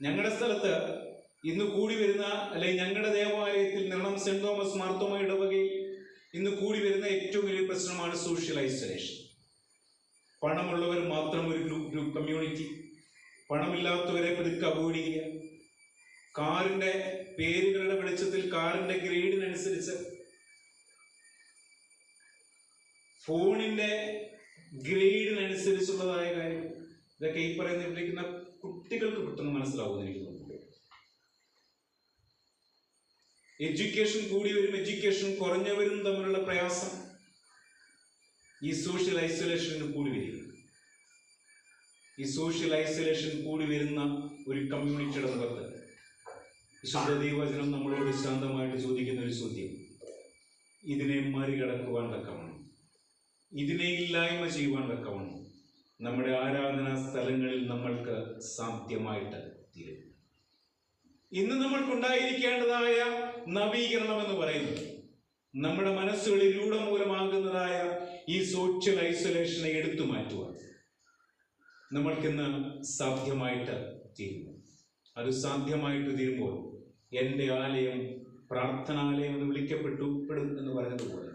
Speaker 3: ഞങ്ങളുടെ സ്ഥലത്ത് ഇന്ന് കൂടി വരുന്ന, അല്ലെങ്കിൽ ഞങ്ങളുടെ ദേവാലയത്തിൽ നെരണം സെന്റ് തോമസ് മാർത്തോമ ഇടവകയിൽ ഇന്ന് കൂടി വരുന്ന ഏറ്റവും വലിയ പ്രശ്നമാണ് സോഷ്യൽ ഐസൊലേഷൻ. പണമുള്ളവർ മാത്രം ഒരു ഗ്രൂപ്പ് കമ്മ്യൂണിറ്റി, പണമില്ലാത്തവരെ പതുക്കെ അവോയ്ഡ് ചെയ്യുക, കാറിന്റെ പേരുകളുടെ വെളിച്ചത്തിൽ കാറിന്റെ ഗ്രേഡിനനുസരിച്ച്, ഫോണിന്റെ ഗ്രേഡിനനുസരിച്ചുള്ളതായ കാര്യം, ഇതൊക്കെ ഈ വിളിക്കുന്ന കുട്ടികൾക്ക് പെട്ടെന്ന് മനസ്സിലാവുമെന്ന് എനിക്ക് തോന്നുന്നു. എഡ്യൂക്കേഷൻ കൂടി വരും, എഡ്യൂക്കേഷൻ കുറഞ്ഞവരും തമ്മിലുള്ള പ്രയാസം ഈ സോഷ്യൽ ഐസൊലേഷന് കൂടി വരിക. ഈ സോഷ്യൽ ഐസൊലേഷൻ കൂടി വരുന്ന ഒരു കമ്മ്യൂണിറ്റിയുടെ മുഖത്ത് വിശുദ്ധ ദൈവവചനം നമ്മളോട് ശാന്തമായിട്ട് ചോദിക്കുന്ന ഒരു ചോദ്യം, ഇതിനെ മറികടക്കുവാൻ തക്കവണ്ണം, ഇതിനെ ഇല്ലായ്മ ചെയ്യുവാൻ തക്കവണ്ണം നമ്മുടെ ആരാധനാ സ്ഥലങ്ങളിൽ നമ്മൾക്ക് സാധ്യമായിട്ട് തീരും. ഇന്ന് നമ്മൾക്കുണ്ടായിരിക്കേണ്ടതായ നവീകരണം എന്ന് പറയുന്നത് നമ്മുടെ മനസ്സുകളിൽ രൂഢമൂലമാകുന്നതായ ഈ സോഷ്യൽ ഐസൊലേഷനെ എടുത്തു മാറ്റുവാൻ നമ്മൾക്കിന്ന് സാധ്യമായിട്ട് തീരുന്നു. അത് സാധ്യമായിട്ട് തീരുമ്പോൾ എൻ്റെ ആലയം പ്രാർത്ഥനാലയം എന്ന് വിളിക്കപ്പെടും എന്ന് പറഞ്ഞതുപോലെ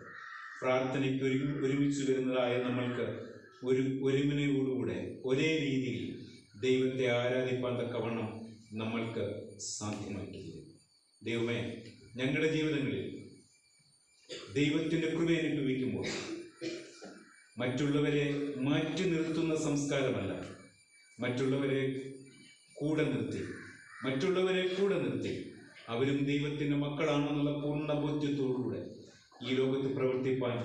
Speaker 3: പ്രാർത്ഥനയ്ക്ക് ഒരുമിച്ച് വരുന്നതായ നമ്മൾക്ക് ഒരു ഒരുമനയോടുകൂടെ ഒരേ രീതിയിൽ ദൈവത്തെ ആരാധിപ്പാൻ തക്കവണ്ണം നമ്മൾക്ക് സാധ്യമായിട്ട് തീരും. ദൈവമേ, ഞങ്ങളുടെ ജീവിതങ്ങളിൽ ദൈവത്തിൻ്റെ കൃപയെ അനുഭവിക്കുമ്പോൾ മറ്റുള്ളവരെ മാറ്റി നിർത്തുന്ന സംസ്കാരമല്ല, മറ്റുള്ളവരെ കൂടെ നിർത്തി അവരും ദൈവത്തിൻ്റെ മക്കളാണെന്നുള്ള പൂർണ്ണ ബോധ്യത്തോടുകൂടെ ഈ ലോകത്ത് പ്രവർത്തിപ്പാൻ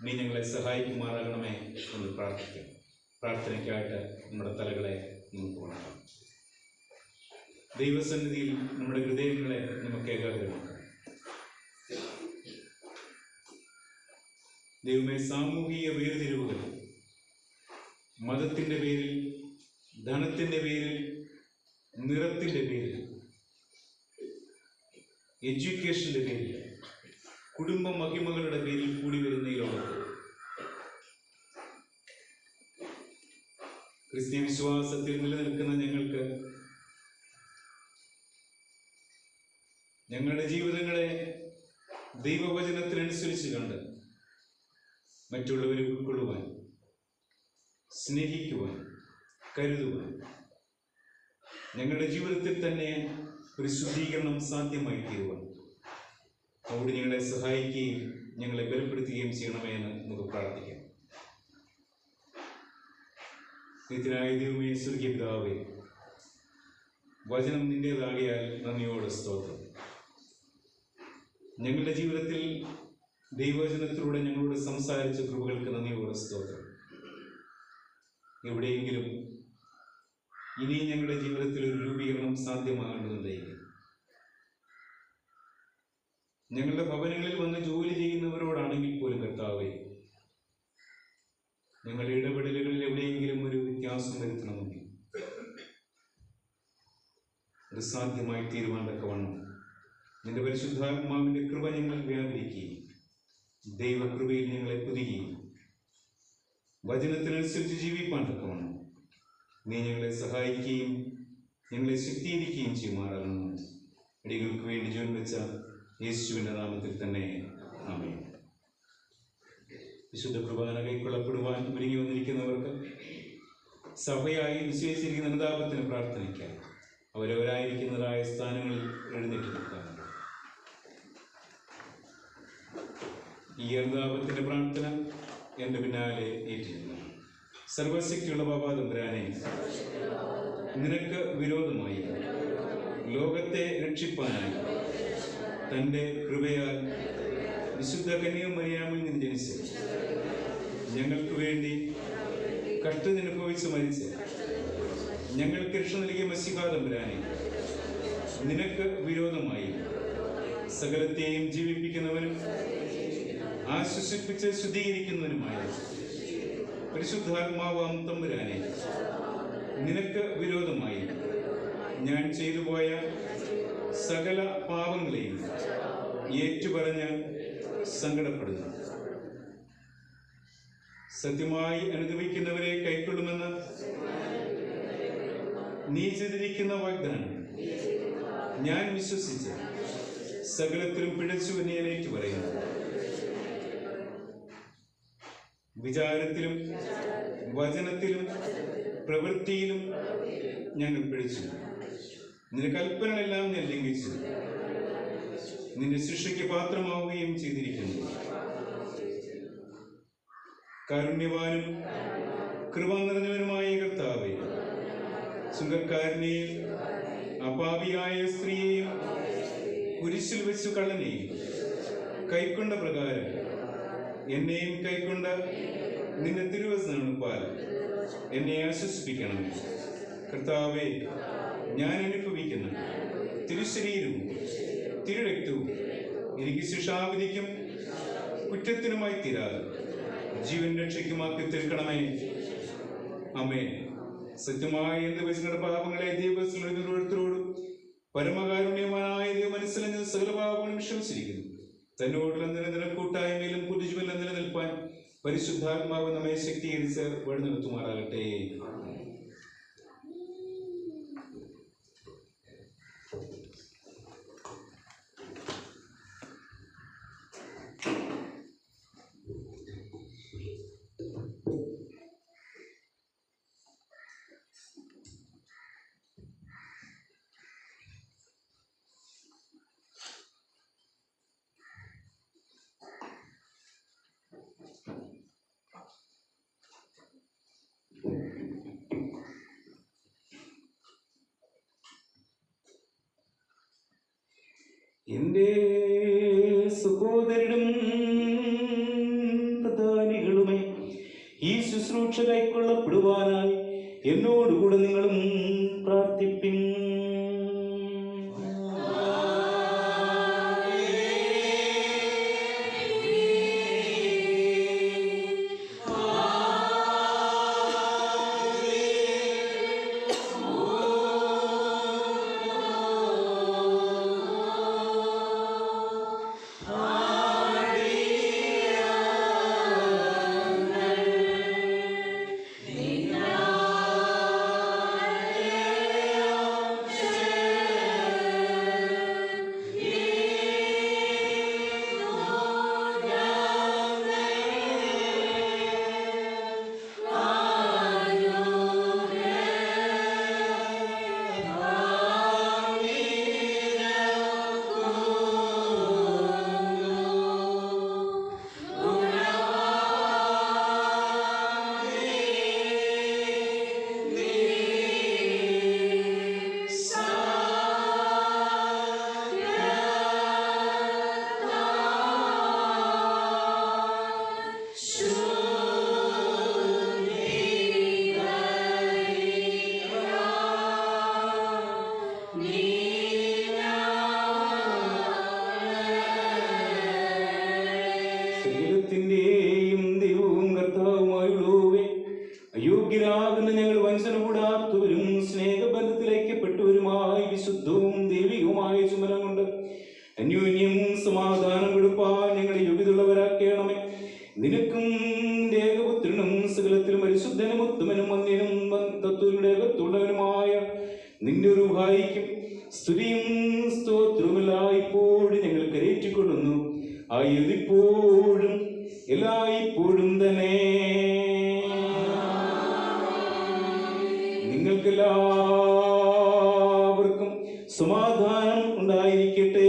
Speaker 3: നീ ഞങ്ങളെ സഹായിക്കുമാറാകണമേ എന്ന് പ്രാർത്ഥിക്കാം. പ്രാർത്ഥനയ്ക്കായിട്ട് നമ്മുടെ തലകളെ നമുക്ക് ഉണക്കാം. ദൈവസന്നിധിയിൽ നമ്മുടെ ഹൃദയങ്ങളെ നമുക്ക് ഏകാഗ്രമാക്കാം. ദൈവമേ, സാമൂഹിക വേർതിരിവുകൾ മതത്തിൻ്റെ പേരിൽ, ധനത്തിൻ്റെ പേരിൽ, നിറത്തിൻ്റെ പേരിൽ, എഡ്യൂക്കേഷൻ്റെ പേരിൽ, കുടുംബ മഹിമകളുടെ പേരിൽ കൂടി വരുന്ന ഈ ലോകത്ത് ക്രിസ്തീയ വിശ്വാസത്തിൽ നിലനിൽക്കുന്ന ഞങ്ങൾക്ക് ഞങ്ങളുടെ ജീവിതങ്ങളെ ദൈവവചനത്തിനനുസരിച്ച് കണ്ട് മറ്റുള്ളവരെ ഉൾക്കൊള്ളുവാൻ, സ്നേഹിക്കുവാൻ, കരുതുവാൻ, ഞങ്ങളുടെ ജീവിതത്തിൽ തന്നെ ഒരു ശുദ്ധീകരണം സാധ്യമായി തീരുവാൻ അവിടെ ഞങ്ങളെ സഹായിക്കുകയും ഞങ്ങളെ ബലപ്പെടുത്തുകയും ചെയ്യണമേ എന്ന് നമുക്ക് പ്രാർത്ഥിക്കാം. നിത്യനായ ദൈവമേ, സ്വർഗീയ പിതാവേ, വചനം നിന്റേതാകിയാൽ നന്ദിയോടെ സ്തോത്രം. ഞങ്ങളുടെ ജീവിതത്തിൽ ദൈവവചനത്തിലൂടെ ഞങ്ങളോട് സംസാരിച്ച കൃപകൾക്ക് നന്ദിയോടെ സ്തോത്രം. എവിടെയെങ്കിലും ഇനി ഞങ്ങളുടെ ജീവിതത്തിൽ ഒരു രൂപീകരണം സാധ്യമാകേണ്ടതുണ്ടെങ്കിൽ ഞങ്ങളുടെ ഭവനങ്ങളിൽ വന്ന് ജോലി ചെയ്യുന്നവരോടാണെങ്കിൽ പോലും കർത്താവേ, ഞങ്ങളുടെ ഇടപെടലുകളിൽ എവിടെയെങ്കിലും ഒരു വ്യത്യാസം വരുത്തണമെങ്കിൽ അത് സാധ്യമായി തീരുവാൻ തക്കവണ്ണം നിന്റെ പരിശുദ്ധാത്മാവിന്റെ കൃപ ഞങ്ങൾ വ്യാപരിക്കുകയും ദൈവകൃപയിൽ ഞങ്ങളെ പുതുകയും വചനത്തിനനുസരിച്ച് ജീവിപ്പാൻ തക്കവണ്ണം നീ ഞങ്ങളെ സഹായിക്കുകയും ഞങ്ങളെ ശക്തീകരിക്കുകയും ചെയ്യുമാറാകണം. അടികൾക്ക് വേണ്ടി ജീവൻ വെച്ച യേശുവിൻ്റെ നാമത്തിൽ തന്നെ ആമേൻ. വിശുദ്ധ കുർബാന കൈക്കൊള്ളപ്പെടുവാൻ ഒരുങ്ങി വന്നിരിക്കുന്നവർക്ക് സഭയായി നിശ്ചയിച്ചിരിക്കുന്ന അനുതാപത്തിന് പ്രാർത്ഥനയ്ക്കാൻ അവരവരായിരിക്കുന്നതായ സ്ഥാനങ്ങളിൽ എഴുന്നേറ്റ് നിൽക്കാറുണ്ട്. ഈ അനുതാപത്തിന്റെ പ്രാർത്ഥന എൻ്റെ പിന്നാലെ ഏറ്റിരുന്നു. സർവശക്തിയുള്ള ബാബാ തമ്പുരാനെ, നിനക്ക് വിരോധമായി ലോകത്തെ രക്ഷിപ്പാനായി തൻ്റെ കൃപയാൽ വിശുദ്ധ കന്യാമറിയാമിൽ നിന്ന് ജനിച്ച് ഞങ്ങൾക്ക് വേണ്ടി കഷ്ടമനുഭവിച്ച് മരിച്ച് ഞങ്ങൾക്ക് രക്ഷ നൽകിയ മശിഹാ തമ്പുരാനെ, നിനക്ക് വിരോധമായി സകലത്തെയും ജീവിപ്പിക്കുന്നവനും ആശ്വസിപ്പിച്ച് ശുദ്ധീകരിക്കുന്നവനുമായ പരിശുദ്ധാത്മാവാം തമ്പുരാനെ, നിനക്ക് വിരോധമായി ഞാൻ ചെയ്തു പോയ സകല പാപങ്ങളെയും ഏറ്റുപറഞ്ഞ് സങ്കടപ്പെടുന്നു. സത്യമായി അനുഭവിക്കുന്നവരെ കൈക്കൊള്ളുമെന്ന് നീ ചെയ്തിരിക്കുന്ന വാഗ്ദാനം ഞാൻ വിശ്വസിച്ച് സകലത്തിലും പിഴച്ചു എന്ന് ഞാൻ ഏറ്റുപറയുന്നു. വിചാരത്തിലും വചനത്തിലും പ്രവൃത്തിയിലും ഞങ്ങൾ പിഴച്ചു. നിന്റെ കൽപ്പനകളെല്ലാം ഞാൻ ലംഘിച്ചു. നിന്റെ ശിക്ഷയ്ക്ക് പാത്രമാവുകയും ചെയ്തിരിക്കുന്നു. കാരുണ്യവാനും കൃപ നിറഞ്ഞവനുമായ കർത്താവേ, ചുങ്കക്കാരനെയും അപാപിയായ സ്ത്രീയെയും കുരിശിൽ വെച്ചു കള്ളനെയും കൈക്കൊണ്ട പ്രകാരം എന്നെയും കൈക്കൊണ്ട നിന്റെ തിരുവചനപ്പാൽ എന്നെ ആശ്വസിപ്പിക്കണമേ. കർത്താവേ, ഞാൻ അനുഭവിക്കുന്ന തിരുശരീരവും തിരുരക്തവും എനിക്ക് ശിക്ഷാവിധിക്കും കുറ്റത്തിനുമായി തീരാതെ ജീവൻ രക്ഷയ്ക്കുമാക്കി തീർക്കണമേ. ആമേൻ. സത്യമായ എന്ത് വെച്ചിട്ട് പാപങ്ങളെ ദൈവത്തിനോരോരുത്തരോടും പരമകാരുണ്യമായ ദൈവം മനസ്സിലഞ്ഞ സകല പാപങ്ങളും ക്ഷമിച്ചിരിക്കുന്നു. തന്നോടുള്ള നിരന്തര കൂട്ടായ്മയിലും പുതുജീവനിലും നിലനിൽപ്പാൻ പരിശുദ്ധാത്മാവ് നമ്മെ ശക്തീകരിച്ച് വഴി നടത്തുമാറാകട്ടെ. എന്റെ സഹോദരനും പ്രധാനികളുമേ, ഈ ശുശ്രൂഷ കൈക്കൊള്ളപ്പെടുവാനായി എന്നോടുകൂടെ നിങ്ങളും പ്രാർത്ഥിപ്പിൻ. ദൈവവും കർത്താവുമായുള്ളവേ, അയോഗ്യരാകുന്ന ഞങ്ങൾ വഞ്ചന കൂടാത്തവരും സ്നേഹബന്ധത്തിലേക്കപ്പെട്ടവരുമായി വിശുദ്ധവും ദൈവികവുമായ ചുമലം കൊണ്ട് അന്യോന്യം സമാധാനം കൊടുപ്പാൻ ഞങ്ങളെ യോഗ്യതയുള്ളവരാക്കണമേ. നിനക്കും ഏകപുത്രനും സകലത്തിലും പരിശുദ്ധനും ഉത്തമനും വന്യനും തത്വങ്ങളുടെ ഏകത്തുള്ളവനുമായ നിന്റെ ഒരു ഭായിക്കും സ്തുതിയും സ്തോത്രവുമെല്ലാം ഇപ്പോഴും ഞങ്ങൾ കരയേറ്റിക്കൊള്ളുന്നു. ആയതിപ്പോഴും എല്ലായ്പ്പോഴും തന്നെ. നിങ്ങൾക്കെല്ലാവർക്കും സമാധാനം ഉണ്ടായിരിക്കട്ടെ.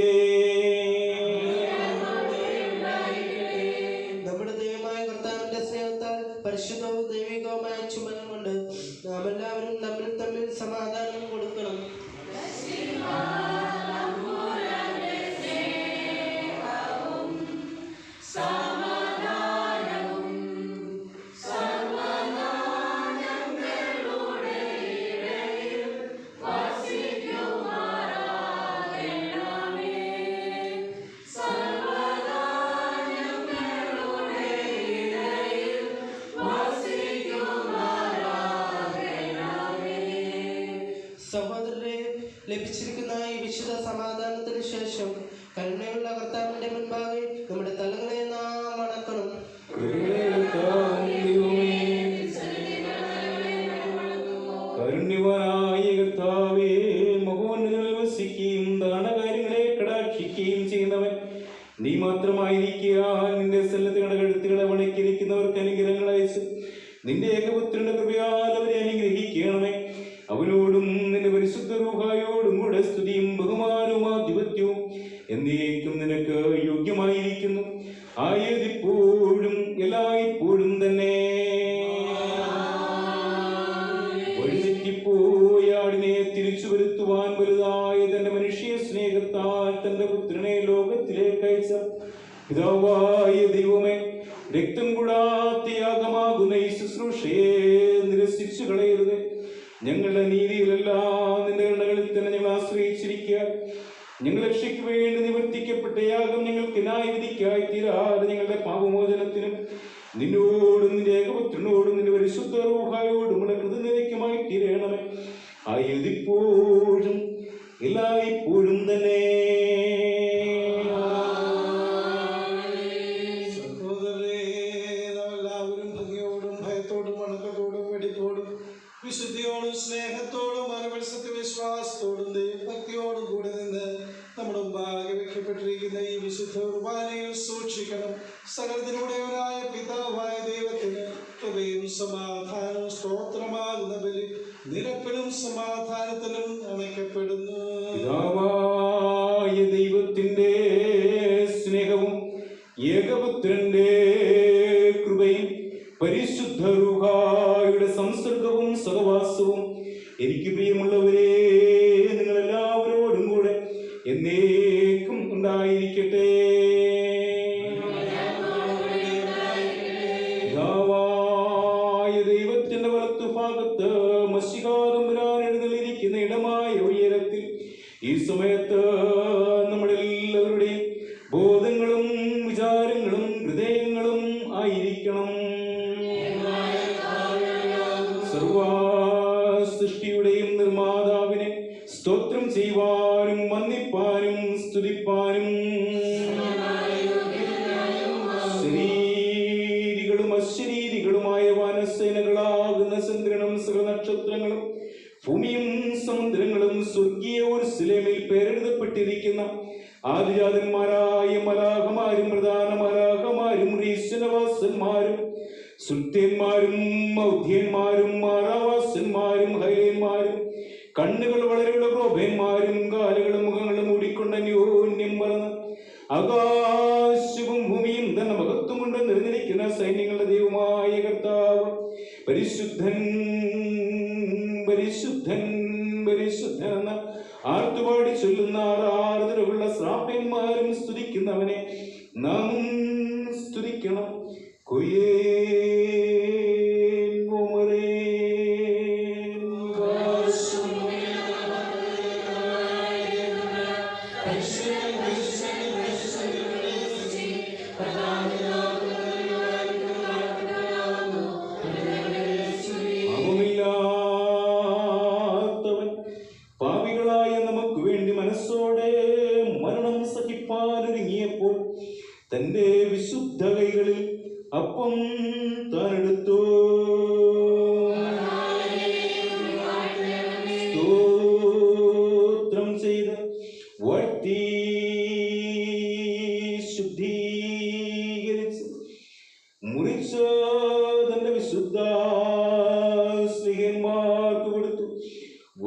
Speaker 6: നമ്മുടെ ദൈവമായ കർത്താവിന്റെ സ്നേഹത്താൽ പരിശുദ്ധവും ദൈവികവുമായ ചുമലം കൊണ്ട് നാം എല്ലാവരും തമ്മിൽ തമ്മിൽ സമാധാനം കൊടുക്കണം. സഹോദരരെ, ലഭിച്ചിരിക്കുന്ന ഈ വിശുദ്ധ സമാധാനത്തിന് ശേഷം കരുണയുള്ള കർത്താവിന്റെ മുൻപാകെ നമ്മുടെ തലങ്ങളെ നാം വണക്കണം.
Speaker 3: കാരുണ്യവാനായ കർത്താവേ, മഹോന്നതങ്ങളിൽ വസിക്കുകയും ദാനകാര്യങ്ങളെ കടാക്ഷിക്കുകയും ചെയ്യുന്നവൻ നീ മാത്രമായിരിക്കാൻ നിന്റെ സന്നദ്ധയുടെ കഴുത്തുകളെ വണക്കിയിരിക്കുന്നവർക്ക് അനുഗ്രഹങ്ങൾ അയച്ചു നിന്റെ ഏകപുത്രന്റെ കൃപയാൽ അവരെ അനുഗ്രഹിക്കണമേ. അവനോടും നിന്റെ പരിശുദ്ധ റൂഹായോടും റൂഹായോടും കൂടെ സ്തുതിയും ബഹുമാനവും ആധിപത്യവും എന്നേക്കും നിനക്ക് യോഗ്യമായിരിക്കുന്നു, ആയതിപ്പോഴും എല്ലായ്പ്പോഴും തന്നെ. വഴിതെറ്റിപ്പോയ ആടിനെ തിരിച്ചു വരുത്തുവാൻ വലുതായ തന്റെ മനുഷ്യ സ്നേഹത്താൽ തന്റെ പുത്രനെ ലോകത്തിലേക്ക് അയച്ച പിതാവായ ദൈവമേ, രക്തം കൂടാത്ത യാഗമാകുന്ന ഈ ശുശ്രൂഷയെ നിരസിച്ചു കളയരുത്. ഞങ്ങളുടെ നീതിയിലെല്ലാം നിന്റെ കരുണകളിൽ തന്നെ ഞങ്ങൾ ആശ്രയിച്ചിരിക്കുക. ഞങ്ങൾ രക്ഷയ്ക്ക് വേണ്ടി നിവർത്തിക്കപ്പെട്ട യാഗം ഞങ്ങൾക്ക് ന്യായവിധിക്കായി തീരാതെ ഞങ്ങളുടെ പാപമോചനത്തിനും നിന്നോടും നിന്റെ ഏകപുത്രനോടും നിന്റെ പരിശുദ്ധ റൂഹായോടുമുള്ള കൃതജ്ഞതയ്ക്കുമായി തീരണമേ, ആയതിപ്പോഴും എല്ലായ്പ്പോഴും തന്നെ.
Speaker 2: സഹോദരരെ, നാമെല്ലാവരും ഭംഗിയോടും ഭയത്തോടും വണക്കത്തോടും വെടിപ്പോടും വിശുദ്ധിയോടും സ്നേഹത്തോടും മനമത്സത്യ വിശ്വാസത്തോടും ദൈവഭക്തിയോടും കൂടെ നിന്ന് നമ്മുടെ മുമ്പാകെ വെക്കപ്പെട്ടിരിക്കുന്ന ഈ വിശുദ്ധ കുർബാനയിൽ സൂക്ഷിക്കണം. സകലത്തിലൂടെയവനായ പിതാവായ ദൈവത്തിന് കൃപയും സമാധാനവും സ്തോത്രമാകുന്ന ബലി നിരപ്പിലും സമാധാനത്തിലും അണയ്ക്കപ്പെടുന്നു.
Speaker 3: പിതാവായ ദൈവത്തിന്റെ സ്നേഹവും ഏകപുത്രന്റെ കൃപയും പരിശുദ്ധ റൂഹായുടെ സംസർഗവും സഹവാസവും എനിക്ക് പ്രിയമുള്ളവരെ നിങ്ങളെല്ലാവരോടും കൂടെ എന്നേക്കും ഉണ്ടായിരിക്കട്ടെ. പിതാവായ ദൈവത്തിന്റെ വലത്തുഭാഗത്ത് മശിഹാതമ്പുരാൻ എഴുന്നള്ളിയിരിക്കുന്ന ഇടമായ ഉയരത്തിൽ ഈ സമയത്ത് നമ്മളെല്ലാവരുടെയും ബോധങ്ങളും വിചാരങ്ങളും ഹൃദയങ്ങളും ആയിരിക്കണം. സർവസൃഷ്ടിയുടെയും നിർമ്മാതാവിനെ സ്തോത്രം ചെയ്യുവാനും വന്ദിപ്പാനും സ്തുതിപ്പാനും ശരീരികളും അശരീരികളുമായ വാനസേനകളാകുന്ന ചന്ദ്രനും സകല നക്ഷത്രങ്ങളും ഭൂമിയും സമുദ്രങ്ങളും സ്വർഗീയ യെരൂശലേമിൽ പേരെഴുതപ്പെട്ടിരിക്കുന്ന ആദിജാതന്മാരായ മലാഖമാരും പ്രധാന മലാഖമാരും ഈശ്വരവാസന്മാരും സുൽത്യന്മാരും മൗദ്ധ്യന്മാരും മാറാവാസന്മാരും ഹൈലന്മാരും കണ്ണുകൾ വളരെയുള്ള ക്രോഭന്മാരും കാലുകളും മുഖങ്ങളും മൂടിക്കൊണ്ട് അന്യോന്യം പറന്ന് ആകാശവും ഭൂമിയും തന്നെ മഹത്വമുണ്ട് നിറഞ്ഞിരിക്കുന്ന സൈന്യങ്ങളുടെ ദൈവമായ കർത്താവ് പരിശുദ്ധൻ പരിശുദ്ധൻ പരിശുദ്ധൻ എന്ന ആർത്തുപാടി ചൊല്ലുന്ന ആരാധനകളുള്ള ശ്രാപ്പന്മാരും സ്തുതിക്കുന്നവനെ നാമും സ്തുതിക്കണം. പാപമില്ലാത്തവൻ പാപികളായ നമുക്ക് വേണ്ടി മനസ്സോടെ മരണം സഹിപ്പാനൊരുങ്ങിയപ്പോൾ തന്റെ വിശുദ്ധ കൈകളിൽ അപ്പം താനെടുത്തു, സ്തോത്രം ചെയ്ത് വാഴ്ത്തി ശുദ്ധീകരിച്ച് മുറിച്ച് തന്റെ വിശുദ്ധ സ്ത്രീയന്മാർക്ക് കൊടുത്തു.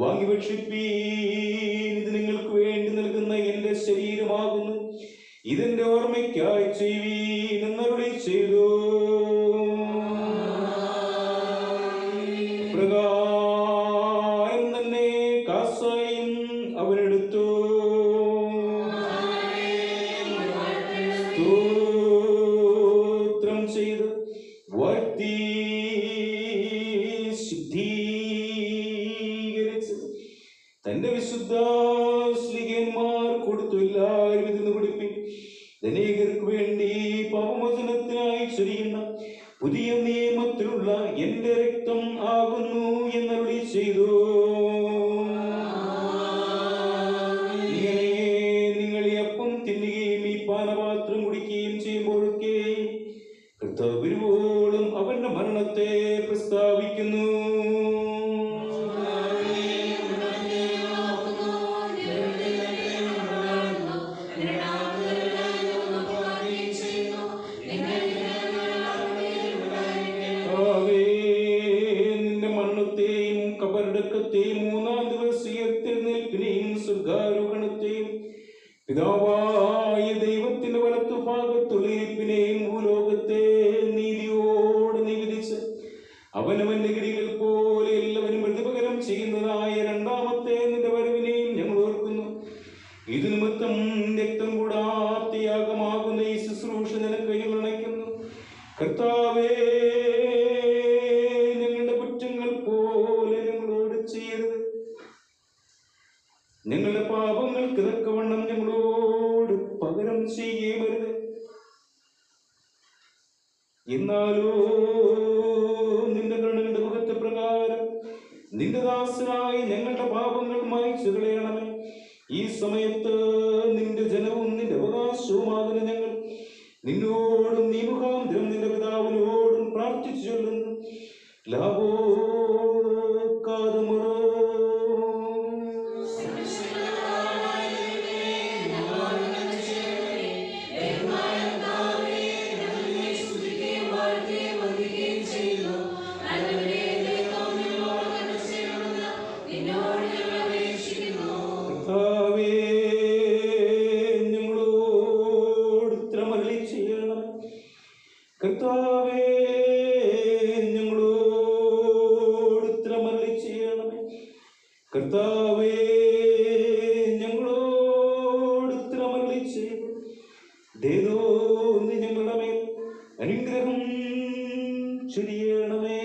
Speaker 3: വാങ്ങി ഭക്ഷിപ്പീൻ, ഇത് നിങ്ങൾക്ക് വേണ്ടി നൽകുന്ന എന്റെ ശരീരമാകുന്നു, ഇതിന്റെ ഓർമ്മയ്ക്കായി ചെയ്യുവീൻ എന്നരുളി ചെയ്തു. പ്രകാരം തന്നെ കാസായും അവനെടുത്തു, സ്തോത്രം ചെയ്ത് വാഴ്ത്തി ശുദ്ധീകരിച്ച് തന്റെ വിശുദ്ധ സ്ത്രീയന്മാർ കൊടുത്തു. എല്ലാവരും ഇതിന് കുടിപ്പിൻ, ധനികർക്ക് വേണ്ടി പാപമോചനത്തിനായി ചൊരിയുന്ന പുതിയ നിയമത്തിലുള്ള എന്റെ രക്തം ആകുന്നു എന്നരുളി ചെയ്തു. ഇങ്ങനെ നിങ്ങൾ ഈ അപ്പം തിന്നുകയും ഈ പാനപാത്രം കുടിക്കുകയും ചെയ്യുമ്പോഴൊക്കെയും കർത്താവ് വരുവോളം അവന്റെ മരണത്തെ പ്രസ്താവിക്കുന്നു. സ്വർഗാരോഹണത്തെയും പിതാവായ ദൈവത്തിന്റെ വലത്തുഭാഗത്തുള്ള ഇരിപ്പിനെയും ഭൂലോകത്തെ നീതിയോടെ നിവിധിച്ച് അവനവന്റെ കിടികൾ പോലെ എല്ലാവരും പ്രതിപകരം ചെയ്യുന്നതായ രണ്ടാമത്തെ നിന്റെ വരവിനെയും ഞങ്ങൾ ഓർക്കുന്നു. ഇത് നിമിത്തം രക്തം കൂടാത്ത യാഗമാകുന്ന ഈ ശുശ്രൂഷ നിനക്ക് അണയ്ക്കുന്നു. കർത്താവേ, ഞങ്ങളുടെ കുറ്റങ്ങൾ പോലെ ഞങ്ങളോട് ചെയ്യരുത്. ഞങ്ങളുടെ പാപങ്ങൾക്ക് തക്കവണ്ണം ഞങ്ങളോട് പകരം ചെയ്യരുത്. എന്നാലോ നിന്റെ കണ്ണുകളുടെ മുഖത്തെ പ്രകാരം നിന്റെ ദാസരായി ഞങ്ങളുടെ പാപങ്ങൾ മായ്ച്ചു കളയണമേ. ഈ സമയത്ത് നിന്റെ ജനവും നിന്റെ അവകാശവുമാകുന്ന ഞങ്ങൾ നിന്നോടും നീ മുഖാന്തരം നിന്റെ പിതാവിനോടും പ്രാർത്ഥിച്ചു ചൊല്ലുന്നു. ലാഭോ കാതമുറ കർത്താവേ, ഞങ്ങളോട് ഉത്തരമരുളി ചെയ്യണമേ. കർത്താവേ, ഞങ്ങളോട് ഉത്തരമരുളി ചെയ്യണമേ. ദൈവമേ, ഞങ്ങളുടെ മേൽ അനുഗ്രഹം ചൊരിയണമേ.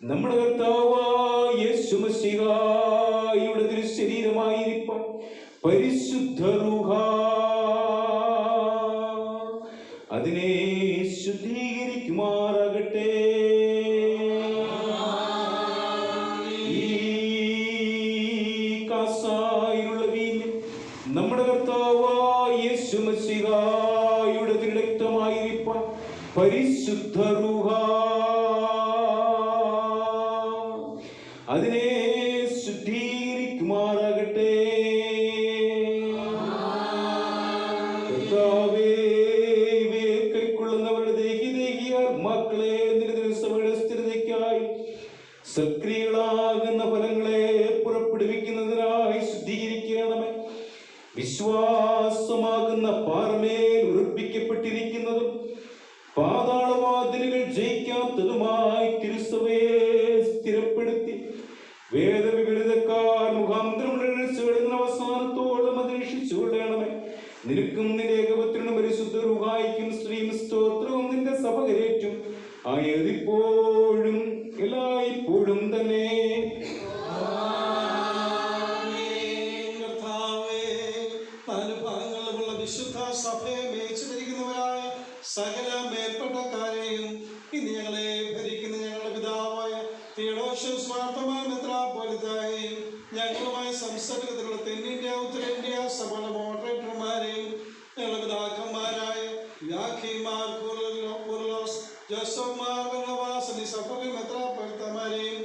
Speaker 3: നമ്മുടെ കർത്താവായ യേശു മിശിഹായുടെ തിരുശരീരമായിരിക്കാൻ പരിശുദ്ധ റൂഹ അതിനെ ശുദ്ധീകരിക്കുമാറാകട്ടെ. ഈ കാസായുള്ള വീഞ്ഞ് നമ്മുടെ കർത്താവായ യേശു മിശിഹായുടെ തിരുരക്തമായിരിക്കാൻ പരിശുദ്ധ റൂഹ അതിനെ ശുദ്ധീകരിക്കുമാറാകട്ടെ. കർത്താവേ, ഇവയെ കൈക്കൊള്ളുന്നവരുടെ ദേഹിയാത്മാക്കളെ നിരന്തരസഭയുടെ സ്ഥിരതയ്ക്കായി സക്രിയകളാകുന്ന ഫലങ്ങളെ പുറപ്പെടുവിക്കുന്നതിനായി ശുദ്ധീകരിക്കണമേ. വിശ്വാസമാകുന്ന പാറമേൽ ഉറപ്പിക്കപ്പെട്ടിരിക്കുന്നതും പാതാളവാതിലുകൾ ജയിക്കാത്തതുമായി തിരുസഭയെ സ്ഥിരപ്പെടുത്തി വേദവിപരീതക്കാർ മുഖാന്തരം അവസാനത്തോളം അന്വേഷിച്ചു കൊള്ളണമേ. നിനക്കും നിന്റെ ഏകപുത്രനും പരിശുദ്ധ റൂഹായിക്കും സ്ത്രീയും സ്തോത്രവും നിന്റെ സഭ കരേറ്റും ആയതിപ്പോഴും എല്ലായ്പ്പോഴും തന്നെ.
Speaker 2: വിശുദ്ധ സഭയെ മേയിച്ചിരിക്കുന്നവരായ സകല മേൽപ്പെട്ടക്കാരെയും ഇന്ന് ഞങ്ങളെ ഭരിക്കുന്ന ഞങ്ങളുടെ പിതാവായ തിയോഡോഷ്യസ് മാർത്തോമാ മെത്രാപ്പോലീത്തായെയും ഞങ്ങളുമായി സംസർഗത്തിലുള്ള തെന്നിന്ത്യ ഉത്തരേന്ത്യ സഭയുടെ മോഡറേറ്റർമാരെയും ഞങ്ങളുടെ പിതാക്കന്മാരായ യാഖീമാർ കുർലോസ് ജോസഫ് മാർ ബർണബാസ് എന്നീ സഭകൾ മെത്രാപ്പോലീത്തമാരെയും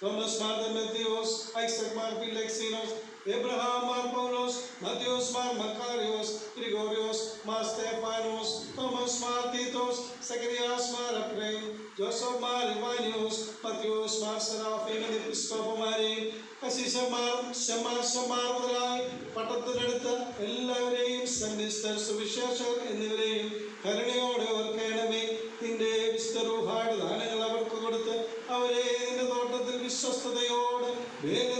Speaker 2: Thomas Mar Demetrios Isaac Mar Philoxenos Abraham Mar Paulos, Matthias Mar Macarios, Gregorios Mar Stephanos, Thomas Mar Titos, Zacharias Mar Apren, Joseph Mar Ivanios, Matthias Mar Seraphim, Episcopomare, Asishamar, Shamar മുതലായി പട്ടത്തിലെടുത്ത എല്ലാവരെയും സന്യസ്തർ സുവിശേഷകർ എന്നിവരെയും കരുണയോടെ ഓർക്കണമേ. നിന്റെ വിശുദ്ധ റൂഹായുടെ ദാനങ്ങൾ അവർക്ക് കൊടുത്ത് അവരെ നിന്റെ തോട്ടത്തിൽ വിശ്വസ്തയോടെ വേല